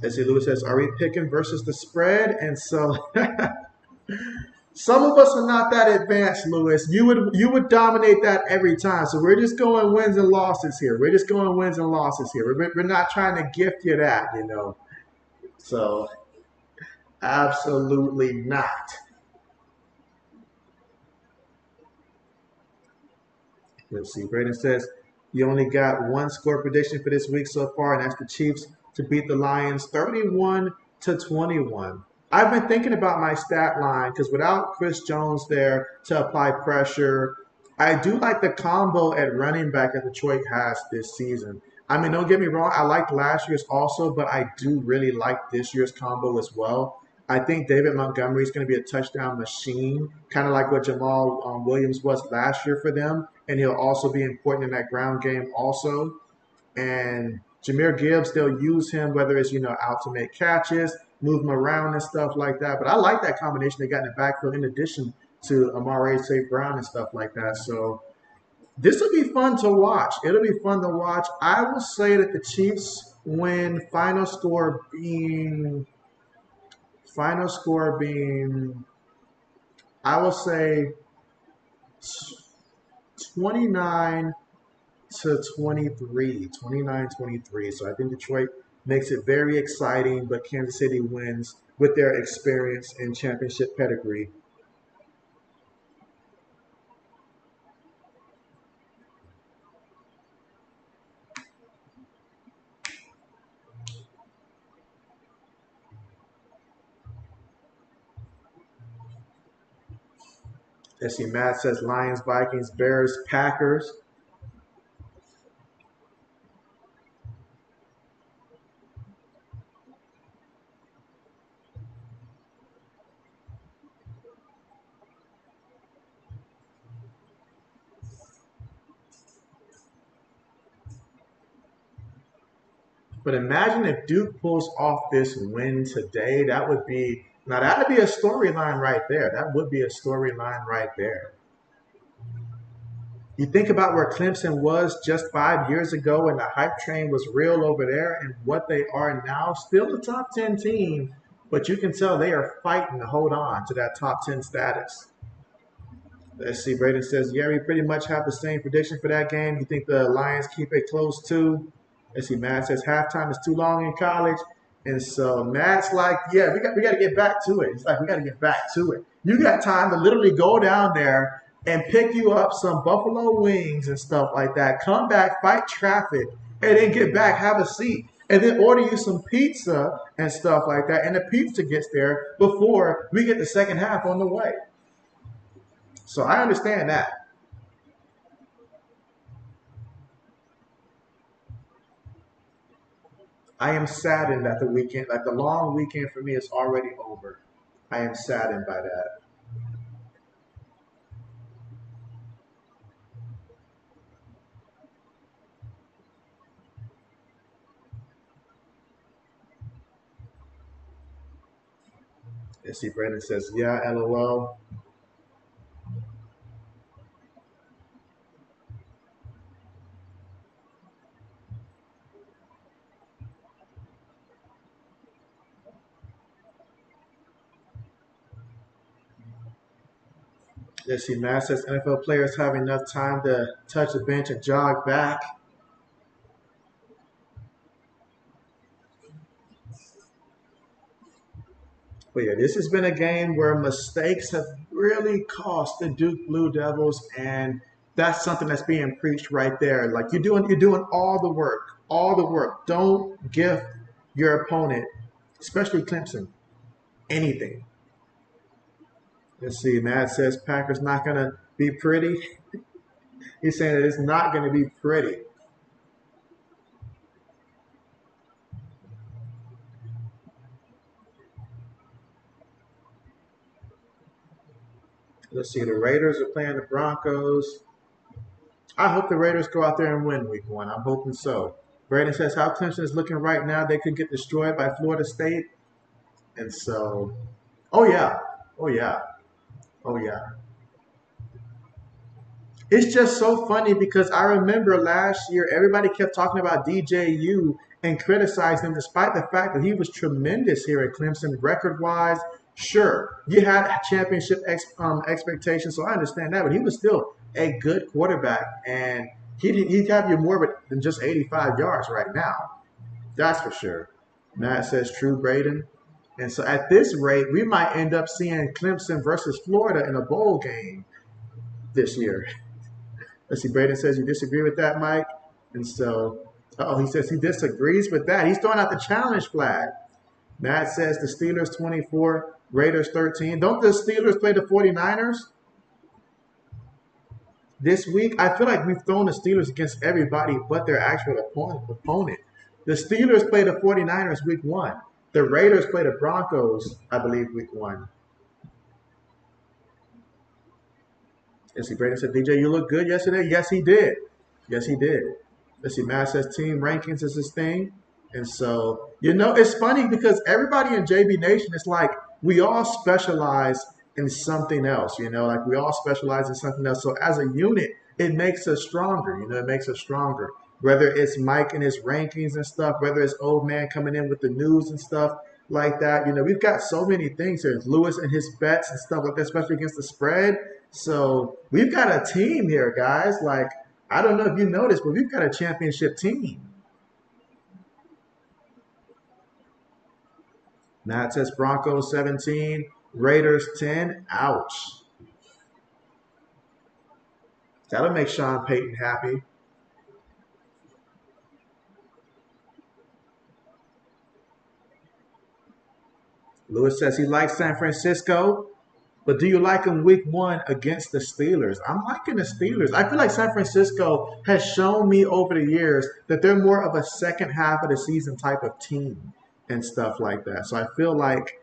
Let's see, Lewis says, are we picking versus the spread? And so some of us are not that advanced, Lewis. You would dominate that every time. So we're just going wins and losses here. We're just going wins and losses here. We're not trying to gift you that, So absolutely not. Let's see. Braden says you only got one score prediction for this week so far, and that's the Chiefs to beat the Lions 31-21. I've been thinking about my stat line because without Chris Jones there to apply pressure, I do like the combo at running back that Detroit has this season. I mean, don't get me wrong, I liked last year's also, but I do really like this year's combo as well. I think David Montgomery is going to be a touchdown machine, kind of like what Jamal Williams was last year for them, and he'll also be important in that ground game also. And Jahmyr Gibbs, they'll use him whether it's out to make catches, move him around and stuff like that. But I like that combination they got in the backfield in addition to Amari St. Brown and stuff like that. So this will be fun to watch. It'll be fun to watch. I will say that the Chiefs win. Final score being, I will say 29 to 23, 29-23. So I think Detroit makes it very exciting, but Kansas City wins with their experience and championship pedigree. Let's see, Matt says Lions, Vikings, Bears, Packers. But imagine if Duke pulls off this win today. That'd be a storyline right there. That would be a storyline right there. You think about where Clemson was just 5 years ago and the hype train was real over there and what they are now, still a top 10 team, but you can tell they are fighting to hold on to that top 10 status. Let's see, Braden says, yeah, we pretty much have the same prediction for that game. You think the Lions keep it close too? Let's see, Matt says halftime is too long in college. And so Matt's like, yeah, we got to get back to it. It's like we got to get back to it. You got time to literally go down there and pick you up some buffalo wings and stuff like that. Come back, fight traffic, and then get back, have a seat, and then order you some pizza and stuff like that. And the pizza gets there before we get the second half on the way. So I understand that. I am saddened that the long weekend for me is already over. I am saddened by that. Let's see, Brandon says, yeah, LOL. Let's see, Matt says NFL players have enough time to touch the bench and jog back. But yeah, this has been a game where mistakes have really cost the Duke Blue Devils, and that's something that's being preached right there. Like you're doing all the work, all the work. Don't gift your opponent, especially Clemson, anything. Let's see, Matt says Packers not gonna be pretty. He's saying that it's not gonna be pretty. Let's see, the Raiders are playing the Broncos. I hope the Raiders go out there and win week one. I'm hoping so. Braden says how Clemson is looking right now. They could get destroyed by Florida State. And so, oh yeah, oh yeah, oh yeah. It's just so funny because I remember last year everybody kept talking about DJU and criticized him despite the fact that he was tremendous here at Clemson record-wise. Sure, you had championship expectations, so I understand that, but he was still a good quarterback, and he'd have you more than just 85 yards right now. That's for sure. Matt says true, Braden. And so at this rate, we might end up seeing Clemson versus Florida in a bowl game this year. Let's see, Braden says you disagree with that, Mike. And so, he says he disagrees with that. He's throwing out the challenge flag. Matt says the Steelers 24, Raiders 13. Don't the Steelers play the 49ers this week? I feel like we've thrown the Steelers against everybody but their actual opponent. The Steelers play the 49ers week 1. The Raiders play the Broncos, I believe, week 1. Let's see, Brandon said, DJ, you look good yesterday? Yes, he did. Yes, he did. Let's see, Matt says team rankings is his thing. And so, it's funny because everybody in JB Nation, it's like we all specialize in something else, like we all specialize in something else. So as a unit, it makes us stronger, it makes us stronger. Whether it's Mike and his rankings and stuff, whether it's old man coming in with the news and stuff like that. We've got so many things here. Lewis and his bets and stuff like that, especially against the spread. So we've got a team here, guys. Like, I don't know if you noticed, but we've got a championship team. Matt says Broncos 17, Raiders 10. Ouch. That'll make Sean Payton happy. Lewis says he likes San Francisco, but do you like them week 1 against the Steelers? I'm liking the Steelers. I feel like San Francisco has shown me over the years that they're more of a second half of the season type of team and stuff like that. So I feel like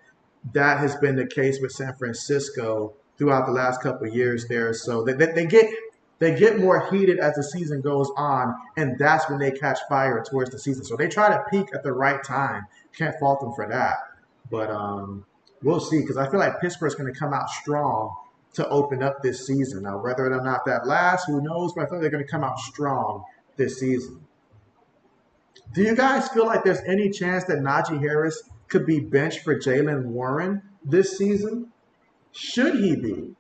that has been the case with San Francisco throughout the last couple of years there. So they get more heated as the season goes on, and that's when they catch fire towards the season. So they try to peak at the right time. Can't fault them for that. But we'll see, because I feel like Pittsburgh's going to come out strong to open up this season. Now, whether or not that lasts, who knows? But I feel like they're going to come out strong this season. Do you guys feel like there's any chance that Najee Harris could be benched for Jaylen Warren this season? Should he be?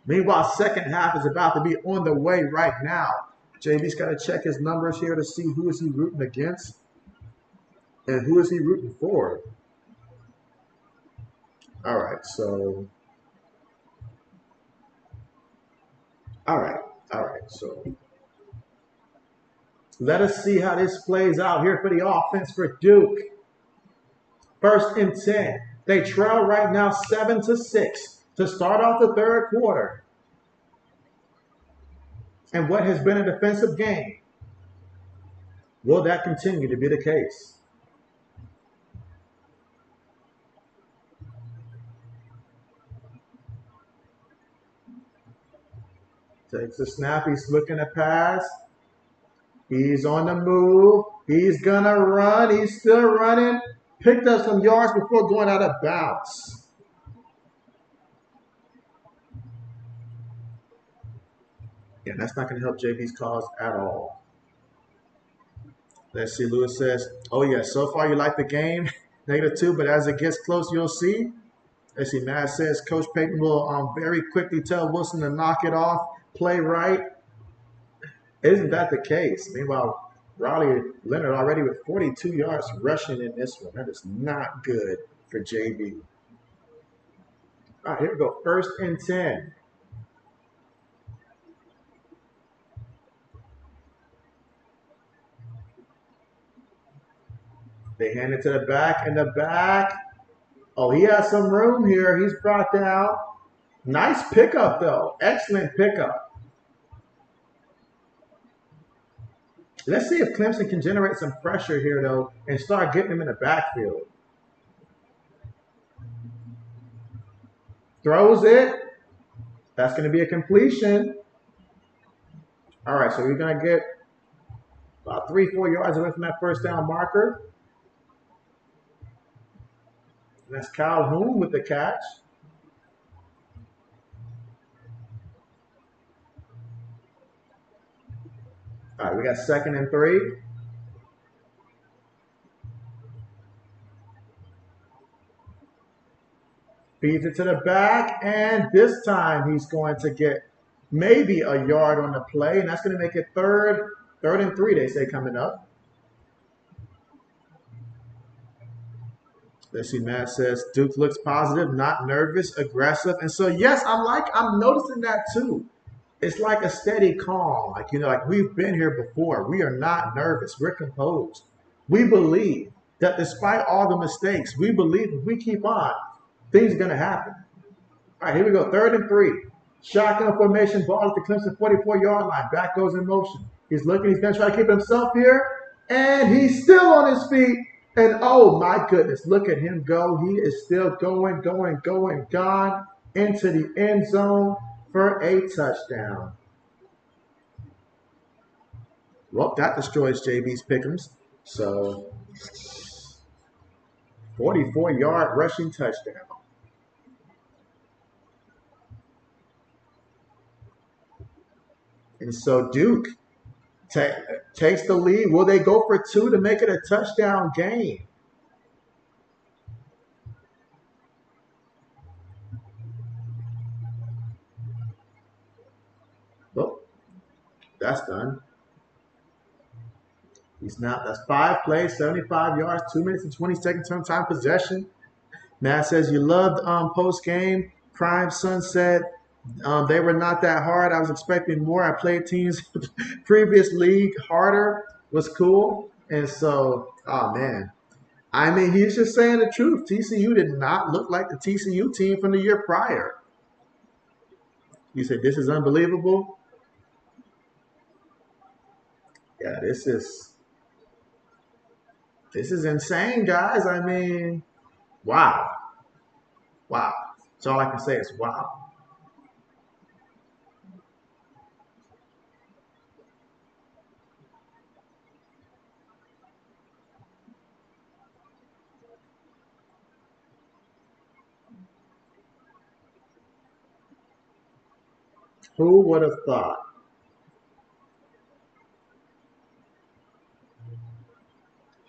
Meanwhile, second half is about to be on the way right now. JB's got to check his numbers here to see who is he rooting against and who is he rooting for. All right, so. All right, so. Let us see how this plays out here for the offense for Duke. 1st and 10. They trail right now 7-6 to start off the third quarter. And what has been a defensive game? Will that continue to be the case? Takes a snap. He's looking to pass. He's on the move. He's going to run. He's still running. Picked up some yards before going out of bounds. Yeah, that's not going to help JB's cause at all. Let's see. Lewis says, oh, yeah, so far you like the game. -2, but as it gets close, you'll see. Let's see. Matt says Coach Payton will very quickly tell Wilson to knock it off, play right. Isn't that the case? Meanwhile, Raleigh Leonard already with 42 yards rushing in this one. That is not good for JB. All right, here we go. 1st and 10. They hand it to the back, and the back. Oh, he has some room here. He's brought down. Nice pickup, though. Excellent pickup. Let's see if Clemson can generate some pressure here, though, and start getting him in the backfield. Throws it. That's going to be a completion. All right, so we're going to get about 3-4 yards away from that first down marker. And that's Calhoun with the catch. All right, we got 2nd and 3. Feeds it to the back, and this time he's going to get maybe a yard on the play, and that's going to make it 3rd and 3, they say, coming up. Let's see, Matt says Duke looks positive, not nervous, aggressive. And so, yes, I'm noticing that too. it's like a steady calm. Like, like we've been here before. We are not nervous. We're composed. We believe that despite all the mistakes, we believe if we keep on, things are going to happen. All right, here we go. 3rd and 3. Shotgun formation, ball at the Clemson 44-yard line. Back goes in motion. He's looking. He's going to try to keep himself here. And he's still on his feet. And oh my goodness, look at him go. He is still going, gone into the end zone for a touchdown. Well, that destroys JB's pick'ems. So, 44-yard rushing touchdown. And so Duke takes the lead. Will they go for 2 to make it a touchdown game? Well, that's done. That's 5 plays, 75 yards, 2 minutes and 20 seconds on time possession. Matt says you loved post game. Prime Sun said they were not that hard. I was expecting more. I played teams previous league harder. Was cool. And so, oh man. I mean, he's just saying the truth. TCU did not look like the TCU team from the year prior. You said this is unbelievable. Yeah, this is insane, guys. I mean, wow. Wow. That's all I can say is wow. Who would have thought?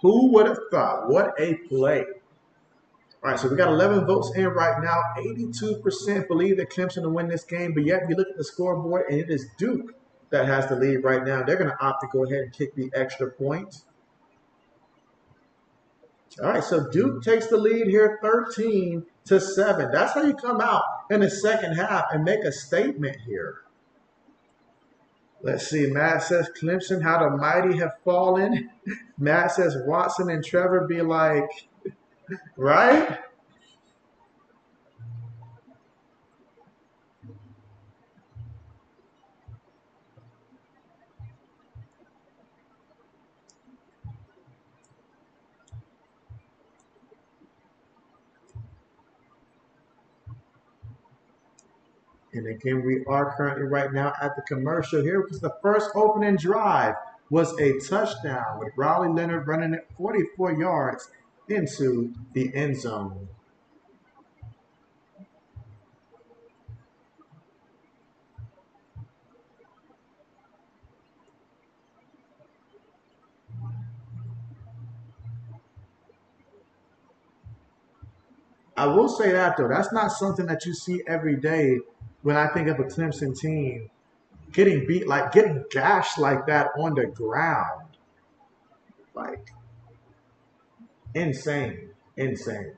Who would have thought? What a play. All right, so we got 11 votes in right now. 82% believe that Clemson will win this game, but yet you look at the scoreboard and it is Duke that has the lead right now. They're going to opt to go ahead and kick the extra point. All right, so Duke takes the lead here 13-7. That's how you come out in the second half and make a statement here. Let's see. Matt says Clemson, how the mighty have fallen. Matt says Watson and Trevor be like, right? And again, we are currently right now at the commercial here because the first opening drive was a touchdown with Raleigh Leonard running it 44 yards into the end zone. I will say that though, that's not something that you see every day when I think of a Clemson team getting beat, like getting gashed like that on the ground. Like insane, insane.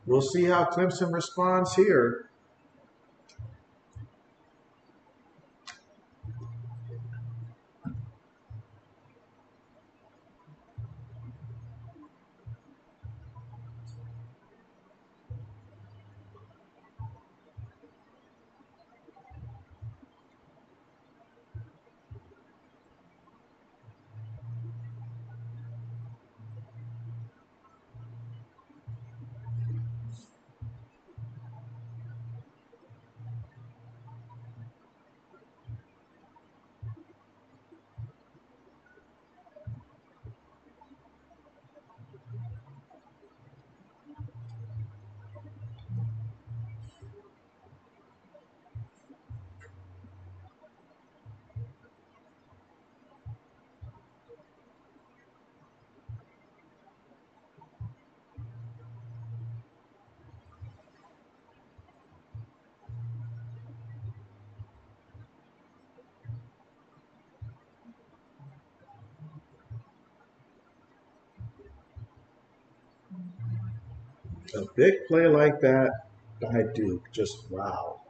We'll see how Clemson responds here. A big play like that by Duke, just wow.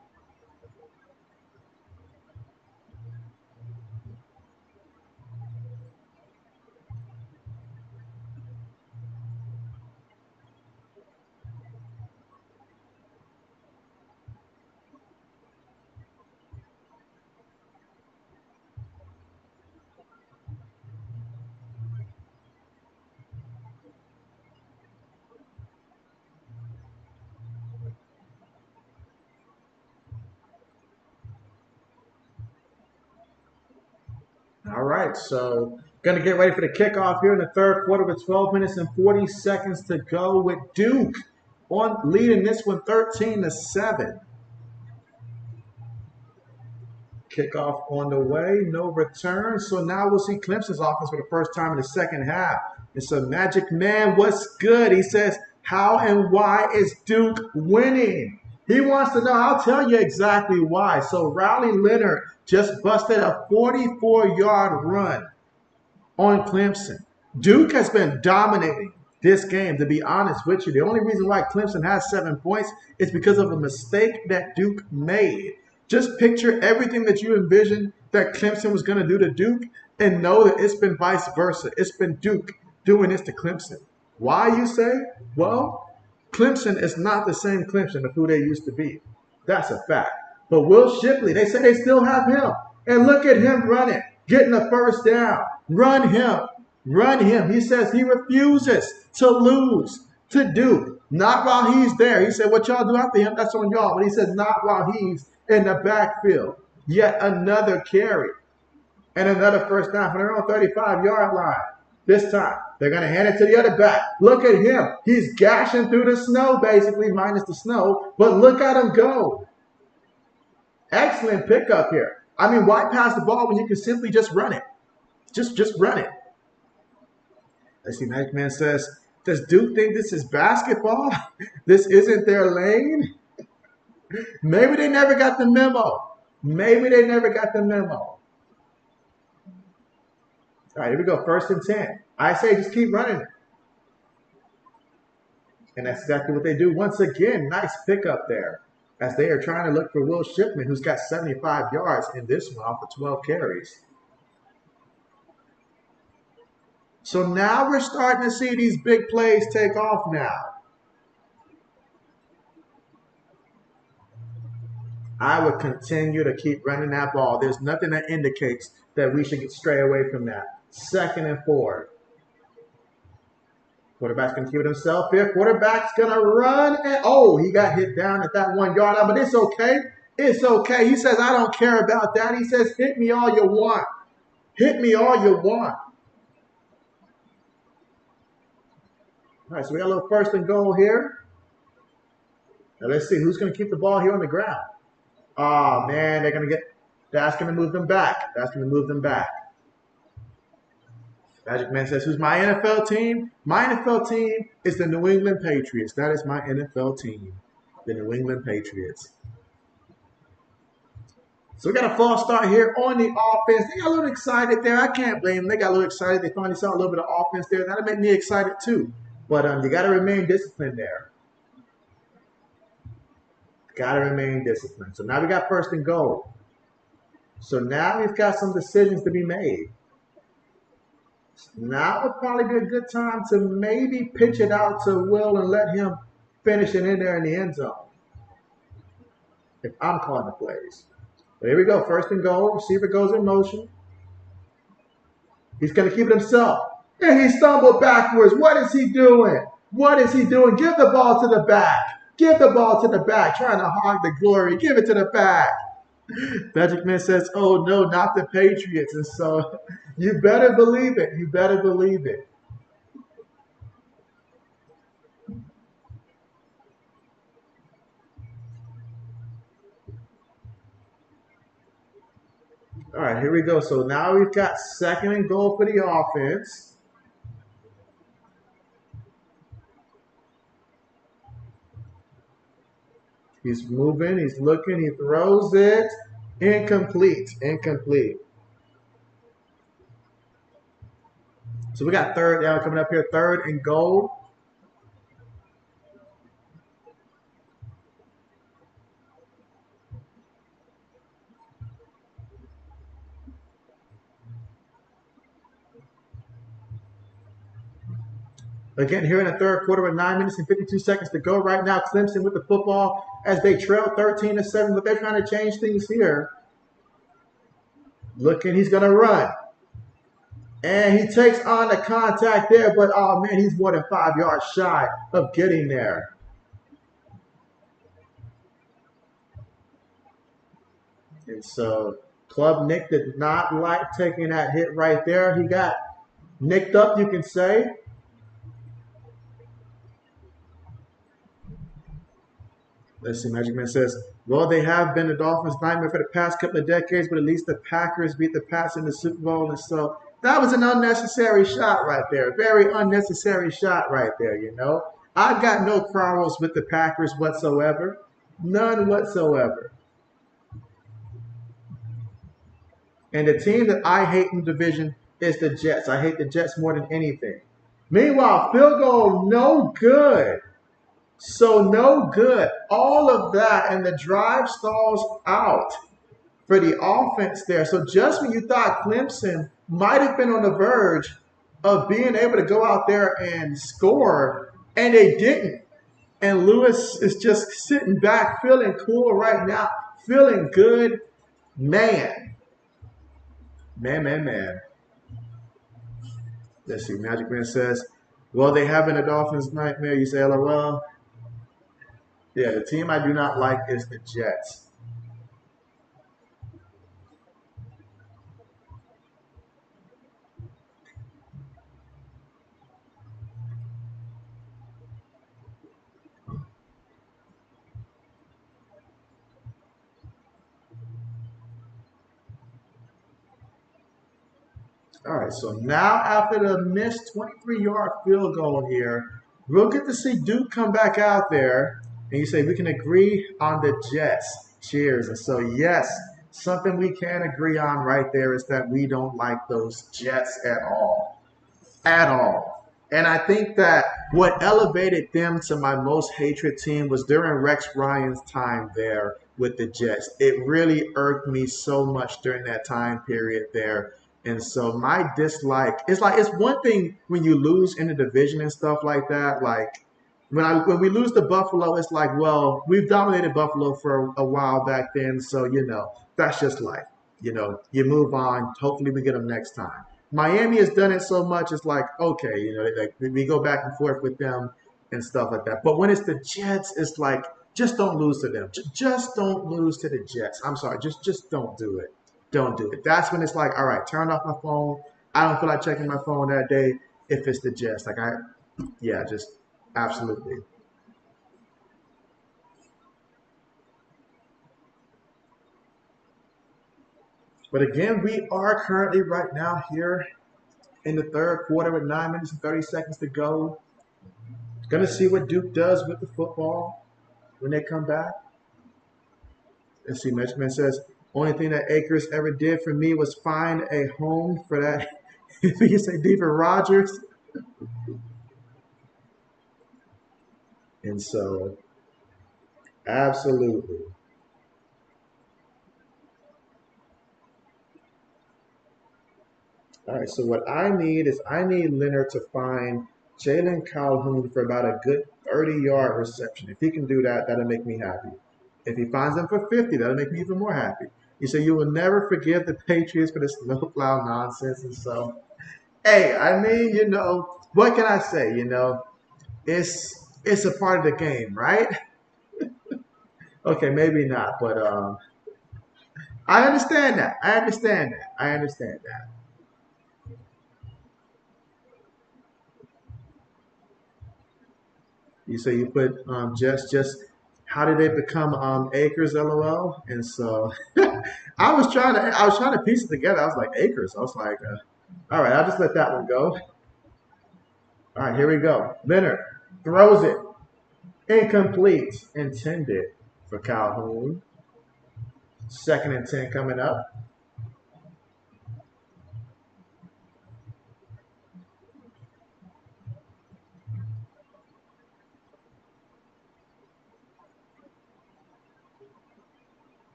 All right, so going to get ready for the kickoff here in the third quarter with 12 minutes and 40 seconds to go with Duke on leading this one 13-7. Kickoff on the way, no return. So now we'll see Clemson's offense for the first time in the second half. And so Magic Man, what's good? He says, how and why is Duke winning? He wants to know. I'll tell you exactly why. So Riley Leonard just busted a 44-yard run on Clemson. Duke has been dominating this game, to be honest with you. The only reason why Clemson has 7 points is because of a mistake that Duke made. Just picture everything that you envisioned that Clemson was going to do to Duke and know that it's been vice versa. It's been Duke doing this to Clemson. Why, you say? Well, Clemson is not the same Clemson of who they used to be. That's a fact. But Will Shipley, they say they still have him. And look at him running, getting a first down. Run him. Run him. He says he refuses to lose to Duke. Not while he's there. He said, what y'all do after him, that's on y'all. But he says not while he's in the backfield. Yet another carry. And another first down from their own 35-yard line. This time, they're going to hand it to the other back. Look at him. He's gashing through the snow, basically, minus the snow. But look at him go. Excellent pickup here. I mean, why pass the ball when you can simply just run it? Just run it. Let's see, Magic Man says, does Duke think this is basketball? This isn't their lane? Maybe they never got the memo. Maybe they never got the memo. All right, here we go. 1st and 10. I say just keep running it. And that's exactly what they do. Once again, nice pickup there as they are trying to look for Will Shipman, who's got 75 yards in this one off of 12 carries. So now we're starting to see these big plays take off now. I would continue to keep running that ball. There's nothing that indicates that we should stray away from that. 2nd and 4. Quarterback's going to keep it himself here. Quarterback's going to run. And, oh, he got hit down at that 1 yard line, but it's okay. It's okay. He says, I don't care about that. He says, hit me all you want. Hit me all you want. All right, so we got a little 1st and goal here. Now let's see who's going to keep the ball here on the ground. Oh, man, they're going to that's going to move them back. That's going to move them back. Magic Man says, who's my NFL team? My NFL team is the New England Patriots. That is my NFL team, the New England Patriots. So we got a false start here on the offense. They got a little excited there. I can't blame them. They got a little excited. They finally saw a little bit of offense there. That'll make me excited too. But you got to remain disciplined there. Got to remain disciplined. So now we got 1st and goal. So now we've got some decisions to be made. Now would probably be a good time to maybe pitch it out to Will and let him finish it in there in the end zone. If I'm calling the plays. But here we go. 1st and goal. Receiver goes in motion. He's going to keep it himself. And he stumbled backwards. What is he doing? What is he doing? Give the ball to the back. Give the ball to the back. Trying to hog the glory. Give it to the back. Magic Man says, oh, no, not the Patriots. And so you better believe it. You better believe it. All right, here we go. So now we've got 2nd and goal for the offense. He's moving. He's looking. He throws it. Incomplete. Incomplete. So we got 3rd down coming up here. 3rd and goal. Again, here in the third quarter with 9 minutes and 52 seconds to go right now. Clemson with the football as they trail 13-7, but they're trying to change things here. Looking, he's going to run. And he takes on the contact there, but oh man, he's more than 5 yards shy of getting there. And so Club Nick did not like taking that hit right there. He got nicked up, you can say. Let's see, Magic Man says, well, they have been the Dolphins' nightmare for the past couple of decades, but at least the Packers beat the Pats in the Super Bowl. And so that was an unnecessary shot right there. Very unnecessary shot right there, you know. I've got no quarrels with the Packers whatsoever. None whatsoever. And the team that I hate in the division is the Jets. I hate the Jets more than anything. Meanwhile, field goal, no good. So no good. All of that, and the drive stalls out for the offense there. So just when you thought Clemson might have been on the verge of being able to go out there and score, and they didn't. And Lewis is just sitting back, feeling cool right now, feeling good. Man. Man. Let's see. Magic Man says, well, they have been a Dolphins nightmare. You say, LOL. Yeah, the team I do not like is the Jets. All right, so now after the missed 23-yard field goal here, we'll get to see Duke come back out there, and you say we can agree on the Jets. Cheers. And so, yes, something we can agree on right there is that we don't like those Jets at all. At all. And I think that what elevated them to my most hatred team was during Rex Ryan's time there with the Jets. It really irked me so much during that time period there. And so my dislike, it's one thing when you lose in the division and stuff like that. Like when we lose to Buffalo, it's like, well, we've dominated Buffalo for a while back then, so that's just life. You move on. Hopefully we get them next time. Miami has done it so much, it's like, okay, we go back and forth with them and stuff like that. But when it's the Jets, it's like, just don't lose to them. Just don't lose to the Jets. I'm sorry, just don't do it. Don't do it. That's when it's like, all right, turn off my phone. I don't feel like checking my phone that day if it's the Jets. Just absolutely. But again, we are currently right now here in the third quarter with 9 minutes and 30 seconds to go. Going to see what Duke does with the football when they come back. Let's see, Mitchman says, only thing that Akers ever did for me was find a home for that. If you say Deeper Rogers. And so, absolutely. All right, so what I need Leonard to find Jalen Calhoun for about a good 30-yard reception. If he can do that, that'll make me happy. If he finds them for 50, that'll make me even more happy. You say you will never forgive the Patriots for this snowplow nonsense. And so, hey, I mean, what can I say? It's a part of the game, right? Okay, maybe not, but I understand that. I understand that. You say you put just how did they become acres, LOL? And so I was trying to piece it together. I was like acres. I was like, all right, I'll just let that one go. All right, here we go. Leonard throws it. Incomplete. Intended for Calhoun. 2nd and 10 coming up.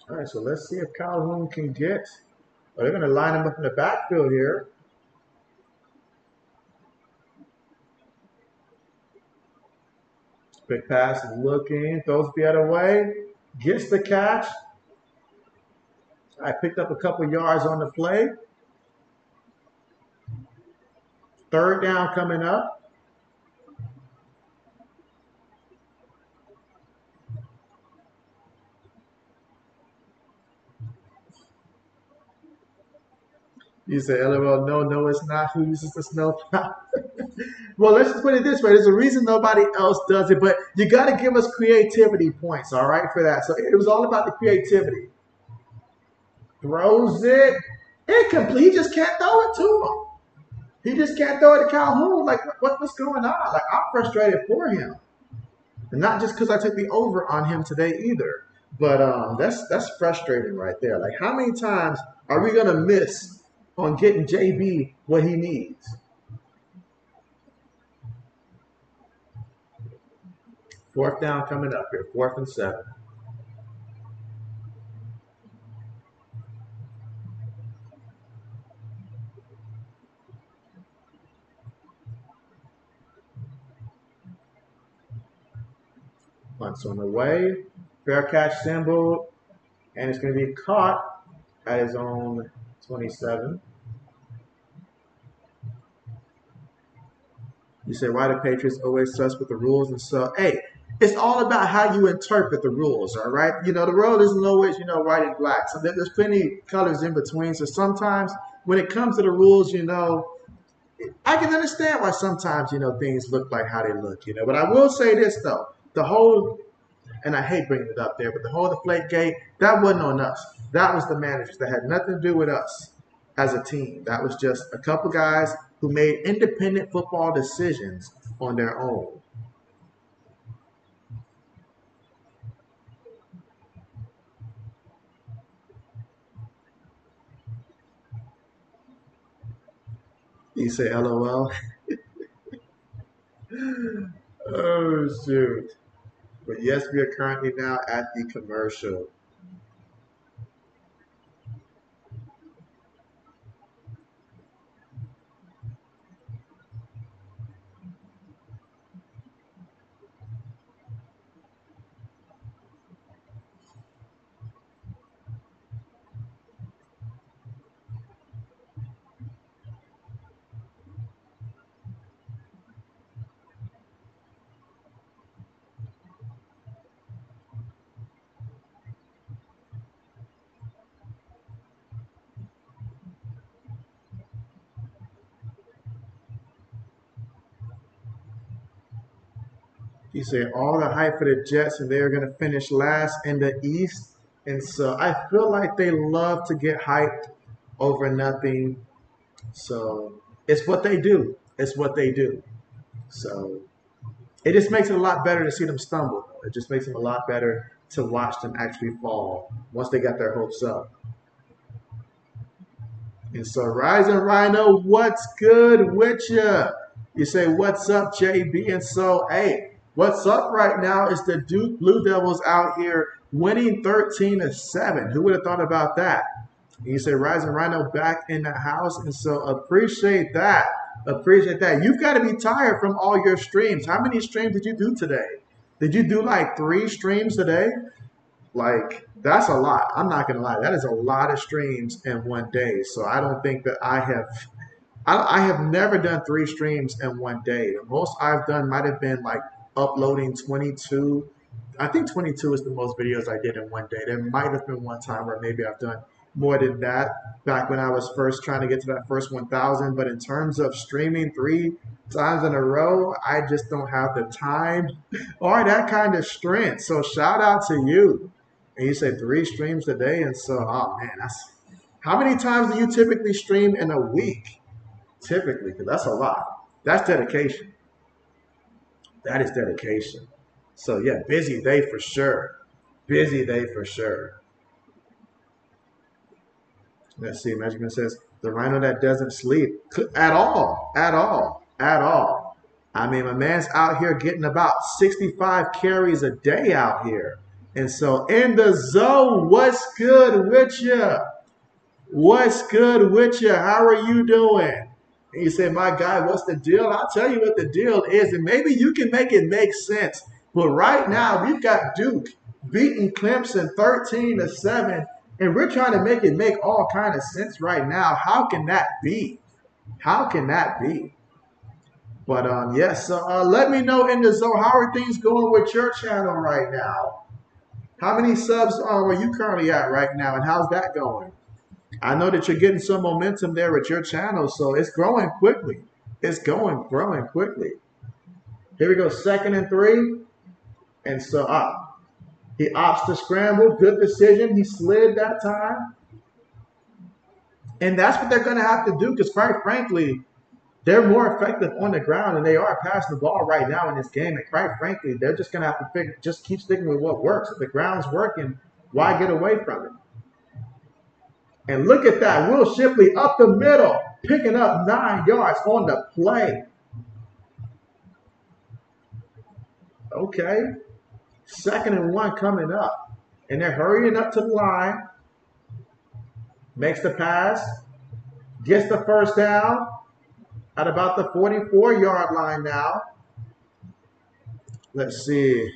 All right, so let's see if Calhoun can get. Oh, they're going to line him up in the backfield here. Quick pass is looking, throws the other way, gets the catch. I picked up a couple yards on the play. Third down coming up. You say, LOL, no, it's not. Who uses the snowplow? Well, let's just put it this way. There's a reason nobody else does it, but you got to give us creativity points, all right, for that. So it was all about the creativity. Throws it. Incomplete. He just can't throw it to him. He just can't throw it to Calhoun. Like, what's going on? Like, I'm frustrated for him. And not just because I took the over on him today either. But that's frustrating right there. Like, how many times are we going to miss on getting JB what he needs? Fourth down coming up here. 4th and 7. Punts on the way. Fair catch symbol. And it's going to be caught at his own 27. You say, why do Patriots always sus with the rules? And so, hey, it's all about how you interpret the rules, all right? You know, the world isn't always, white and black. So there's plenty of colors in between. So sometimes when it comes to the rules, I can understand why sometimes, things look like how they look, But I will say this, though. The whole, and I hate bringing it up there, but the whole Deflategate, that wasn't on us. That was the managers. That had nothing to do with us as a team. That was just a couple guys who made independent football decisions on their own. You say LOL? Oh, shoot. But yes, we are currently now at the commercial. You say all the hype for the Jets and they're going to finish last in the East. And so I feel like they love to get hyped over nothing. So it's what they do. It's what they do. So it just makes it a lot better to see them stumble. It just makes it a lot better to watch them actually fall once they got their hopes up. And so Rising Rhino, what's good with you? You say, what's up, JB? And so, hey, what's up right now is the Duke Blue Devils out here winning 13-7. Who would have thought about that? And you say, Rising Rhino back in the house. And so appreciate that. Appreciate that. You've got to be tired from all your streams. How many streams did you do today? Did you do like 3 streams today? Like, that's a lot. I'm not going to lie. That is a lot of streams in one day. So I don't think that I have never done 3 streams in one day. The most I've done might have been like uploading 22. I think 22 is the most videos I did in one day. There might have been one time where maybe I've done more than that back when I was first trying to get to that first 1,000. But in terms of streaming 3 times in a row, I just don't have the time or that kind of strength. So shout out to you. And you said 3 streams a day. And so, oh man, how many times do you typically stream in a week? Typically, because that's a lot. That's dedication. That is dedication. So yeah, busy day for sure. Busy day for sure. Let's see, Magic Man says, the rhino that doesn't sleep at all, at all, at all. I mean, my man's out here getting about 65 carries a day out here. And so in the zone, what's good with you? What's good with you? How are you doing? And you say, my guy, what's the deal? I'll tell you what the deal is. And maybe you can make it make sense But right now, we've got Duke beating Clemson 13-7, and we're trying to make it make all kind of sense right now. How can that be? How can that be? But yes, so let me know in the zone, how are things going with your channel right now? How many subs are you currently at right now, and how's that going? I know that you're getting some momentum there with your channel, so it's growing quickly. It's growing quickly. Here we go, 2nd and 3. And so he opts to scramble. Good decision. He slid that time. And that's what they're going to have to do because, quite frankly, they're more effective on the ground than they are passing the ball right now in this game. And quite frankly, they're just going to have to just keep sticking with what works. If the ground's working, why get away from it? And look at that. Will Shipley up the middle, picking up 9 yards on the play. Okay. 2nd and 1 coming up. And they're hurrying up to the line. Makes the pass. Gets the first down at about the 44-yard line now. Let's see.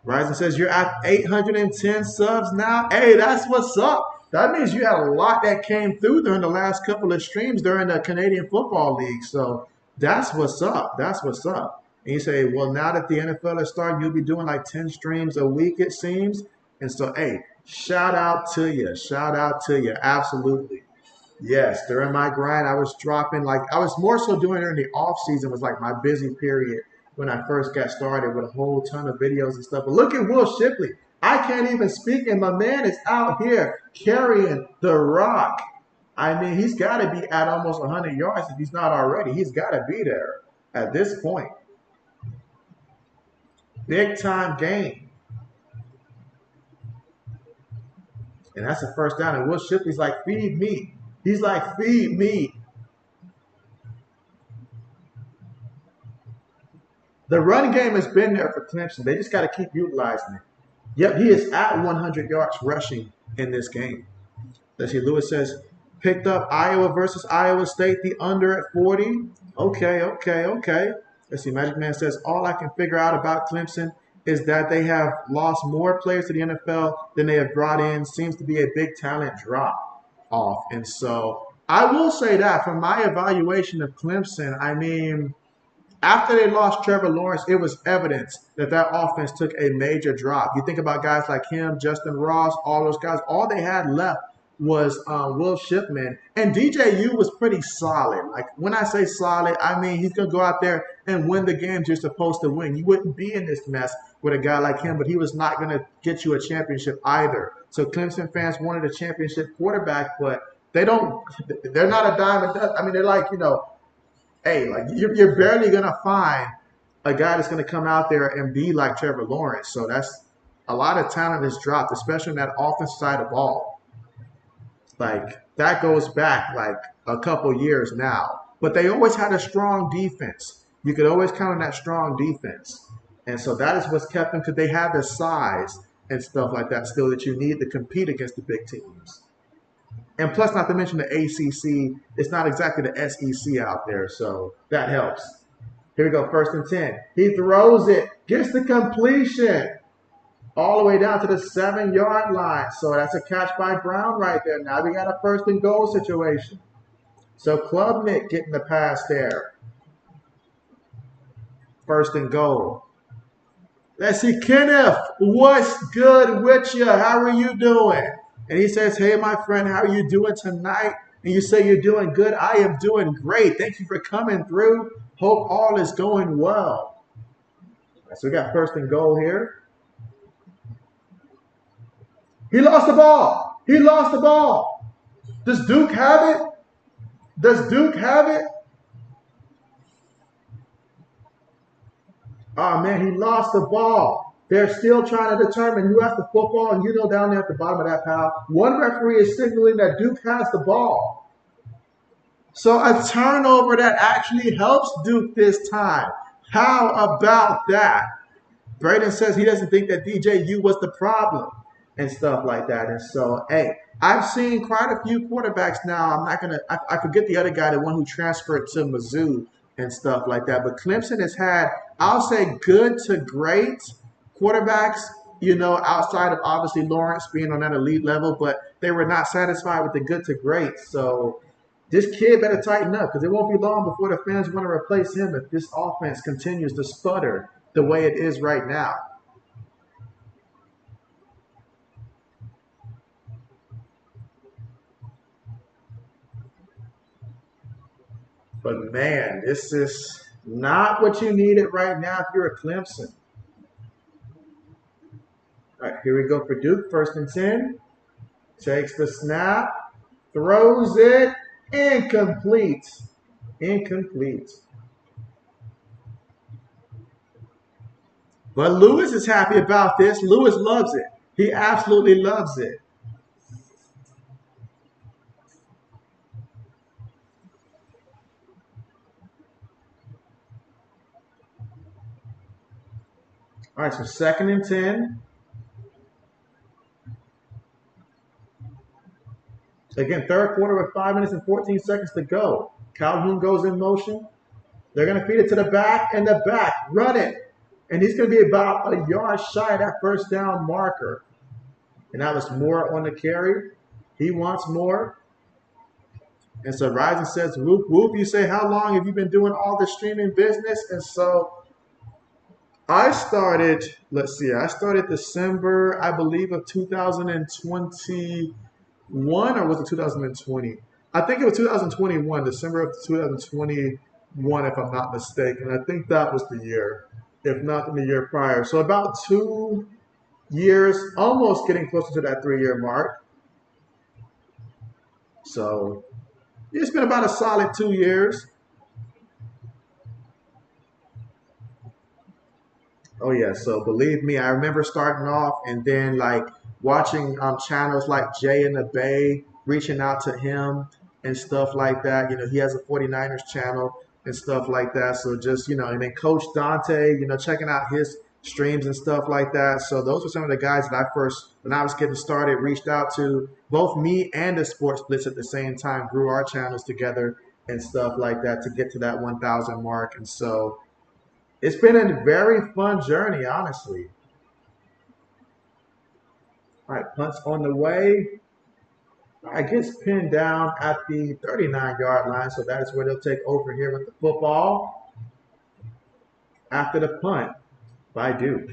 Ryzen says you're at 810 subs now. Hey, that's what's up. That means you had a lot that came through during the last couple of streams during the Canadian Football League. So that's what's up. That's what's up. And you say, well, now that the NFL is starting, you'll be doing like 10 streams a week, it seems. And so, hey, shout out to you. Shout out to you. Absolutely. Yes, during my grind, I was dropping I was more so doing it during the off season was like my busy period when I first got started with a whole ton of videos and stuff. But look at Will Shipley. I can't even speak, and my man is out here carrying the rock. I mean, he's got to be at almost 100 yards if he's not already. He's got to be there at this point. Big time game. And that's a first down. And Will Shipley's like, feed me. He's like, feed me. The run game has been there for Clemson. They just got to keep utilizing it. Yep, he is at 100 yards rushing in this game. Let's see, Lewis says, picked up Iowa versus Iowa State, the under at 40. Okay. Let's see, Magic Man says, all I can figure out about Clemson is that they have lost more players to the NFL than they have brought in. Seems to be a big talent drop off. And so I will say that from my evaluation of Clemson, I mean, after they lost Trevor Lawrence, it was evidence that that offense took a major drop. You think about guys like him, Justin Ross, all those guys, all they had left was Will Shipman. And DJU was pretty solid. Like, when I say solid, I mean he's going to go out there and win the games you're supposed to win. You wouldn't be in this mess with a guy like him, but he was not going to get you a championship either. So Clemson fans wanted a championship quarterback, but they're not a dime a dozen. I mean, they're like, hey, like you're barely going to find a guy that's going to come out there and be like Trevor Lawrence. So that's a lot of talent has dropped, especially on that offensive side of the ball. Like, that goes back like a couple years now. But they always had a strong defense. You could always count on that strong defense. And so that is what's kept them, because they have the size and stuff like that still that you need to compete against the big teams. And plus, not to mention the ACC, it's not exactly the SEC out there, so that helps. Here we go, 1st and 10. He throws it, gets the completion, all the way down to the 7-yard line. So that's a catch by Brown right there. Now we got a 1st and goal situation. So Klubnik getting the pass there. 1st and goal. Let's see, Kenneth, what's good with you? How are you doing? And he says, hey, my friend, how are you doing tonight? And you say you're doing good. I am doing great. Thank you for coming through. Hope all is going well. So we got 1st and goal here. He lost the ball. He lost the ball. Does Duke have it? Does Duke have it? Oh, man, he lost the ball. They're still trying to determine who has the football, and down there at the bottom of that pile, one referee is signaling that Duke has the ball. So a turnover that actually helps Duke this time. How about that? Braden says he doesn't think that DJU was the problem and stuff like that. And so, hey, I've seen quite a few quarterbacks now. I forget the other guy, the one who transferred to Mizzou and stuff like that. But Clemson has had, I'll say, good to great quarterbacks, you know, outside of obviously Lawrence being on that elite level, but they were not satisfied with the good to great. So this kid better tighten up because it won't be long before the fans want to replace him if this offense continues to sputter the way it is right now. But man, this is not what you needed right now if you're a Clemson. All right, here we go for Duke. First and 10. Takes the snap, throws it, incomplete. Incomplete. But Lewis is happy about this. Lewis loves it. He absolutely loves it. All right, so second and 10. Again, third quarter with 5 minutes and 14 seconds to go. Calhoun goes in motion. They're going to feed it to the back, and the back, run it. And he's going to be about a yard shy of that first down marker. And that was Moore on the carry. He wants more. And so Ryzen says, whoop, whoop. You say, how long have you been doing all the streaming business? And so I started, let's see, I started December, I believe, of 2021, or was it 2020? I think it was 2021, December of 2021, if I'm not mistaken. I think that was the year, if not in the year prior. So about 2 years, almost getting closer to that 3-year mark. So it's been about a solid 2 years. Oh yeah, so believe me, I remember starting off and then like watching channels like Jay in the Bay, reaching out to him and stuff like that. You know, he has a 49ers channel and stuff like that. So just, you know, and then Coach Dante, you know, checking out his streams and stuff like that. So those were some of the guys that I first, when I was getting started, reached out to. Both me and the Sports Blitz at the same time grew our channels together and stuff like that to get to that 1,000 mark. And so it's been a very fun journey, honestly. All right, punts on the way. All right, gets pinned down at the 39-yard line, so that is where they'll take over here with the football after the punt by Duke.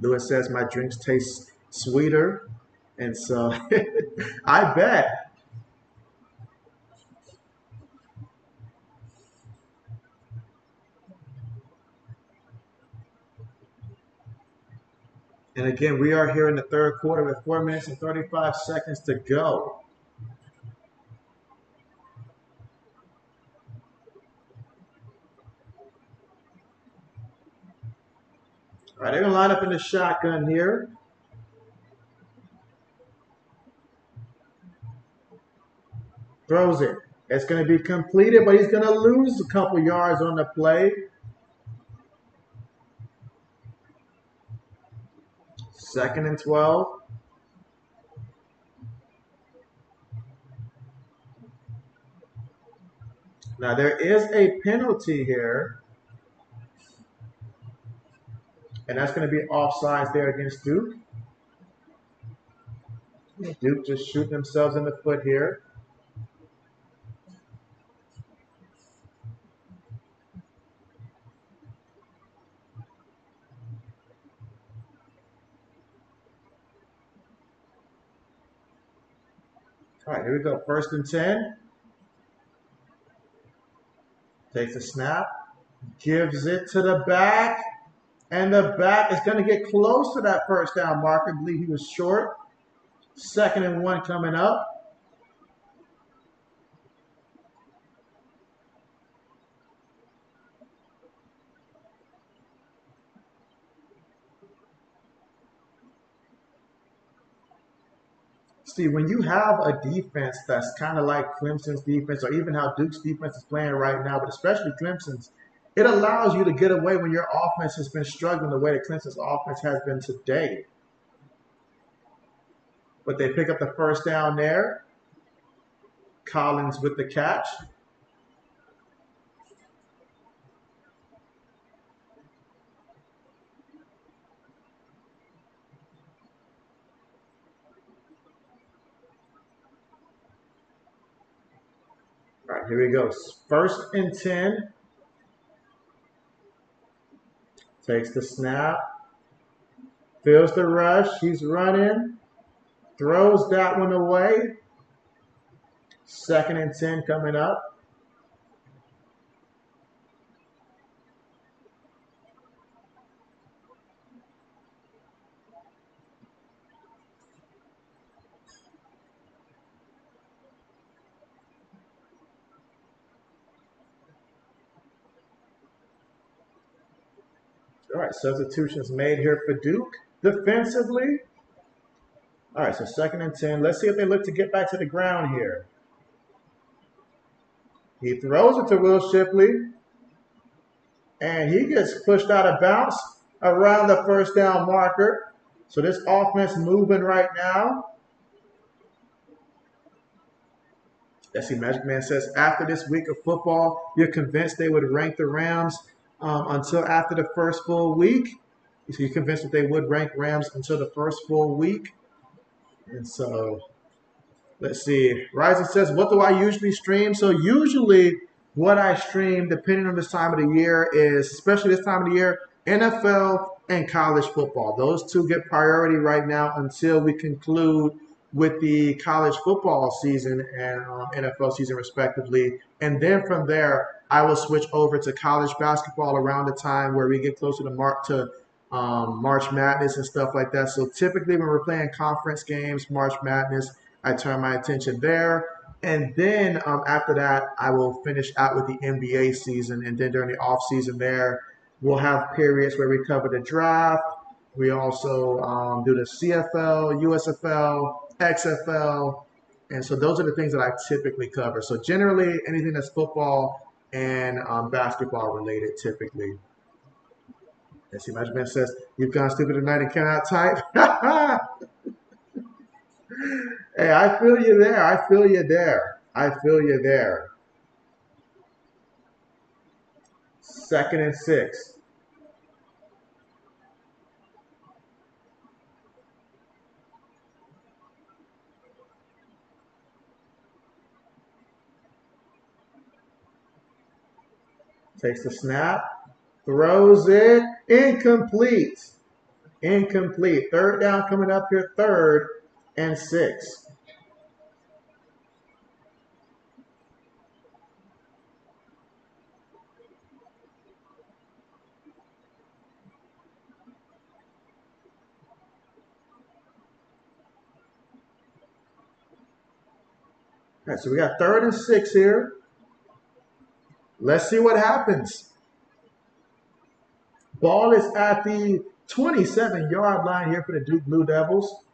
Lewis says my drinks taste sweeter, and so I bet. And again, we are here in the third quarter with 4 minutes and 35 seconds to go. All right, they're going to line up in the shotgun here. Throws it. It's going to be completed, but he's going to lose a couple yards on the play. Second and 12. Now there is a penalty here, and that's going to be offsides there against Duke. Duke just shooting themselves in the foot here. All right, here we go. First and 10. Takes a snap, gives it to the back, and the back is going to get close to that first down marker. I believe he was short. Second and 1 coming up. See, when you have a defense that's kind of like Clemson's defense, or even how Duke's defense is playing right now, but especially Clemson's, it allows you to get away when your offense has been struggling the way that Clemson's offense has been today. But they pick up the first down there. Collins with the catch. All right, here we go. First and 10. Takes the snap. Feels the rush. He's running. Throws that one away. Second and 10 coming up. All right, substitutions made here for Duke defensively. All right, so second and 10. Let's see if they look to get back to the ground here. He throws it to Will Shipley, and he gets pushed out of bounds around the first down marker. So this offense moving right now. Let's see, Magic Man says, after this week of football, you're convinced they would rank the Rams until after the first full week. So you're convinced that they would rank Rams until the first full week. And so, let's see. Ryzen says, what do I usually stream? So usually what I stream, depending on this time of the year, is, especially this time of the year, NFL and college football. Those two get priority right now until we conclude with the college football season and NFL season respectively. And then from there, I will switch over to college basketball around the time where we get closer to March Madness and stuff like that. So typically when we're playing conference games, March Madness, I turn my attention there. And then after that, I will finish out with the NBA season. And then during the off season there, we'll have periods where we cover the draft. We also do the CFL, USFL, XFL. And so those are the things that I typically cover. So generally, anything that's football and basketball related typically. Let's see, Magic Man says, you've gone stupid tonight and cannot type. Hey, I feel you there. I feel you there. I feel you there. Second and 6. Takes the snap, throws it, incomplete. Incomplete. Third down coming up here, 3rd and 6. All right, so we got 3rd and 6 here. Let's see what happens. Ball is at the 27-yard line here for the Duke Blue Devils.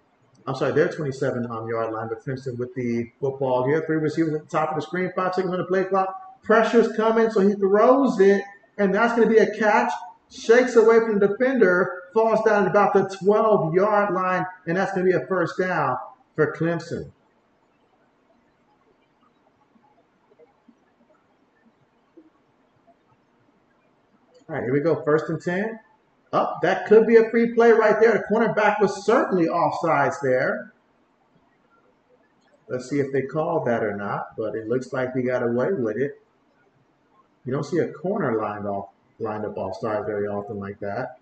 I'm sorry, their 27-yard line, but Clemson with the football here. 3 receivers at the top of the screen, 5 seconds on the play clock. Pressure's coming, so he throws it, and that's going to be a catch. Shakes away from the defender, falls down at about the 12-yard line, and that's going to be a first down for Clemson. All right, here we go. 1st and 10. Oh, that could be a free play right there. The cornerback was certainly offsides there. Let's see if they called that or not, but it looks like we got away with it. You don't see a corner lined up offside very often like that.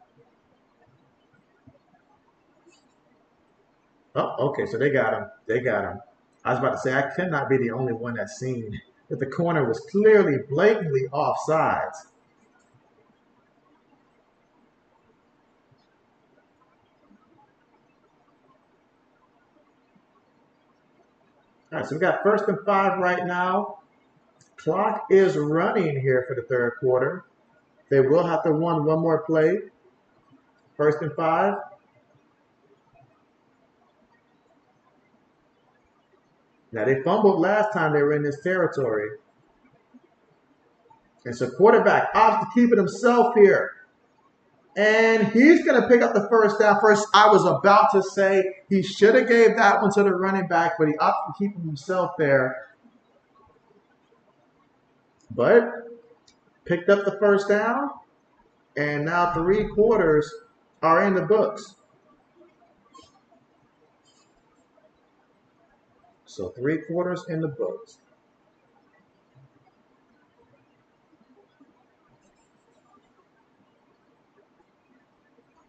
Oh, okay, so they got him. They got him. I was about to say, I cannot be the only one that's seen that the corner was clearly, blatantly offsides. All right, so we got 1st and 5 right now. Clock is running here for the 3rd quarter. They will have to run one more play. 1st and 5. Now, they fumbled last time they were in this territory. And so quarterback opts to keep it himself here. And he's going to pick up the first down. First, I was about to say he should have gave that one to the running back, but he opted to keep himself there. But picked up the first down, and now 3 quarters are in the books. So 3 quarters in the books.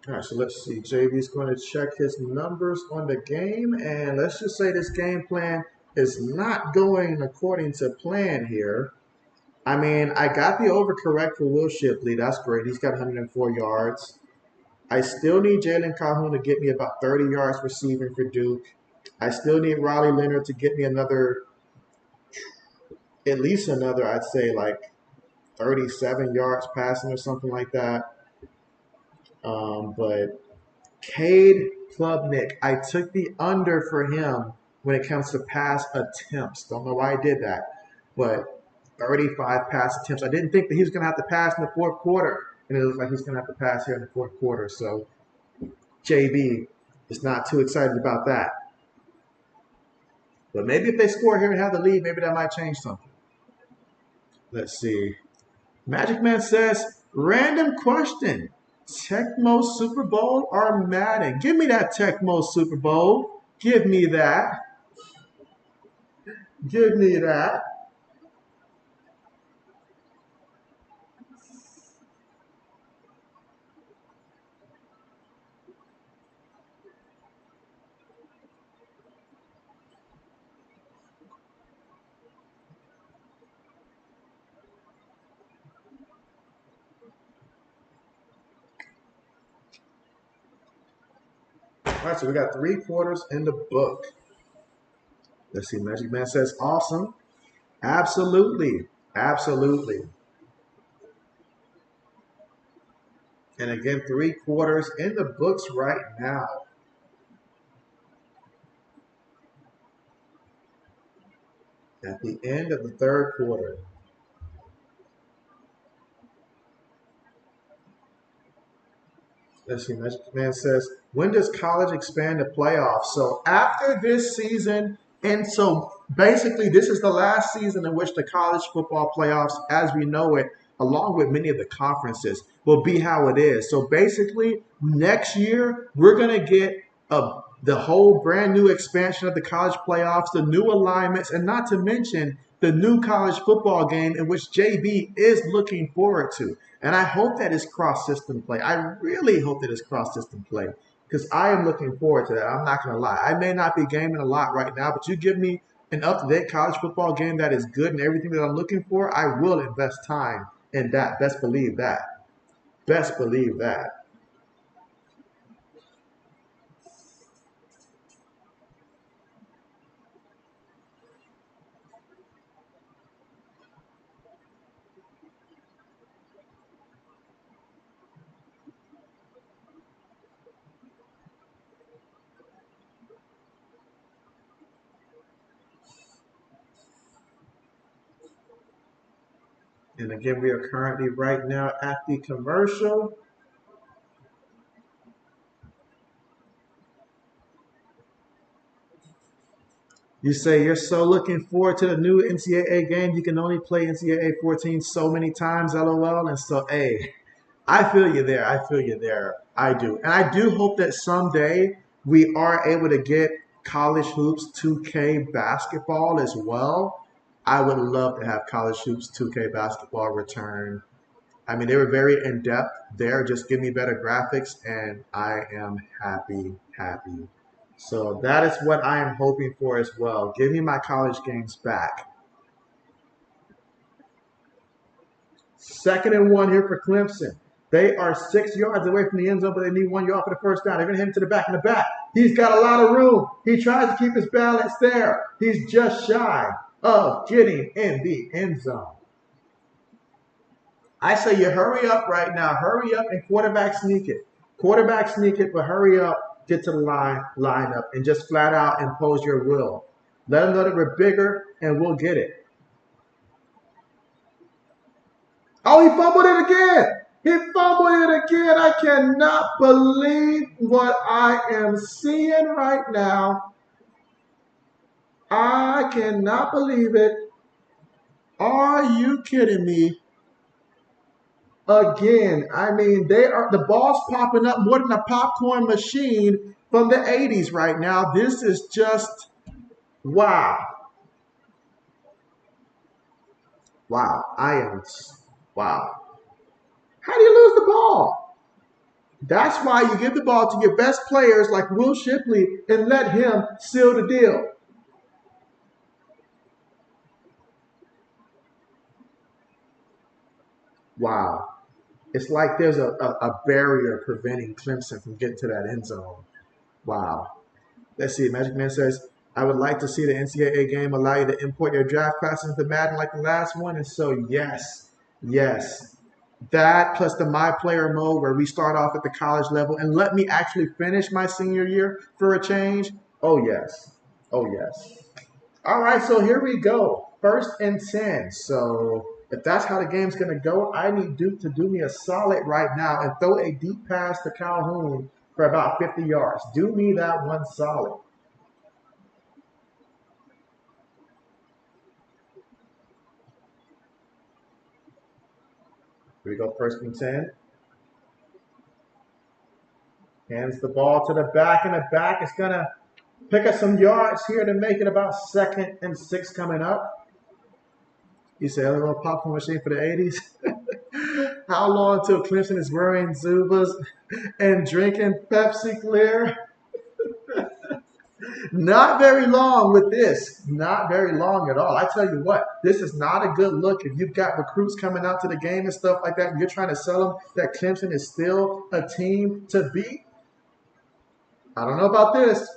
All right, so let's see. JB's going to check his numbers on the game, and let's just say this game plan is not going according to plan here. I mean, I got the overcorrect for Will Shipley. That's great. He's got 104 yards. I still need Jalen Calhoun to get me about 30 yards receiving for Duke. I still need Raleigh Leonard to get me at least another, I'd say like 37 yards passing or something like that. But Cade Klubnik, I took the under for him when it comes to pass attempts. Don't know why I did that, but 35 pass attempts. I didn't think that he was going to have to pass in the fourth quarter, and it looks like he's going to have to pass here in the fourth quarter. So JB is not too excited about that. But maybe if they score here and have the lead, maybe that might change something. Let's see. Magic Man says, random question. Tecmo Super Bowl or Madden? Give me that Tecmo Super Bowl. Give me that. Give me that. All right, so we got 3/4 in the book. Let's see. Magic Man says, awesome. Absolutely. Absolutely. And again, 3/4 in the books right now. At the end of the third quarter. Let's see, Magic Man says, when does college expand to playoffs? So after this season, and so basically this is the last season in which the college football playoffs, as we know it, along with many of the conferences, will be how it is. So basically, next year, we're going to get the whole brand new expansion of the college playoffs, the new alignments, and not to mention the new college football game in which JB is looking forward to. And I hope that is cross system play. I really hope that is cross system play because I am looking forward to that. I'm not going to lie. I may not be gaming a lot right now, but you give me an up to date college football game that is good and everything that I'm looking for, I will invest time in that. Best believe that. Best believe that. And again, we are currently right now at the commercial. You say you're so looking forward to the new NCAA game. You can only play NCAA 14 so many times, LOL. And so, hey, I feel you there. I feel you there. I do. And I do hope that someday we are able to get college hoops 2K basketball as well. I would love to have college hoops 2K basketball return. I mean, they were very in depth there. Just give me better graphics, and I am happy, happy. So that is what I am hoping for as well. Give me my college games back. 2nd and 1 here for Clemson. They are 6 yards away from the end zone, but they need 1 yard for the first down. They're going to hit him to the back in the back. He's got a lot of room. He tries to keep his balance there. He's just shy of getting in the end zone. I say you hurry up right now. Hurry up and quarterback sneak it. Quarterback sneak it, but hurry up, get to the line up, and just flat out impose your will. Let them know that we're bigger, and we'll get it. Oh, he fumbled it again. He fumbled it again. I cannot believe what I am seeing right now. I cannot believe it. Are you kidding me? Again, I mean, they are the ball's popping up more than a popcorn machine from the 80s right now. This is just wow. Wow. I am wow. How do you lose the ball? That's why you give the ball to your best players like Will Shipley and let him seal the deal. Wow. It's like there's a barrier preventing Clemson from getting to that end zone. Wow. Let's see. Magic Man says, I would like to see the NCAA game allow you to import your draft classes into Madden like the last one. And so, yes, yes. That plus the My Player mode where we start off at the college level and let me actually finish my senior year for a change. Oh, yes. Oh, yes. All right, so here we go. First and 10. So if that's how the game's going to go, I need Duke to do me a solid right now and throw a deep pass to Calhoun for about 50 yards. Do me that one solid. Here we go, first and 10. Hands the ball to the back, and the back is going to pick up some yards here to make it about 2nd and 6 coming up. You say a little popcorn machine for the 80s? How long till Clemson is wearing Zubas and drinking Pepsi Clear? Not very long with this. Not very long at all. I tell you what, this is not a good look. If you've got recruits coming out to the game and stuff like that, and you're trying to sell them that Clemson is still a team to beat, I don't know about this.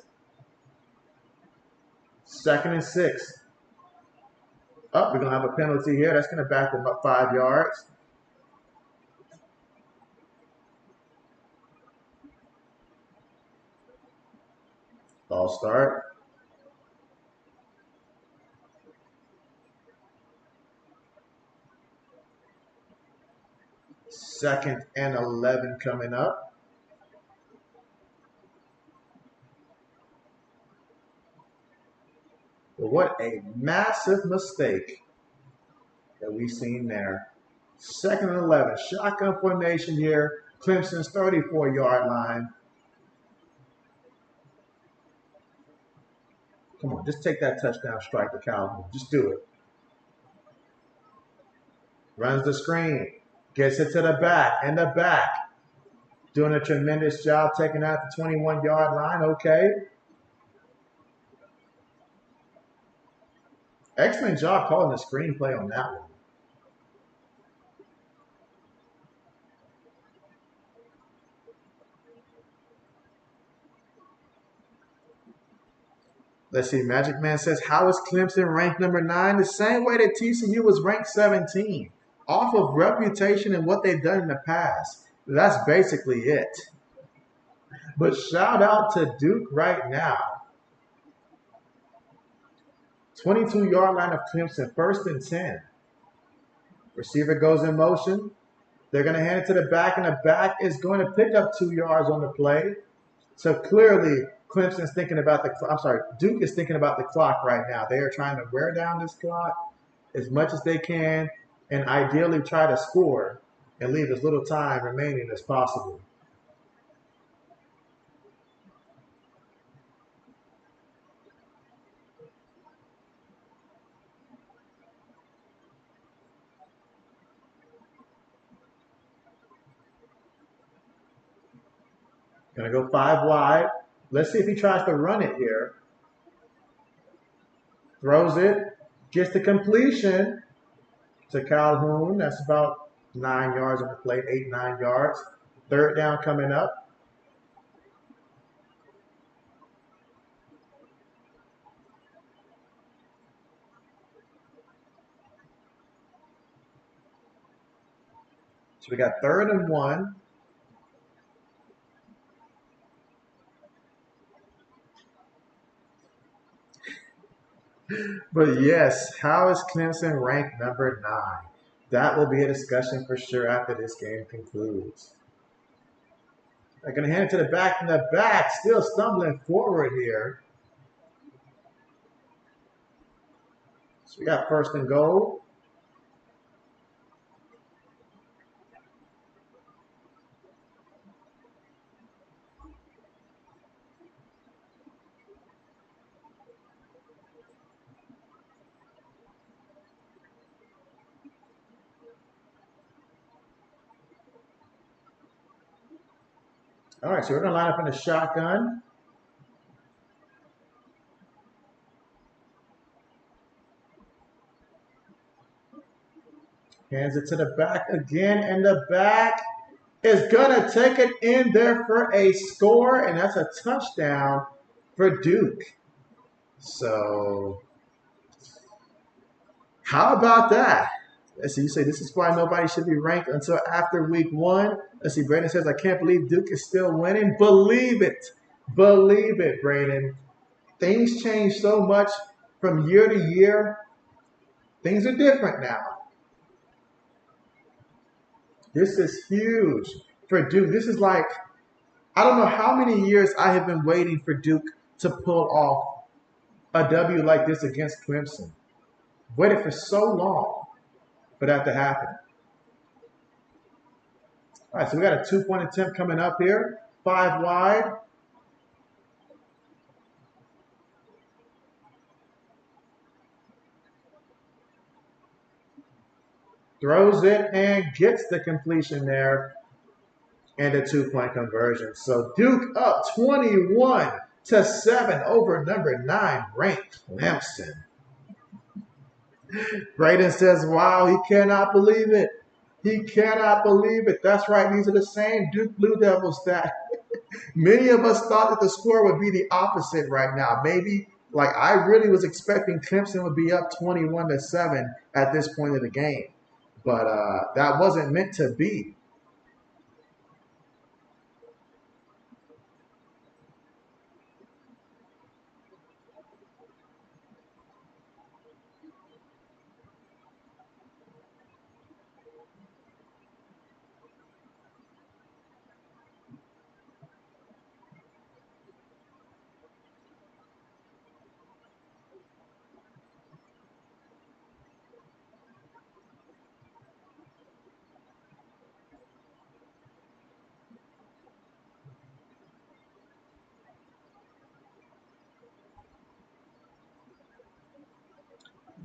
2nd and 6. Oh, we're going to have a penalty here. That's going to back them up 5 yards. Ball start. Second and 11 coming up. But what a massive mistake that we've seen there. 2nd and 11. Shotgun formation here. Clemson's 34-yard line. Come on, just take that touchdown strike to Calhoun. Just do it. Runs the screen. Gets it to the back. And the back. Doing a tremendous job taking out the 21-yard line. Okay. Excellent job calling the screenplay on that one. Let's see. Magic Man says, how is Clemson ranked number 9? The same way that TCU was ranked 17. Off of reputation and what they've done in the past. That's basically it. But shout out to Duke right now. 22-yard line of Clemson, 1st and 10. Receiver goes in motion. They're going to hand it to the back, and the back is going to pick up 2 yards on the play. So clearly, Clemson's thinking about Duke is thinking about the clock right now. They are trying to wear down this clock as much as they can and ideally try to score and leave as little time remaining as possible. Going to go 5 wide. Let's see if he tries to run it here. Throws it. Gets the completion to Calhoun. That's about 9 yards on the play, 8, 9 yards. 3rd down coming up. So we got 3rd and 1. But yes, how is Clemson ranked number 9? That will be a discussion for sure after this game concludes. They're going to hand it to the back, and the back still stumbling forward here. So we got 1st and goal. All right, so we're going to line up in the shotgun. Hands it to the back again, and the back is going to take it in there for a score, and that's a touchdown for Duke. So, how about that? Let's see, you say this is why nobody should be ranked until after week 1. Let's see, Brandon says, I can't believe Duke is still winning. Believe it. Believe it, Brandon. Things change so much from year to year. Things are different now. This is huge for Duke. This is like, I don't know how many years I have been waiting for Duke to pull off a W like this against Clemson. Waited for so long for that to happen. All right, so we got a 2-point attempt coming up here. 5 wide. Throws it and gets the completion there and a 2-point conversion. So Duke up 21-7 over number 9 ranked Clemson. Braden says, wow, he cannot believe it. He cannot believe it. That's right. These are the same Duke Blue Devils that many of us thought that the score would be the opposite right now. Maybe, like, I really was expecting Clemson would be up 21-7 at this point of the game. But that wasn't meant to be.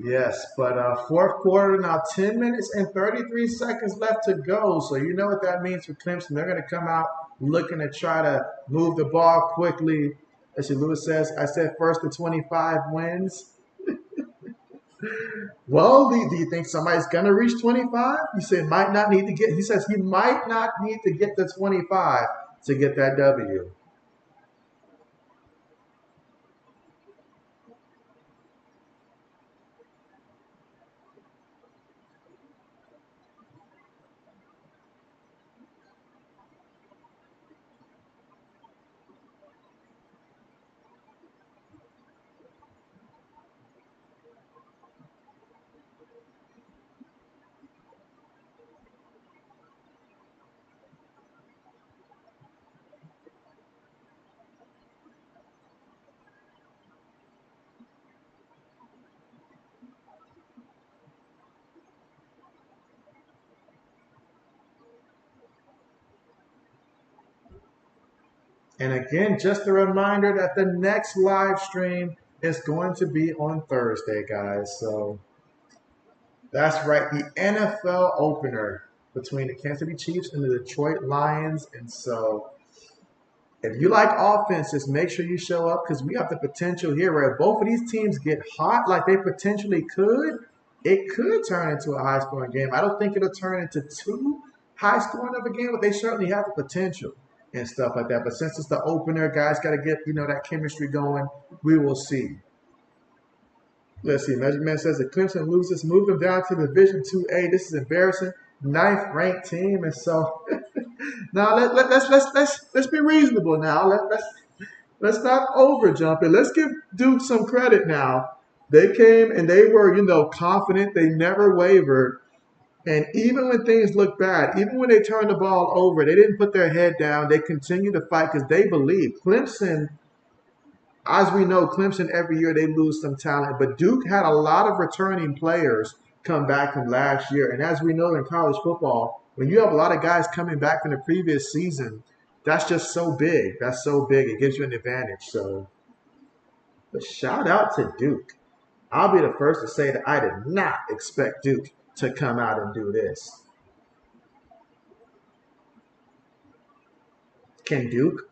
Yes, but fourth quarter now, 10 minutes and 33 seconds left to go. So you know what that means for Clemson. They're going to come out looking to try to move the ball quickly. As Lewis says, I said first to 25 wins. Well, do you think somebody's going to reach 25? He said might not need to get. He says he might not need to get to 25 to get that W. And again, just a reminder that the next live stream is going to be on Thursday, guys. So that's right, the NFL opener between the Kansas City Chiefs and the Detroit Lions. And so if you like offenses, make sure you show up because we have the potential here where if both of these teams get hot like they potentially could, it could turn into a high-scoring game. I don't think it'll turn into too high-scoring of a game, but they certainly have the potential and stuff like that. But since it's the opener, guys got to get, that chemistry going. We will see. Let's see. Magic Man says if Clemson loses, move them down to Division 2A. This is embarrassing. 9th ranked team, and so now let's be reasonable. Now let's not overjump it. Let's give Duke some credit. Now they came and they were confident. They never wavered, and even when things looked bad, even when they turned the ball over, they didn't put their head down. They continued to fight because they believe Clemson. As we know, Clemson every year they lose some talent, but Duke had a lot of returning players come back from last year. And as we know in college football, when you have a lot of guys coming back from the previous season, that's just so big. That's so big. It gives you an advantage. So, but shout out to Duke. I'll be the first to say that I did not expect Duke to come out and do this. Can Duke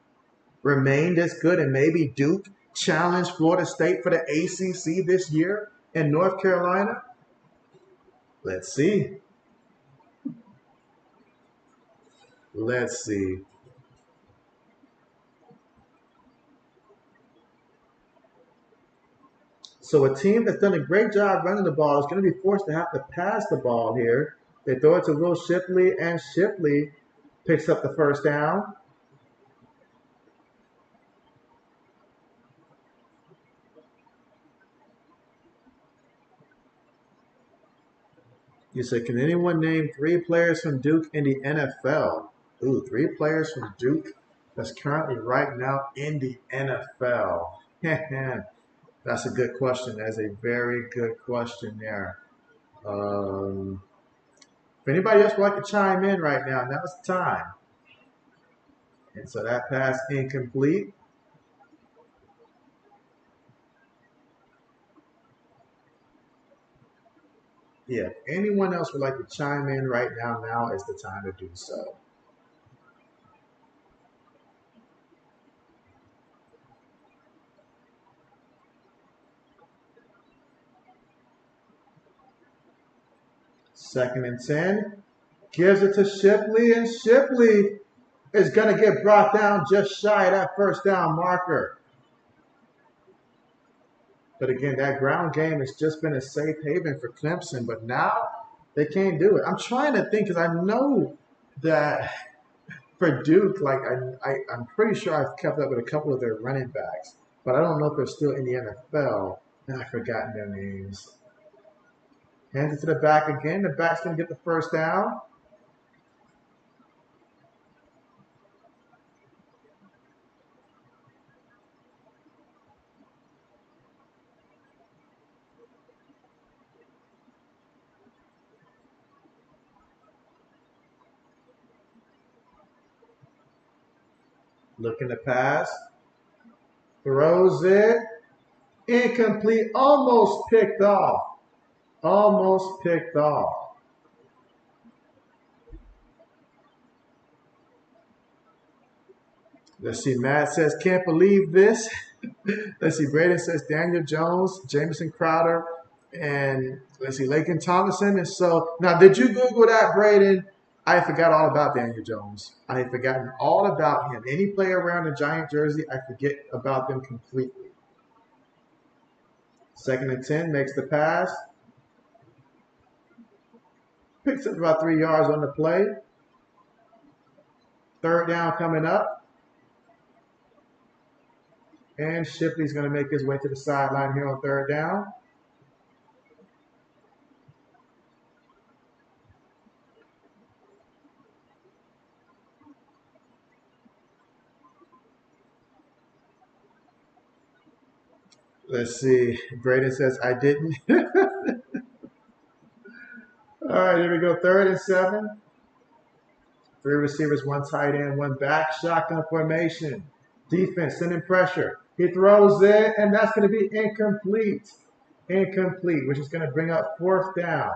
remain this good and maybe Duke challenge Florida State for the ACC this year in North Carolina? Let's see. Let's see. So a team that's done a great job running the ball is going to be forced to have to pass the ball here. They throw it to Will Shipley, and Shipley picks up the first down. You said, can anyone name 3 players from Duke in the NFL? Ooh, 3 players from Duke that's currently right now in the NFL. That's a good question. That's a very good question there. If anybody else would like to chime in right now, now's the time. And so that pass incomplete. Yeah, if anyone else would like to chime in right now, now is the time to do so. Second and 10. Gives it to Shipley, and Shipley is going to get brought down just shy of that first down marker. But again, that ground game has just been a safe haven for Clemson, but now they can't do it. I'm trying to think because I know that for Duke, like I'm pretty sure I've kept up with a couple of their running backs, but I don't know if they're still in the NFL. And I've forgotten their names. Hands it to the back again. The back's going to get the first down. Looking to pass. Throws it. Incomplete. Almost picked off. Almost picked off. Let's see. Matt says, can't believe this. Let's see. Braden says, Daniel Jones, Jamison Crowder, and let's see, Laken Tomlinson. And so, now, did you Google that, Braden? I forgot all about Daniel Jones. I had forgotten all about him. Any player wearing a Giant jersey, I forget about them completely. Second and 10, makes the pass. Picks up about 3 yards on the play. Third down coming up. And Shipley's going to make his way to the sideline here on third down. Let's see. Braden says, I didn't. All right, here we go. 3rd and 7. 3 receivers, 1 tight end, 1 back. Shotgun formation. Defense sending pressure. He throws it, and that's going to be incomplete. Incomplete, which is going to bring up 4th down.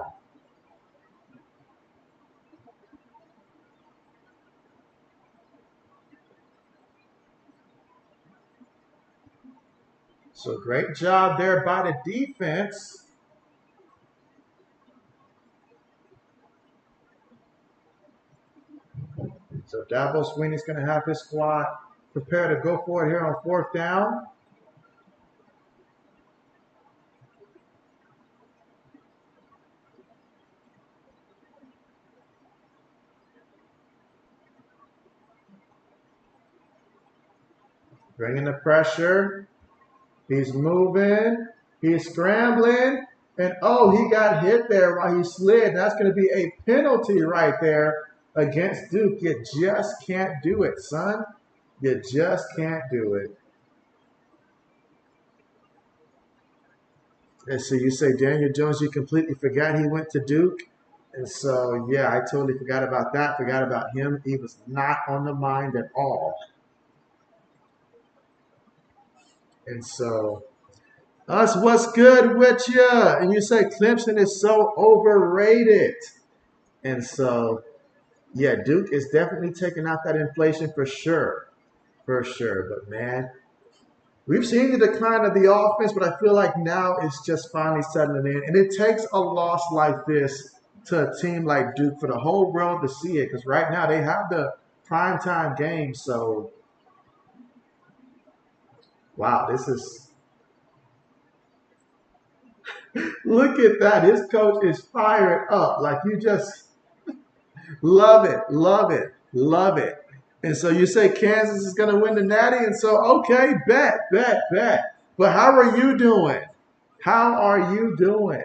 So great job there by the defense. So Dabo Swinney's going to have his squad prepare to go for it here on 4th down. Bringing the pressure. He's moving. He's scrambling. And, oh, he got hit there while he slid. That's going to be a penalty right there against Duke. You just can't do it, son. You just can't do it. And so you say Daniel Jones, you completely forgot he went to Duke. And so, yeah, I totally forgot about that. Forgot about him. He was not on the mind at all. And so, us, what's good with you? And you say Clemson is so overrated. And so, Yeah, Duke is definitely taking out that inflation for sure. For sure. But man, we've seen the decline of the offense, but I feel like now it's just finally settling in. And it takes a loss like this to a team like Duke for the whole world to see it. Because right now they have the primetime game. So, wow, this is look at that. His coach is fired up. Like you just love it, love it, love it. And so you say Kansas is going to win the Natty, and so okay, bet, bet, bet. But how are you doing? How are you doing?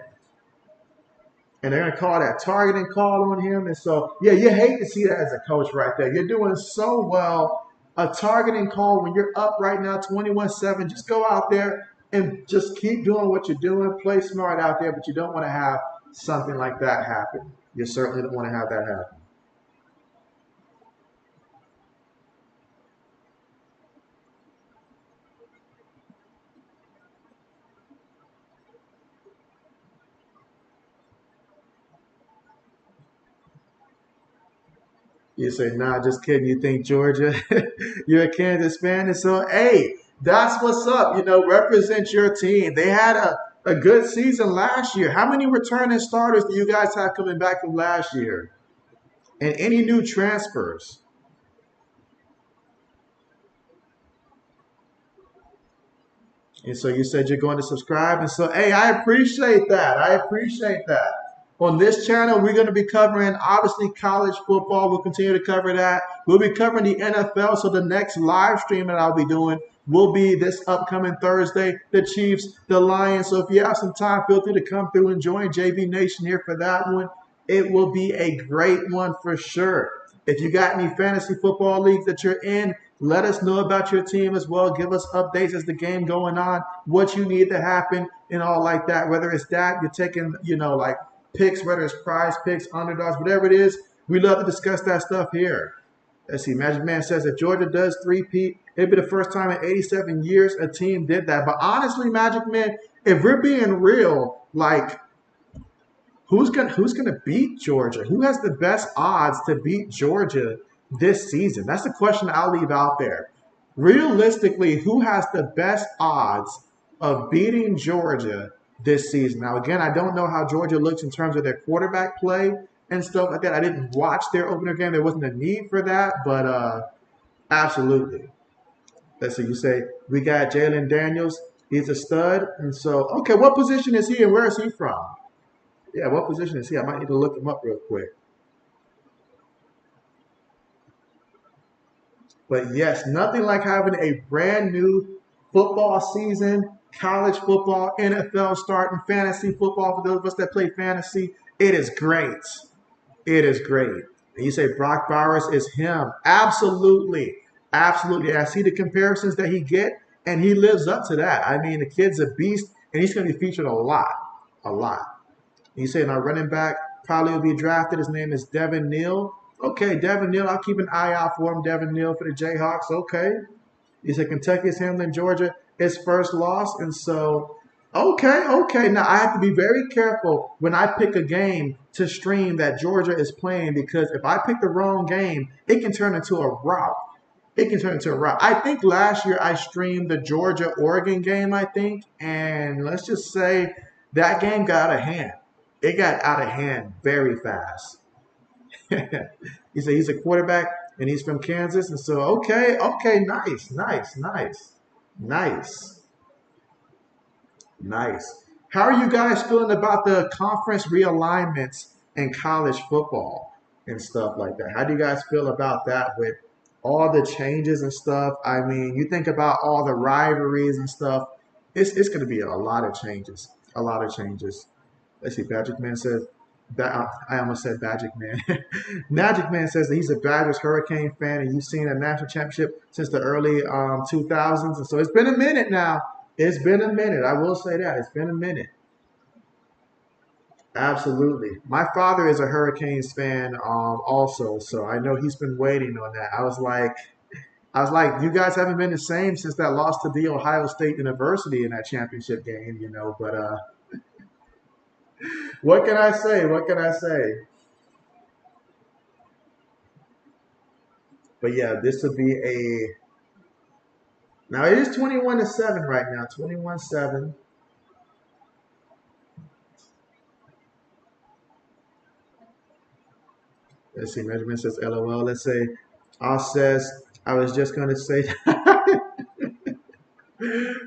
And they're going to call that targeting call on him. And so, yeah, you hate to see that as a coach right there. You're doing so well. A targeting call when you're up right now, 21-7. Just go out there and just keep doing what you're doing. Play smart out there, but you don't want to have something like that happen. You certainly don't want to have that happen. You say, nah, just kidding. You think Georgia, you're a Kansas fan. And so, hey, that's what's up. Represent your team. They had a good season last year. How many returning starters do you guys have coming back from last year? And any new transfers? And so you said you're going to subscribe. And so, hey, I appreciate that. I appreciate that. On this channel, we're going to be covering, obviously, college football. We'll continue to cover that. We'll be covering the NFL. So the next live stream that I'll be doing will be this upcoming Thursday, the Chiefs, the Lions. So if you have some time, feel free to come through and join JB Nation here for that one. It will be a great one for sure. If you got any fantasy football leagues that you're in, let us know about your team as well. Give us updates as the game going on, what you need to happen, and all like that. Whether it's that you're taking, like picks, whether it's prize picks, underdogs, whatever it is, we love to discuss that stuff here. Let's see. Magic Man says if Georgia does three-peat, it'd be the first time in 87 years a team did that. But honestly, Magic Man, if we're being real, like who's gonna beat Georgia? Who has the best odds to beat Georgia this season? That's the question I'll leave out there. Realistically, who has the best odds of beating Georgia this season? Now, again, I don't know how Georgia looks in terms of their quarterback play and stuff like that. I didn't watch their opener game. There wasn't a need for that, but absolutely. Let's see. You say we got Jalen Daniels. He's a stud, and so okay. What position is he, and where is he from? Yeah, what position is he? I might need to look him up real quick. But yes, nothing like having a brand new football season, college football, NFL starting, fantasy football for those of us that play fantasy. It is great. It is great. And you say Brock Bowers is him. Absolutely. Absolutely. I see the comparisons that he get, and he lives up to that. I mean, the kid's a beast, and he's going to be featured a lot. A lot. You say our running back probably will be drafted. His name is Devin Neal. Okay, Devin Neal. I'll keep an eye out for him. Devin Neal for the Jayhawks. Okay. You said Kentucky is handling Georgia its first loss. And so, okay, okay. Now, I have to be very careful when I pick a game to stream that Georgia is playing because if I pick the wrong game, it can turn into a rout. It can turn into a rout. I think last year I streamed the Georgia-Oregon game, I think. And let's just say that game got out of hand. It got out of hand very fast. He said he's a quarterback and he's from Kansas. And so, okay, okay, nice, nice, nice, nice, nice. How are you guys feeling about the conference realignments in college football and stuff like that? How do you guys feel about that with all the changes and stuff? I mean, you think about all the rivalries and stuff. It's going to be a lot of changes. A lot of changes. Let's see. Patrick Man says I almost said Magic Man. Magic Man says that he's a Badgers Hurricane fan, and you've seen a national championship since the early 2000s. And so it's been a minute now. It's been a minute. I will say that. It's been a minute. Absolutely. My father is a Hurricanes fan also, so I know he's been waiting on that. I was like, you guys haven't been the same since that loss to the Ohio State University in that championship game. But what can I say? What can I say? But yeah, this would be a. Now it is 21-7 right now. 21-7. Let's see. Measurement says LOL. Let's say. Says. I was just gonna say.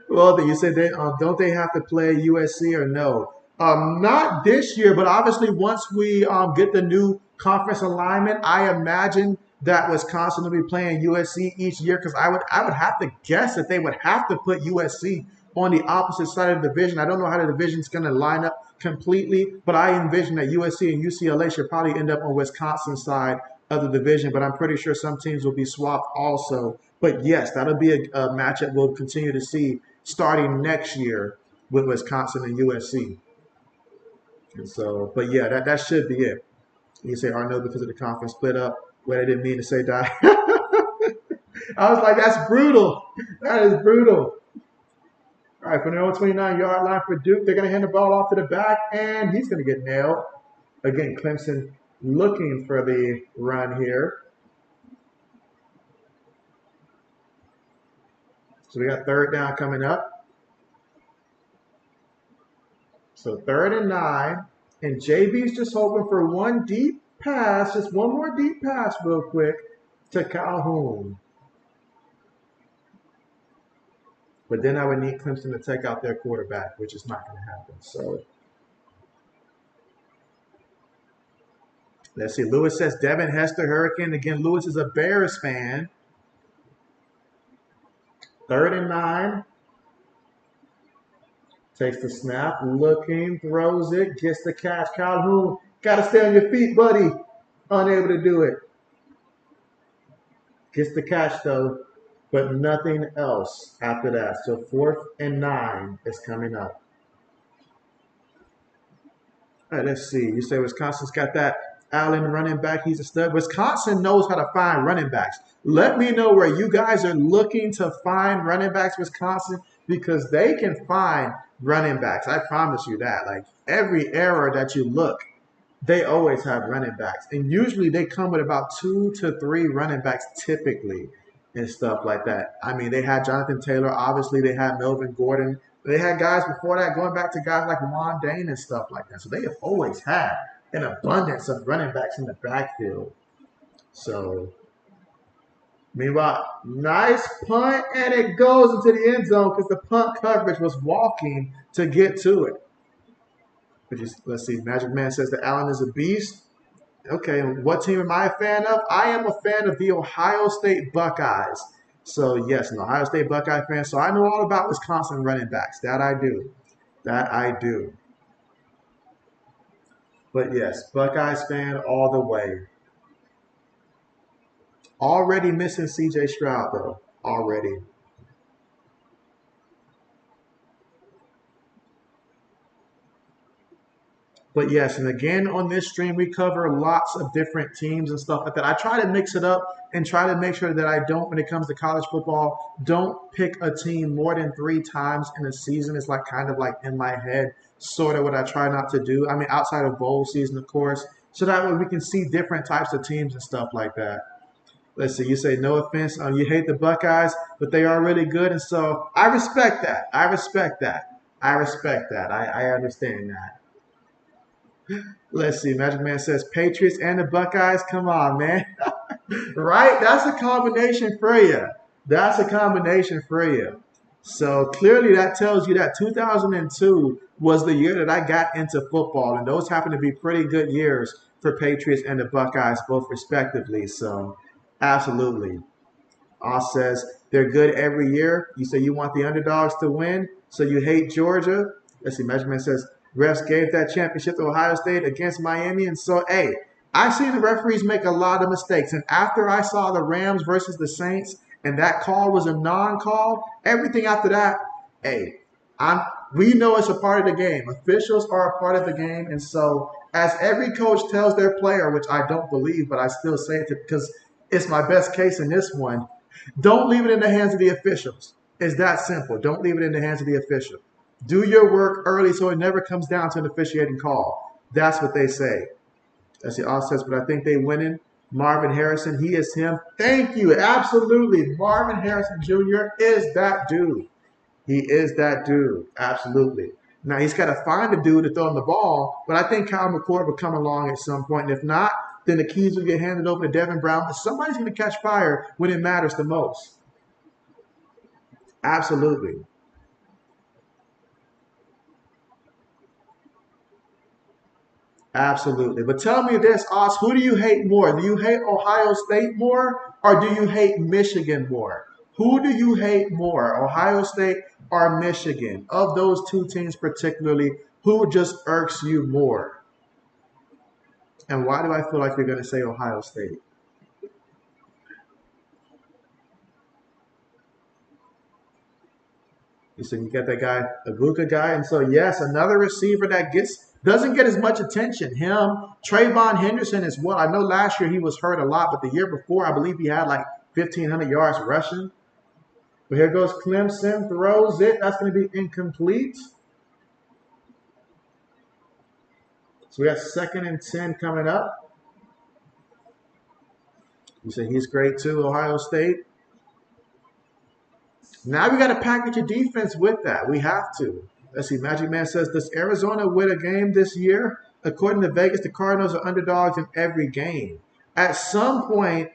Well, you said they don't they have to play USC or no? Not this year, but obviously once we get the new conference alignment, I imagine that Wisconsin will be playing USC each year because I would have to guess that they would have to put USC on the opposite side of the division. I don't know how the division's going to line up completely, but I envision that USC and UCLA should probably end up on Wisconsin's side of the division. But I'm pretty sure some teams will be swapped also. But yes, that'll be a matchup we'll continue to see starting next year with Wisconsin and USC. And so, but yeah, that should be it. You say, oh no, because of the conference split up. Well, I didn't mean to say that. I was like, that's brutal. That is brutal. All right, from the own 29-yard line for Duke, they're going to hand the ball off to the back, and he's going to get nailed. Again, Clemson looking for the run here. So we got third down coming up. So 3rd and 9. And JB's just hoping for one deep pass, just one more deep pass real quick to Calhoun. But then I would need Clemson to take out their quarterback, which is not going to happen. So let's see. Lewis says Devin Hester Hurricane. Again, Lewis is a Bears fan. 3rd and 9. Takes the snap, looking, throws it, gets the catch. Calhoun, got to stay on your feet, buddy. Unable to do it. Gets the catch, though, but nothing else after that. So 4th and 9 is coming up. All right, let's see. You say Wisconsin's got that Allen running back. He's a stud. Wisconsin knows how to find running backs. Let me know where you guys are looking to find running backs, Wisconsin, because they can find running backs. I promise you that. Like every era that you look, they always have running backs. And usually they come with about 2 to 3 running backs typically and stuff like that. I mean, they had Jonathan Taylor. Obviously, they had Melvin Gordon. They had guys before that going back to guys like Juan Dane and stuff like that. So they have always had an abundance of running backs in the backfield. So, meanwhile, nice punt, and it goes into the end zone because the punt coverage was walking to get to it. Let's see. Magic Man says that Allen is a beast. Okay, what team am I a fan of? I am a fan of the Ohio State Buckeyes. So, yes, an Ohio State Buckeye fan. So, I know all about Wisconsin running backs. That I do. That I do. But, yes, Buckeyes fan all the way. Already missing C.J. Stroud, though. Already. But yes, and again on this stream, we cover lots of different teams and stuff like that. I try to mix it up and try to make sure that I don't, when it comes to college football, don't pick a team more than 3 times in a season. It's like kind of like in my head, sort of what I try not to do. I mean, outside of bowl season, of course. So that way we can see different types of teams and stuff like that. Let's see, you say no offense. You hate the Buckeyes, but they are really good. And so I respect that. I respect that. I respect that. I understand that. Let's see. Magic Man says Patriots and the Buckeyes. Come on, man. Right? That's a combination for you. That's a combination for you. So clearly that tells you that 2002 was the year that I got into football. And those happen to be pretty good years for Patriots and the Buckeyes, both respectively. So absolutely. Oz says they're good every year. You say you want the underdogs to win, so you hate Georgia. Let's see. Magic Man says refs gave that championship to Ohio State against Miami. And so, hey, I've seen the referees make a lot of mistakes. And after I saw the Rams versus the Saints and that call was a non-call, everything after that, hey, we know it's a part of the game. Officials are a part of the game. And so as every coach tells their player, which I don't believe, but I still say it because it's my best case in this one, don't leave it in the hands of the officials. It's that simple. Don't leave it in the hands of the official. Do your work early so it never comes down to an officiating call. That's what they say. That's the offsets, but I think they winning. Marvin Harrison, he is him. Thank you. Absolutely. Marvin Harrison Jr. is that dude. He is that dude. Absolutely. Now he's got to find a dude to throw him the ball, but I think Kyle McCord will come along at some point. And if not, then the keys will get handed over to Devin Brown. But somebody's going to catch fire when it matters the most. Absolutely. Absolutely. But tell me this, Oz, who do you hate more? Do you hate Ohio State more or do you hate Michigan more? Who do you hate more, Ohio State or Michigan? Of those two teams particularly, who just irks you more? And why do I feel like you're going to say Ohio State? You said you got that guy, a Luka guy, and so yes, another receiver that doesn't get as much attention. Him, Trayvon Henderson as well. I know last year he was hurt a lot, but the year before I believe he had like 1,500 yards rushing. But here goes Clemson, throws it. That's going to be incomplete. So we got 2nd and 10 coming up. You said he's great too, Ohio State. Now we got to package your defense with that. We have to. Let's see. Magic Man says, does Arizona win a game this year? According to Vegas, the Cardinals are underdogs in every game. At some point,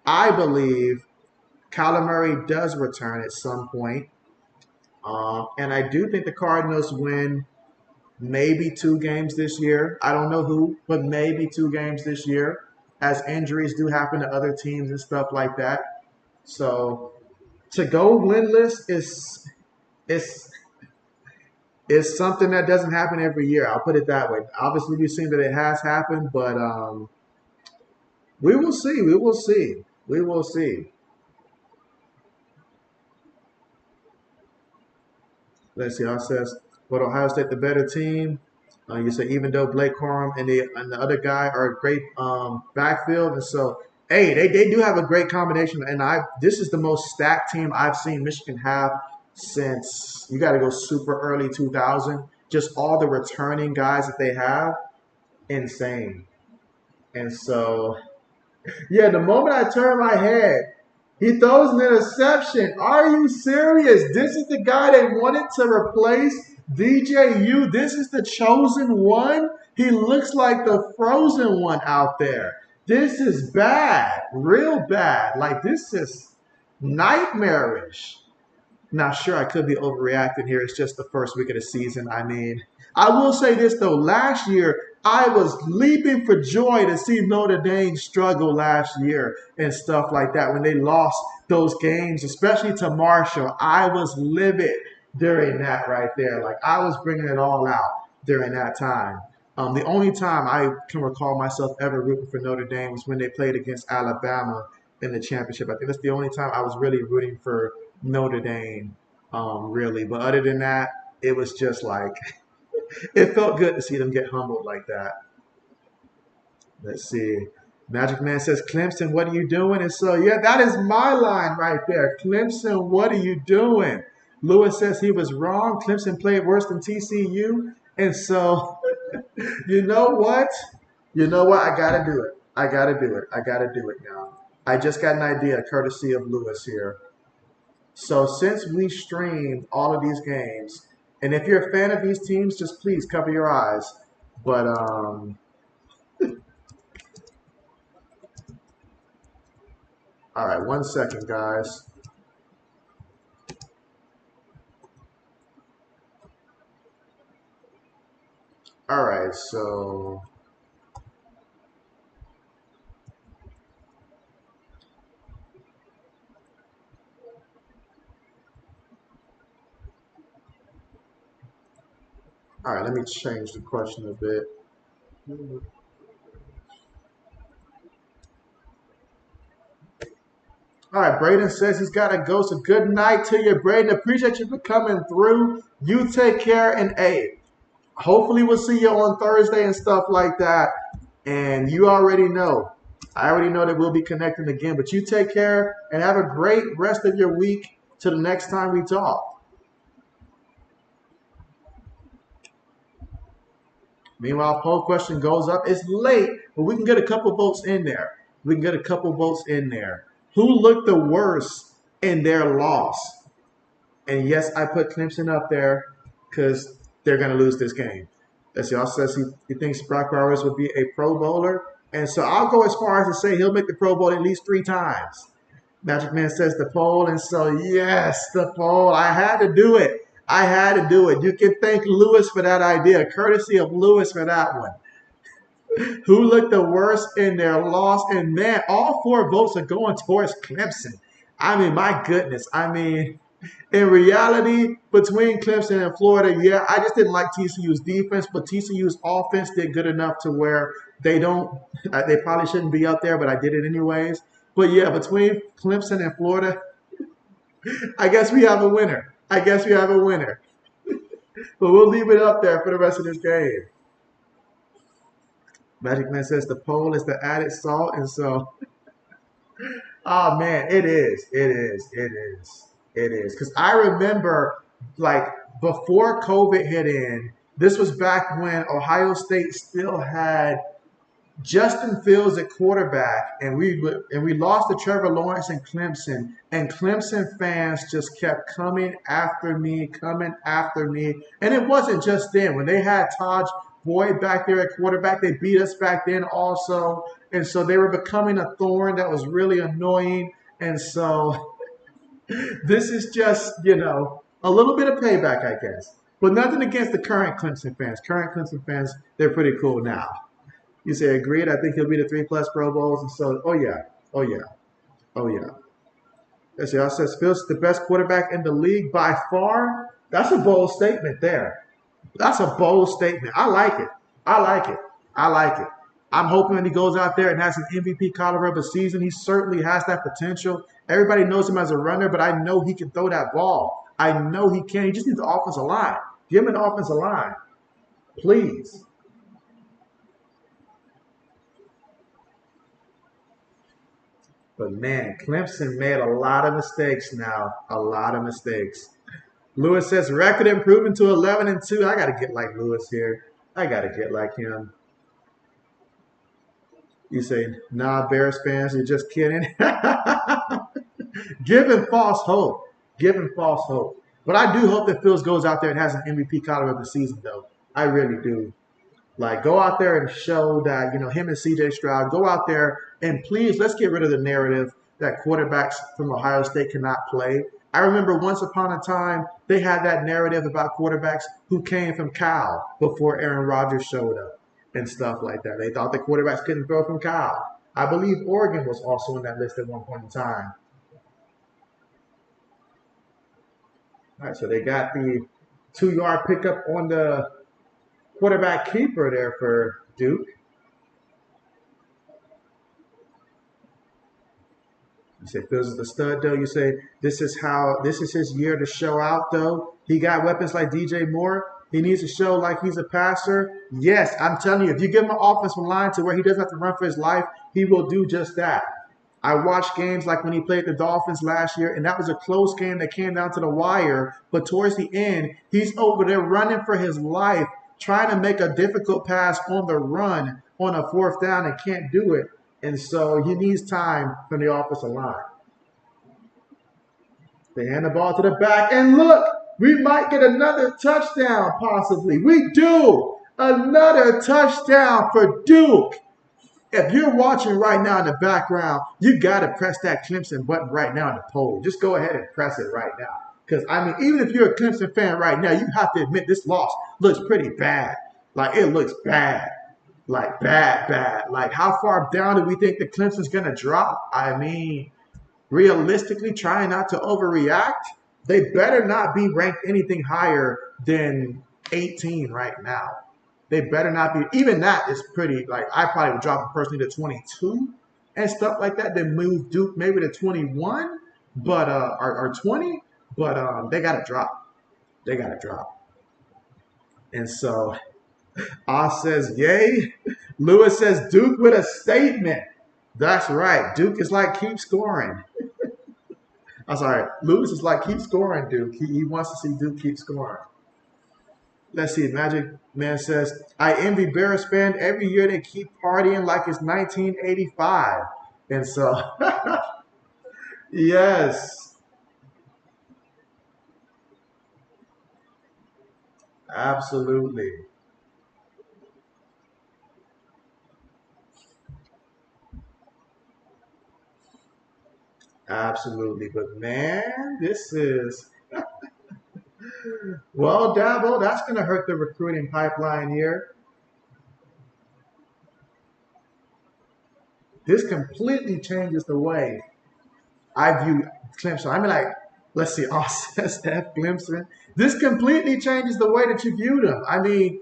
I believe Kyler Murray does return at some point. And I do think the Cardinals win maybe 2 games this year. I don't know who, but maybe 2 games this year, as injuries do happen to other teams and stuff like that. So to go winless is something that doesn't happen every year. I'll put it that way. Obviously, we've seen that it has happened, but we will see. We will see. We will see. Let's see. How it says, but Ohio State the better team. You say even though Blake Corum and the other guy are a great backfield, and so hey, they do have a great combination. And this is the most stacked team I've seen Michigan have since you got to go super early 2000. Just all the returning guys that they have, insane. And so yeah, the moment I turn my head, he throws an interception. Are you serious? This is the guy they wanted to replace DJU. This is the chosen one. He looks like the frozen one out there. This is bad, real bad. Like this is nightmarish. Now, sure, I could be overreacting here. It's just the first week of the season. I mean, I will say this, though. Last year, I was leaping for joy to see Notre Dame struggle last year and stuff like that when they lost those games, especially to Marshall. I was livid during that right there. Like, I was bringing it all out during that time. The only time I can recall myself ever rooting for Notre Dame was when they played against Alabama in the championship. I think that's the only time I was really rooting for Notre Dame, really. But other than that, it was just like it felt good to see them get humbled like that. Let's see. Magic Man says, Clemson, what are you doing? And so, yeah, that is my line right there. Clemson, what are you doing? Lewis says he was wrong. Clemson played worse than TCU. And so, you know what? You know what? I got to do it. I got to do it. I got to do it now. I just got an idea, courtesy of Lewis here. So since we streamed all of these games, and if you're a fan of these teams, just please cover your eyes. But all right, 1 second, guys. All right, so all right, let me change the question a bit. All right, Braden says he's got to go. So good night to you, Braden. Appreciate you for coming through. You take care, and hey, hopefully we'll see you on Thursday and stuff like that. And you already know, I already know that we'll be connecting again. But you take care and have a great rest of your week till the next time we talk. Meanwhile, poll question goes up. It's late, but we can get a couple votes in there. We can get a couple votes in there. Who looked the worst in their loss? And yes, I put Clemson up there because they're going to lose this game. As y'all says, he thinks Brock Bowers would be a Pro Bowler. And so I'll go as far as to say he'll make the Pro Bowl at least 3 times. Magic Man says the poll. And so, yes, the poll. I had to do it. I had to do it. You can thank Lewis for that idea. Courtesy of Lewis for that one. Who looked the worst in their loss? And man, all 4 votes are going towards Clemson. I mean, my goodness. I mean, in reality, between Clemson and Florida, yeah, I just didn't like TCU's defense, but TCU's offense did good enough to where they probably shouldn't be up there, but I did it anyways. But yeah, between Clemson and Florida, I guess we have a winner. I guess we have a winner. But we'll leave it up there for the rest of this game. Magic Man says the poll is the added salt, and so, oh man, it is. Because I remember, like, before COVID hit in, this was back when Ohio State still had Justin Fields at quarterback, and we lost to Trevor Lawrence and Clemson fans just kept coming after me, and it wasn't just then. When they had Todd Boyd back there at quarterback, they beat us back then also, and so they were becoming a thorn that was really annoying, and so this is just, a little bit of payback, I guess. But nothing against the current Clemson fans. Current Clemson fans, they're pretty cool now. You say, agreed? I think he'll be the 3+ Pro Bowls. And so, oh, yeah. Let's see, I says Fields the best quarterback in the league by far. That's a bold statement there. That's a bold statement. I like it. I'm hoping when he goes out there and has an MVP caliber of a season, he certainly has that potential. Everybody knows him as a runner, but I know he can throw that ball. I know he can. He just needs the offensive line. Give him an offensive line, please. But man, Clemson made a lot of mistakes now. A lot of mistakes. Lewis says record improving to 11-2. I got to get like Lewis here. I got to get like him. You say, nah, Bears fans, you're just kidding. Giving false hope. But I do hope that Fields goes out there and has an MVP caliber of the season, though. I really do. Like, go out there and show that, him and C.J. Stroud, go out there and please, let's get rid of the narrative that quarterbacks from Ohio State cannot play. I remember once upon a time, they had that narrative about quarterbacks who came from Cal before Aaron Rodgers showed up and stuff like that. They thought the quarterbacks couldn't throw from Cal. I believe Oregon was also in that list at one point in time. All right, so they got the 2-yard pickup on the quarterback keeper there for Duke. You say Fields is the stud, though. You say this is his year to show out, though. He got weapons like DJ Moore. He needs to show like he's a passer. Yes, I'm telling you, if you give him an offensive line to where he doesn't have to run for his life, he will do just that. I watched games like when he played the Dolphins last year, and that was a close game that came down to the wire. But towards the end, he's over there running for his life, trying to make a difficult pass on the run on a 4th down and can't do it. And so he needs time from the offensive line. They hand the ball to the back, and look, we might get another touchdown possibly. We do. Another touchdown for Duke. If you're watching right now in the background, you got to press that Clemson button right now in the poll. Just go ahead and press it right now. Because, even if you're a Clemson fan right now, you have to admit this loss looks pretty bad. Like, it looks bad. Like, bad. Like, how far down do we think the Clemson's going to drop? Realistically, trying not to overreact, they better not be ranked anything higher than 18 right now. They better not be. Even that is pretty, like, I probably would drop them personally to 22 and stuff like that. Then move Duke maybe to 21, but or 20, but they got to drop. And so, Oz says, yay. Lewis says, Duke with a statement. That's right. Duke is like, keep scoring. I'm sorry. Lewis is like, keep scoring, Duke. He wants to see Duke keep scoring. Let's see. Magic Man says, I envy Bears fan. Every year they keep partying like it's 1985. And so, yes, absolutely. Absolutely. But man, this is, well, Dabo, that's going to hurt the recruiting pipeline here. This completely changes the way I view Clemson. I mean, like, let's see, Austin, Steph, Clemson. This completely changes the way that you view them. I mean,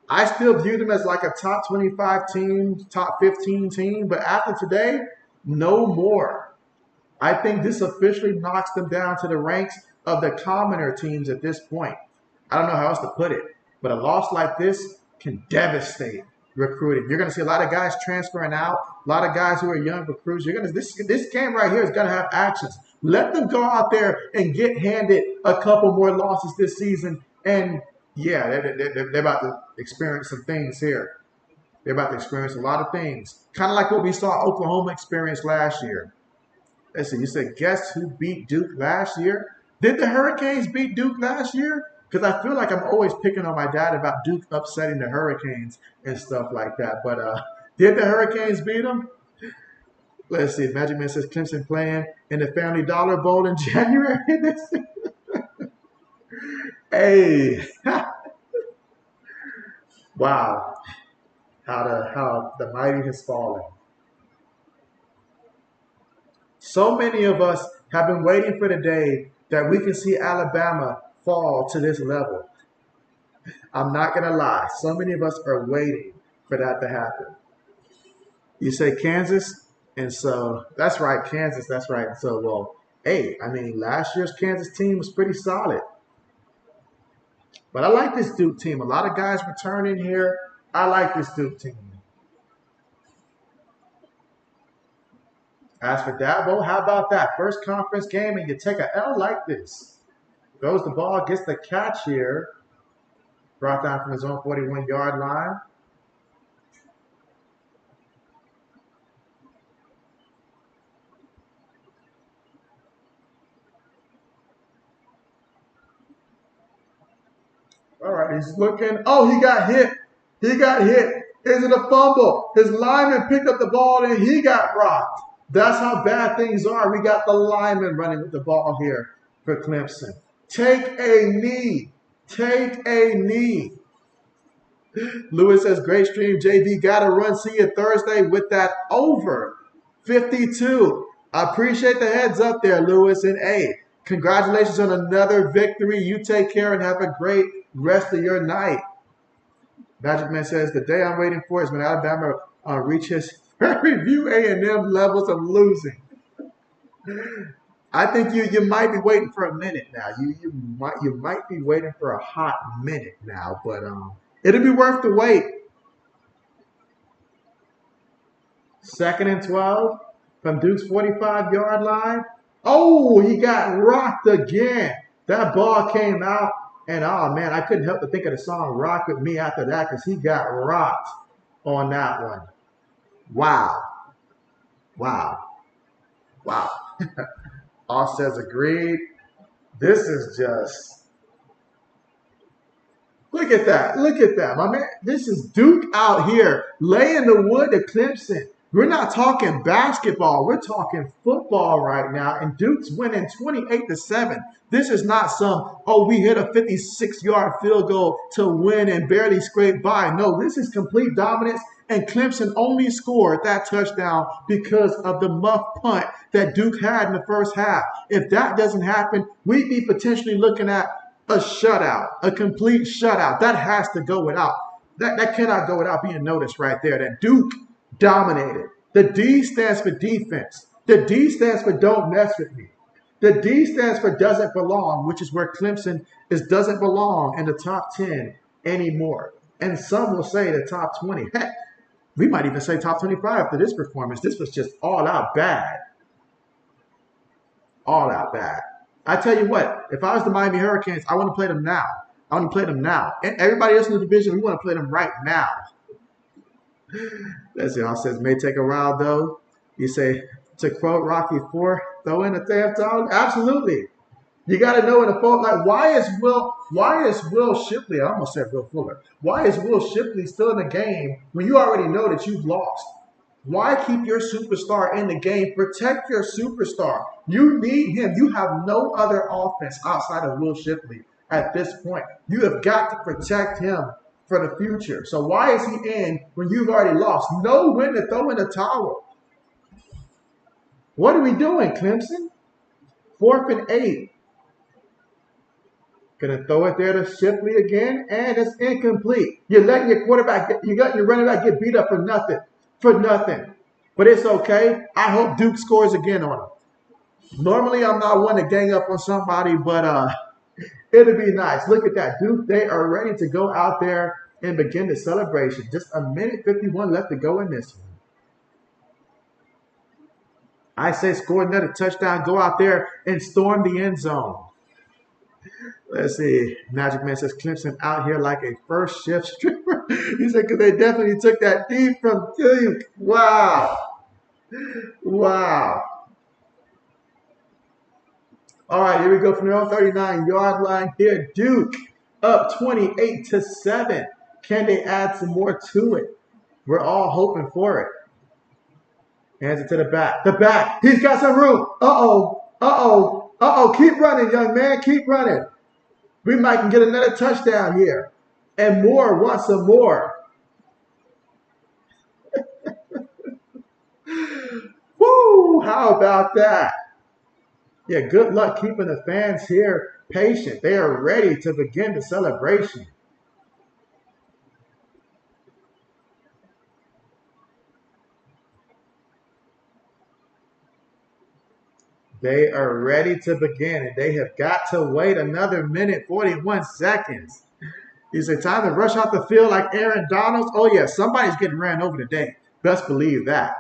I still view them as like a top 25 team, top 15 team, but after today, no more. I think this officially knocks them down to the ranks of the commoner teams at this point. I don't know how else to put it, but a loss like this can devastate recruiting. You're going to see a lot of guys transferring out, a lot of guys who are young recruits. You're going to this game right here is going to have actions. Let them go out there and get handed a couple more losses this season, and yeah, they're about to experience some things here. They're about to experience a lot of things, kind of like what we saw Oklahoma experience last year. Listen, you said guess who beat Duke last year? Did the Hurricanes beat Duke last year? Because I feel like I'm always picking on my dad about Duke upsetting the Hurricanes and stuff like that. But did the Hurricanes beat them? Let's see. Magic Man says Clemson playing in the Family Dollar Bowl in January. Hey, wow! How the mighty has fallen. So many of us have been waiting for the day that we can see Alabama fall to this level. I'm not going to lie. So many of us are waiting for that to happen. You say Kansas, and so that's right, Kansas, that's right. So, well, hey, I mean, last year's Kansas team was pretty solid. But I like this Duke team. A lot of guys returning here. I like this Duke team. As for Dabo, how about that? First conference game and you take a L like this. Goes the ball, gets the catch here. Brought down from his own 41-yard line. All right, he's looking. Oh, he got hit. He got hit. Is it a fumble? His lineman picked up the ball and he got rocked. That's how bad things are. We got the lineman running with the ball here for Clemson. Take a knee. Take a knee. Lewis says, great stream. JB got to run. See you Thursday with that over 52. I appreciate the heads up there, Lewis. And hey, congratulations on another victory. You take care and have a great rest of your night. Magic Man says, the day I'm waiting for is when Alabama reaches review A&M levels of losing. I think you might be waiting for a minute now. You might be waiting for a hot minute now, but it'll be worth the wait. 2nd and 12 from Duke's 45-yard line. Oh, he got rocked again. That ball came out, and oh man, I couldn't help but think of the song "Rock with Me" after that because he got rocked on that one. Wow, wow, wow. All says agreed. This is just look at that. Look at that, my man. This is Duke out here laying the wood to Clemson. We're not talking basketball. We're talking football right now. And Duke's winning 28-7. This is not some, oh, we hit a 56-yard field goal to win and barely scrape by. No, this is complete dominance. And Clemson only scored that touchdown because of the muff punt that Duke had in the first half. If that doesn't happen, we'd be potentially looking at a shutout, a complete shutout. That has to go without. That cannot go without being noticed right there. That Duke dominated. The D stands for defense. The D stands for don't mess with me. The D stands for doesn't belong, which is where Clemson doesn't belong in the top 10 anymore. And some will say the top 20. Heck, we might even say top 25 after this performance. This was just all out bad. All out bad. I tell you what, if I was the Miami Hurricanes, I want to play them now. I want to play them now. And everybody else in the division, we want to play them right now. Let's see, all says may take a while though. You say, to quote Rocky IV, throw in a theft zone? Absolutely. You got to know in the fault. Like, why is Will Shipley, I almost said Will Fuller, why is Will Shipley still in the game when you already know that you've lost? Why keep your superstar in the game? Protect your superstar. You need him. You have no other offense outside of Will Shipley at this point. You have got to protect him for the future. So why is he in when you've already lost? Know when to throw in the towel. What are we doing, Clemson? 4th and 8. Gonna throw it there to Shipley again, and it's incomplete. You're letting your quarterback, you got your running back get beat up for nothing. For nothing. But it's okay. I hope Duke scores again on him. Normally, I'm not one to gang up on somebody, but it'll be nice. Look at that. Duke, they are ready to go out there and begin the celebration. Just a minute 51 left to go in this one. I say score another touchdown. Go out there and storm the end zone. Let's see. Magic Man says Clemson out here like a first shift stripper. He said because they definitely took that deep from Duke. Wow. Wow. All right, here we go from their own 39-yard line here. Duke up 28-7. Can they add some more to it? We're all hoping for it. Hands it to the back. The back. He's got some room. Uh-oh. Uh-oh. Uh-oh. Keep running, young man. Keep running. We might can get another touchdown here. And more wants some more. Woo! How about that? Yeah, good luck keeping the fans here patient. They are ready to begin the celebration. They are ready to begin, and they have got to wait another minute, 41 seconds. Is it time to rush out the field like Aaron Donald? Oh, yeah, somebody's getting ran over today. Best believe that.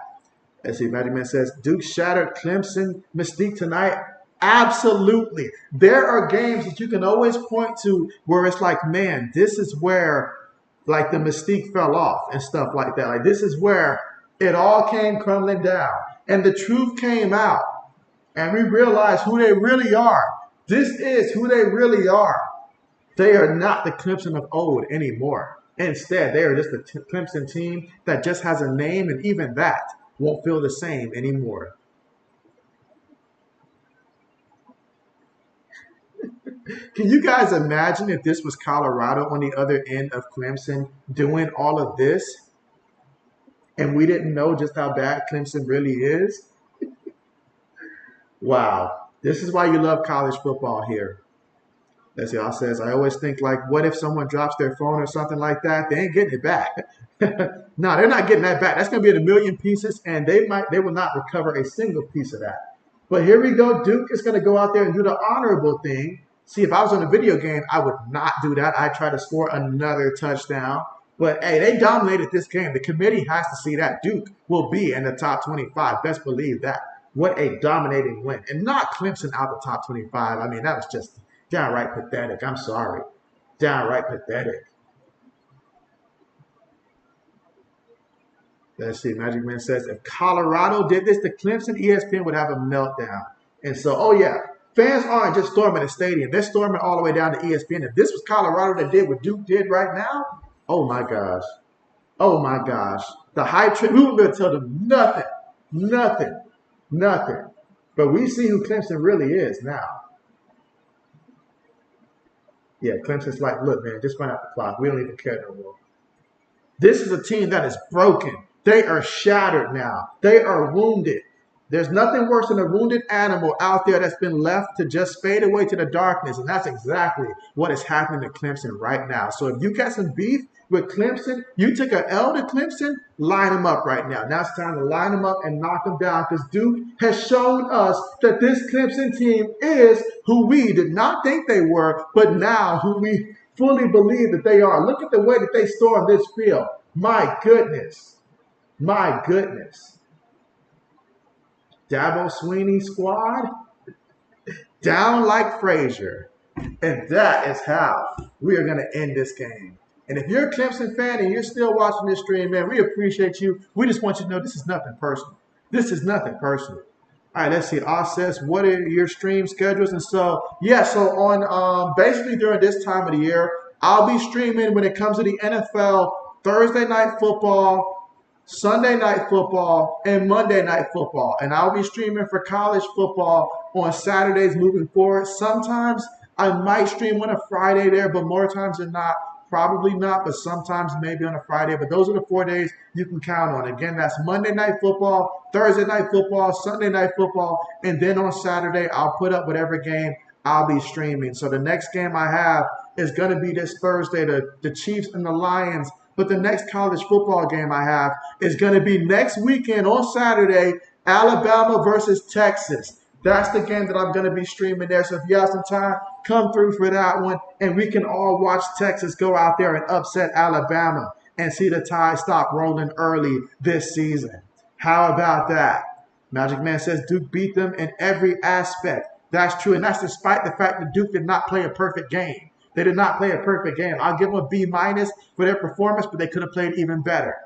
Let's see, Magic Man says, Duke shattered Clemson mystique tonight. Absolutely. There are games that you can always point to where it's like, man, this is where, like, the mystique fell off and stuff like that. Like, this is where it all came crumbling down. And the truth came out. And we realize who they really are. This is who they really are. They are not the Clemson of old anymore. Instead, they are just a Clemson team that just has a name, and even that won't feel the same anymore. Can you guys imagine if this was Colorado on the other end of Clemson doing all of this, and we didn't know just how bad Clemson really is? Wow. This is why you love college football here. Let's see, says, I always think, like, what if someone drops their phone or something like that? They ain't getting it back. No, they're not getting that back. That's going to be in a million pieces, and they will not recover a single piece of that. But here we go. Duke is going to go out there and do the honorable thing. See, if I was on a video game, I would not do that. I'd try to score another touchdown. But, hey, they dominated this game. The committee has to see that. Duke will be in the top 25. Best believe that. What a dominating win. And not Clemson out the top 25. I mean, that was just downright pathetic. I'm sorry. Downright pathetic. Let's see. Magic Man says, if Colorado did this to Clemson, ESPN would have a meltdown. And so, oh, yeah. Fans aren't just storming the stadium. They're storming all the way down to ESPN. If this was Colorado that did what Duke did right now, oh, my gosh. Oh, my gosh. The hype train, we wouldn't be able to tell them nothing. Nothing. Nothing. But we see who Clemson really is now. Yeah, Clemson's like, look, man, just run out the clock. We don't even care no more. This is a team that is broken. They are shattered now. They are wounded. There's nothing worse than a wounded animal out there that's been left to just fade away to the darkness. And that's exactly what is happening to Clemson right now. So if you got some beef with Clemson, you took an L to Clemson, line them up right now. Now it's time to line them up and knock them down, because Duke has shown us that this Clemson team is who we did not think they were, but now who we fully believe that they are. Look at the way that they stormed this field. My goodness. My goodness. Dabo Sweeney squad, down like Frazier. And that is how we are going to end this game. And if you're a Clemson fan and you're still watching this stream, man, we appreciate you. We just want you to know this is nothing personal. This is nothing personal. All right, let's see. Says, what are your stream schedules? And so, yeah, so on basically during this time of the year, I'll be streaming when it comes to the NFL Thursday night football, Sunday night football, and Monday night football. And I'll be streaming for college football on Saturdays moving forward. Sometimes I might stream on a Friday there, but more times than not, probably not, but sometimes maybe on a Friday. But those are the 4 days you can count on. Again, that's Monday night football, Thursday night football, Sunday night football, and then on Saturday, I'll put up whatever game I'll be streaming. So the next game I have is going to be this Thursday, the Chiefs and the Lions. But the next college football game I have is going to be next weekend on Saturday, Alabama versus Texas. That's the game that I'm going to be streaming there. So if you have some time, come through for that one. And we can all watch Texas go out there and upset Alabama and see the Tide stop rolling early this season. How about that? Magic Man says Duke beat them in every aspect. That's true. And that's despite the fact that Duke did not play a perfect game. They did not play a perfect game. I'll give them a B- for their performance, but they could have played even better.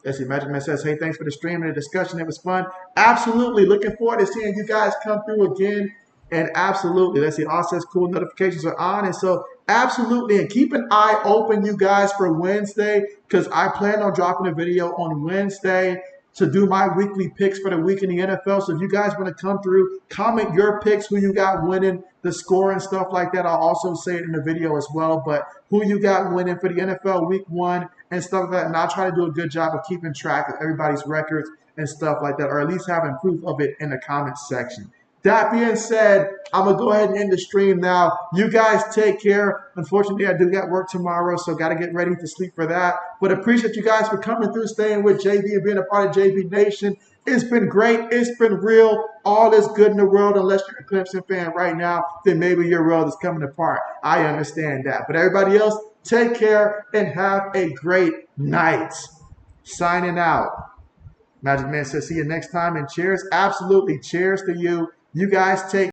Let's see, Magic Man says, hey, thanks for the stream and the discussion. It was fun. Absolutely. Looking forward to seeing you guys come through again. And absolutely. Let's see, all says cool notifications are on. And so absolutely. And keep an eye open, you guys, for Wednesday, because I plan on dropping a video on Wednesday to do my weekly picks for the week in the NFL. So if you guys want to come through, comment your picks, who you got winning, the score and stuff like that. I'll also say it in the video as well. But who you got winning for the NFL week 1 and stuff like that. And I'll try to do a good job of keeping track of everybody's records and stuff like that, or at least having proof of it in the comments section. That being said, I'm going to go ahead and end the stream now. You guys take care. Unfortunately, I do got work tomorrow, so got to get ready to sleep for that. But appreciate you guys for coming through, staying with JB and being a part of JB Nation. It's been great. It's been real. All is good in the world, unless you're a Clemson fan right now, then maybe your world is coming apart. I understand that. But everybody else, take care and have a great night. Signing out. Magic Man says, see you next time, and cheers. Absolutely. Cheers to you. You guys take